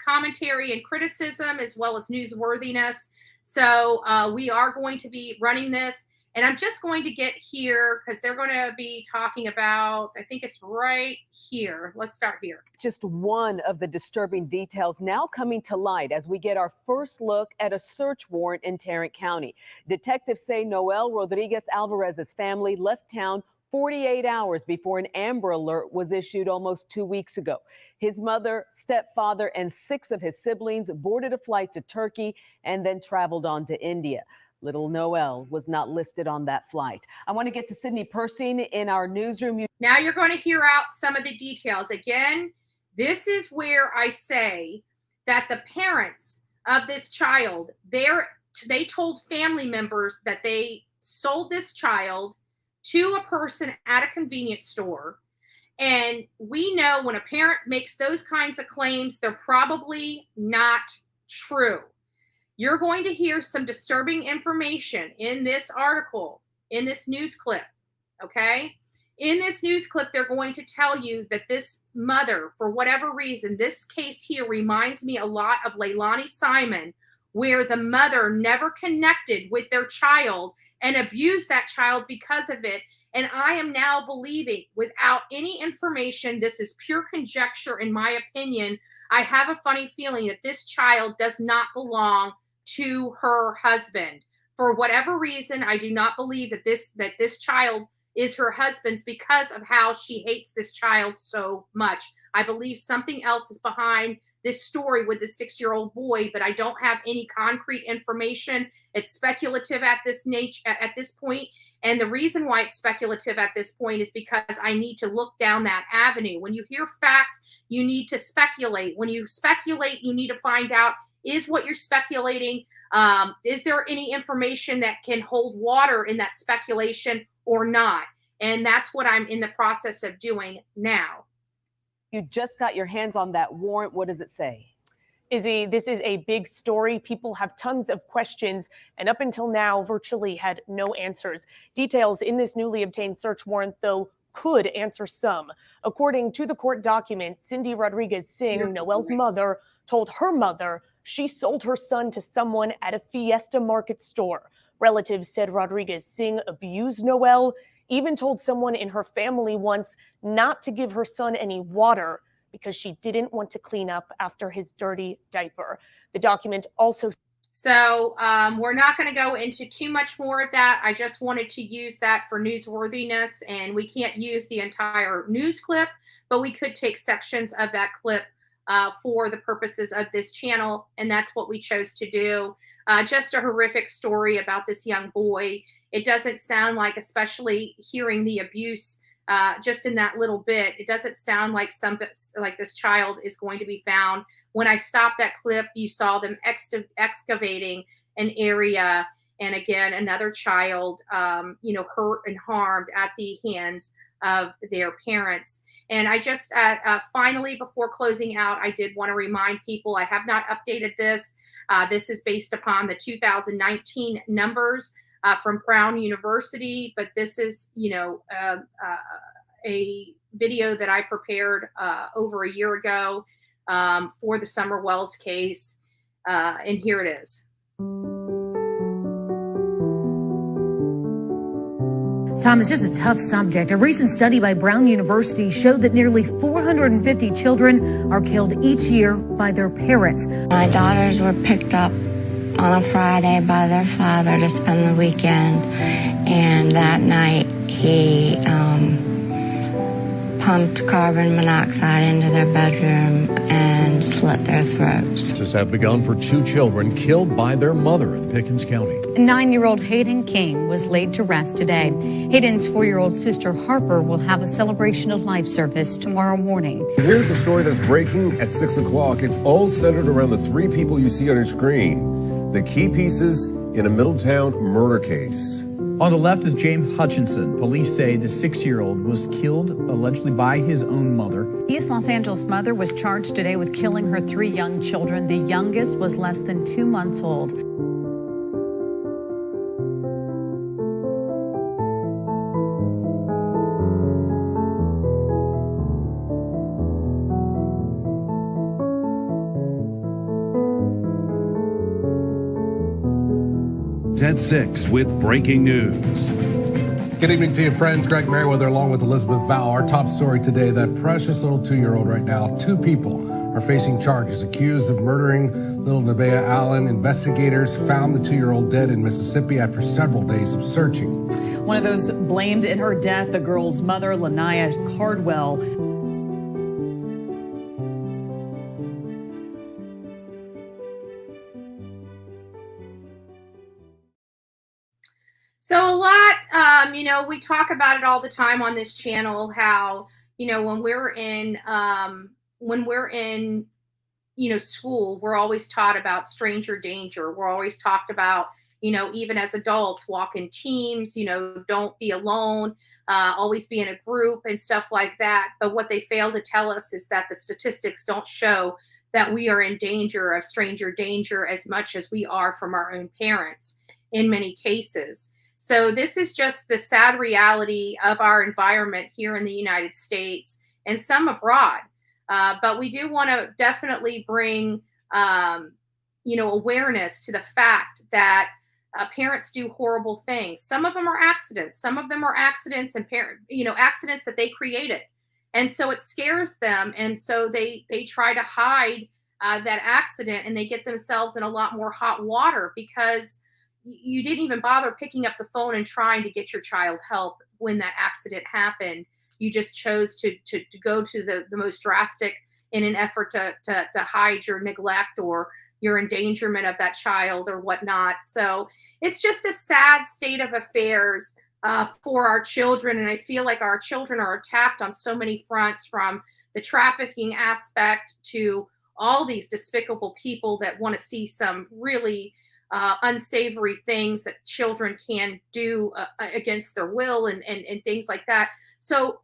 Speaker 6: commentary and criticism, as well as newsworthiness. So we are going to be running this. And I'm just going to get here because they're going to be talking about, I think it's right here. Let's start here.
Speaker 15: Just one of the disturbing details now coming to light as we get our first look at a search warrant in Tarrant County. Detectives say Noel Rodriguez Alvarez's family left town 48 hours before an Amber Alert was issued almost 2 weeks ago. His mother, stepfather, and 6 of his siblings boarded a flight to Turkey and then traveled on to India. Little Noel was not listed on that flight. I want to get to Sydney Persing in our newsroom.
Speaker 6: Now you're going to hear out some of the details. Again, this is where I say that the parents of this child, they told family members that they sold this child to a person at a convenience store. And we know when a parent makes those kinds of claims, they're probably not true. You're going to hear some disturbing information in this article, in this news clip, okay? In this news clip, they're going to tell you that this mother, for whatever reason, this case here reminds me a lot of Leilani Simon, where the mother never connected with their child and abused that child because of it. And I am now believing, without any information, this is pure conjecture in my opinion, I have a funny feeling that this child does not belong to her husband. For whatever reason, I do not believe that this child is her husband's because of how she hates this child so much. I believe something else is behind this story with the 6-year-old boy, but I don't have any concrete information. It's speculative at this point. And the reason why it's speculative at this point is because I need to look down that avenue. When you hear facts, you need to speculate. When you speculate, you need to find out, is what you're speculating, is there any information that can hold water in that speculation or not? And that's what I'm in the process of doing now.
Speaker 15: You just got your hands on that warrant. What does it say?
Speaker 16: Izzy, this is a big story. People have tons of questions, and up until now, virtually had no answers. Details in this newly obtained search warrant, though, could answer some. According to the court documents, Cindy Rodriguez-Singh, Noel's mother, told her mother she sold her son to someone at a Fiesta Market store. Relatives said Rodriguez-Singh abused Noel, even told someone in her family once not to give her son any water because she didn't want to clean up after his dirty diaper. The document also...
Speaker 6: So we're not going to go into too much more of that. I just wanted to use that for newsworthiness, and we can't use the entire news clip, but we could take sections of that clip for the purposes of this channel, and that's what we chose to do. Just a horrific story about this young boy. It doesn't sound like, especially hearing the abuse just in that little bit, it doesn't sound like this child is going to be found. When I stopped that clip, you saw them excavating an area, and again, another child, hurt and harmed at the hands of their parents. And I just finally, before closing out, I did want to remind people, I have not updated this. This is based upon the 2019 numbers from Brown University, but this is, a video that I prepared over a year ago for the Summer Wells case, and here it is.
Speaker 17: Tom, it's just a tough subject. A recent study by Brown University showed that nearly 450 children are killed each year by their parents.
Speaker 18: My daughters were picked up on a Friday by their father to spend the weekend, and that night he pumped carbon monoxide into their bedroom and slit their throats.
Speaker 19: Justice have begun for 2 children killed by their mother in Pickens County.
Speaker 20: 9-year-old Hayden King was laid to rest today. Hayden's 4-year-old sister Harper will have a celebration of life service tomorrow morning.
Speaker 21: Here's a story that's breaking at 6 o'clock. It's all centered around the 3 people you see on your screen. The key pieces in a Middletown murder case.
Speaker 22: On the left is James Hutchinson. Police say the 6-year-old was killed allegedly by his own mother.
Speaker 23: East Los Angeles mother was charged today with killing her 3 young children. The youngest was less than 2 months old.
Speaker 19: At 6 with breaking news.
Speaker 24: Good evening to you, friends. Greg Merriweather along with Elizabeth Vow. Our top story today, that precious little 2-year-old right now. 2 people are facing charges accused of murdering little Nevaeh Allen. Investigators found the 2-year-old dead in Mississippi after several days of searching.
Speaker 23: One of those blamed in her death, the girl's mother, Lanaya Cardwell.
Speaker 6: So a lot, we talk about it all the time on this channel, how, when we're in school, we're always taught about stranger danger. We're always talked about, even as adults, walk in teams, don't be alone, always be in a group and stuff like that. But what they fail to tell us is that the statistics don't show that we are in danger of stranger danger as much as we are from our own parents in many cases. So this is just the sad reality of our environment here in the United States and some abroad. But we do want to definitely bring, awareness to the fact that parents do horrible things. Some of them are accidents. Some of them are accidents and accidents that they created. And so it scares them. And so they try to hide that accident, and they get themselves in a lot more hot water because you didn't even bother picking up the phone and trying to get your child help when that accident happened. you just chose to go to the most drastic in an effort to hide your neglect or your endangerment of that child or whatnot. So it's just a sad state of affairs for our children. And I feel like our children are attacked on so many fronts, from the trafficking aspect to all these despicable people that want to see some really unsavory things that children can do against their will and things like that. So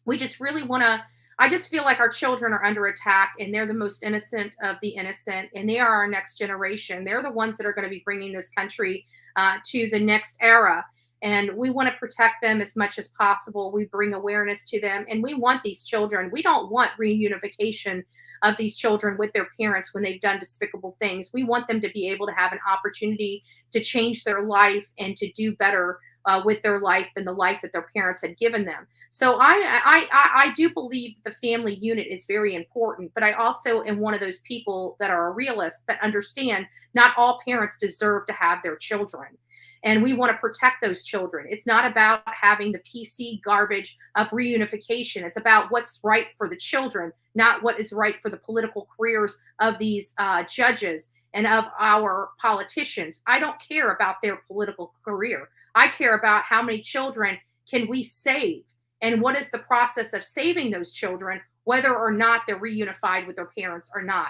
Speaker 6: we just really want to, I just feel like our children are under attack, and they're the most innocent of the innocent, and they are our next generation. They're the ones that are going to be bringing this country to the next era. And we want to protect them as much as possible. We bring awareness to them, and we want these children. We don't want reunification of these children with their parents when they've done despicable things. We want them to be able to have an opportunity to change their life and to do better with their life than the life that their parents had given them. So I do believe the family unit is very important, but I also am one of those people that are a realist, that understand not all parents deserve to have their children. And we want to protect those children. It's not about having the PC garbage of reunification. It's about what's right for the children, not what is right for the political careers of these judges and of our politicians. I don't care about their political career. I care about how many children can we save, and what is the process of saving those children, whether or not they're reunified with their parents or not.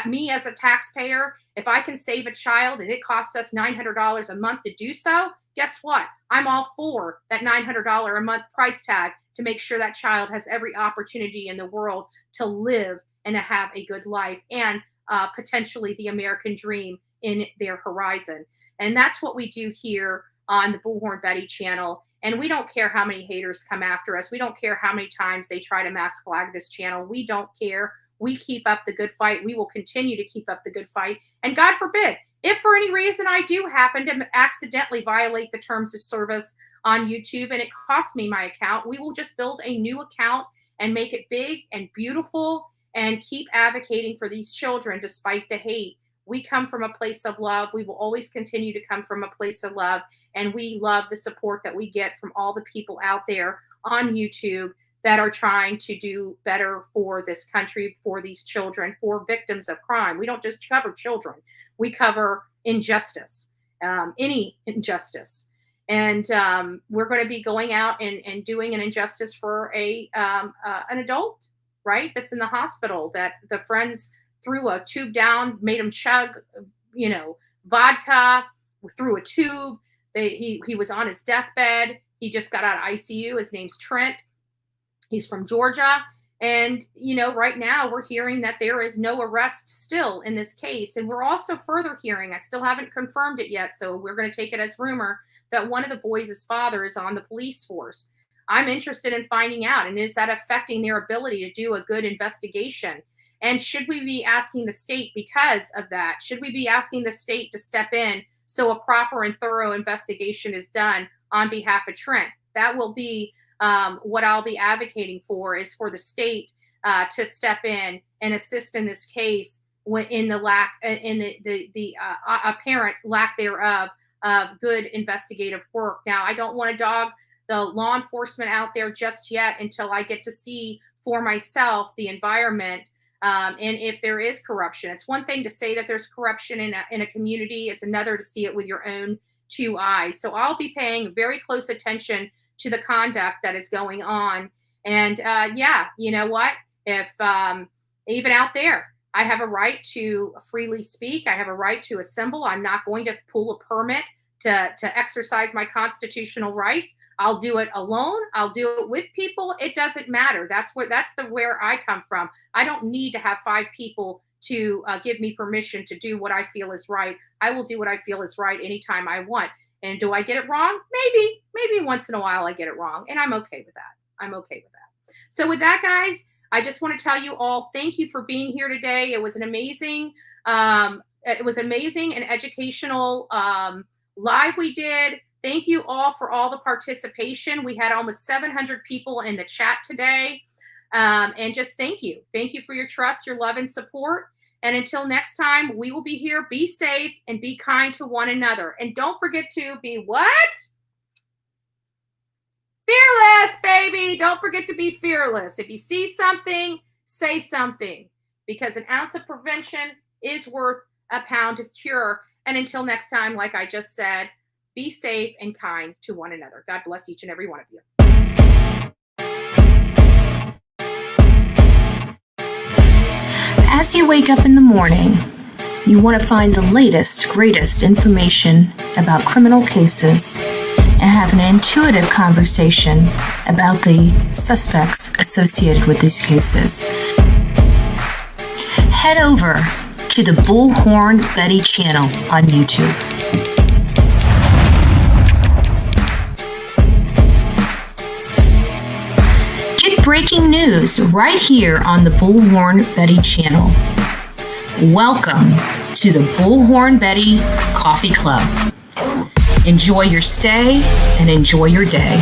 Speaker 6: Me as a taxpayer, if I can save a child and it costs us $900 a month to do so, guess what? I'm all for that $900 a month price tag to make sure that child has every opportunity in the world to live and to have a good life, and potentially the American dream in their horizon. And that's what we do here on the Bullhorn Betty channel. And we don't care how many haters come after us. We don't care how many times they try to mass flag this channel. We don't care. We keep up the good fight. We will continue to keep up the good fight. And God forbid, if for any reason I do happen to accidentally violate the terms of service on YouTube and it costs me my account, we will just build a new account and make it big and beautiful and keep advocating for these children despite the hate. We come from a place of love. We will always continue to come from a place of love. And we love the support that we get from all the people out there on YouTube that are trying to do better for this country, for these children, for victims of crime. We don't just cover children. We cover injustice, any injustice. And we're going to be going out and doing an injustice for an adult, right, that's in the hospital, that the friends threw a tube down, made him chug, vodka through a tube. He was on his deathbed. He just got out of ICU. His name's Trent. He's from Georgia. And, right now we're hearing that there is no arrest still in this case. And we're also further hearing, I still haven't confirmed it yet, so we're going to take it as rumor, that one of the boys' father is on the police force. I'm interested in finding out, and is that affecting their ability to do a good investigation? And should we be asking the state because of that? Should we be asking the state to step in so a proper and thorough investigation is done on behalf of Trent? That will be what I'll be advocating for, is for the state to step in and assist in this case in the apparent lack thereof of good investigative work. Now, I don't want to dog the law enforcement out there just yet until I get to see for myself the environment. And if there is corruption. It's one thing to say that there's corruption in a community. It's another to see it with your own two eyes. So I'll be paying very close attention to the conduct that is going on. And you know what? If even out there, I have a right to freely speak. I have a right to assemble. I'm not going to pull a permit to exercise my constitutional rights. I'll do it alone. I'll do it with people. It doesn't matter. That's where I come from. I don't need to have 5 people to give me permission to do what I feel is right. I will do what I feel is right anytime I want. And do I get it wrong? Maybe once in a while I get it wrong, and I'm okay with that. So with that, guys, I just want to tell you all, thank you for being here today. It was an amazing, and educational live we did. Thank you all for all the participation. We had almost 700 people in the chat today. And just thank you. Thank you for your trust, your love, and support. And until next time, we will be here. Be safe and be kind to one another. And don't forget to be what? Fearless, baby. Don't forget to be fearless. If you see something, say something, because an ounce of prevention is worth a pound of cure. And until next time, like I just said, be safe and kind to one another. God bless each and every one of you.
Speaker 5: As you wake up in the morning, you want to find the latest, greatest information about criminal cases and have an intuitive conversation about the suspects associated with these cases. Head over to the Bullhorn Betty channel on YouTube. Get breaking news right here on the Bullhorn Betty channel. Welcome to the Bullhorn Betty Coffee Club. Enjoy your stay and enjoy your day.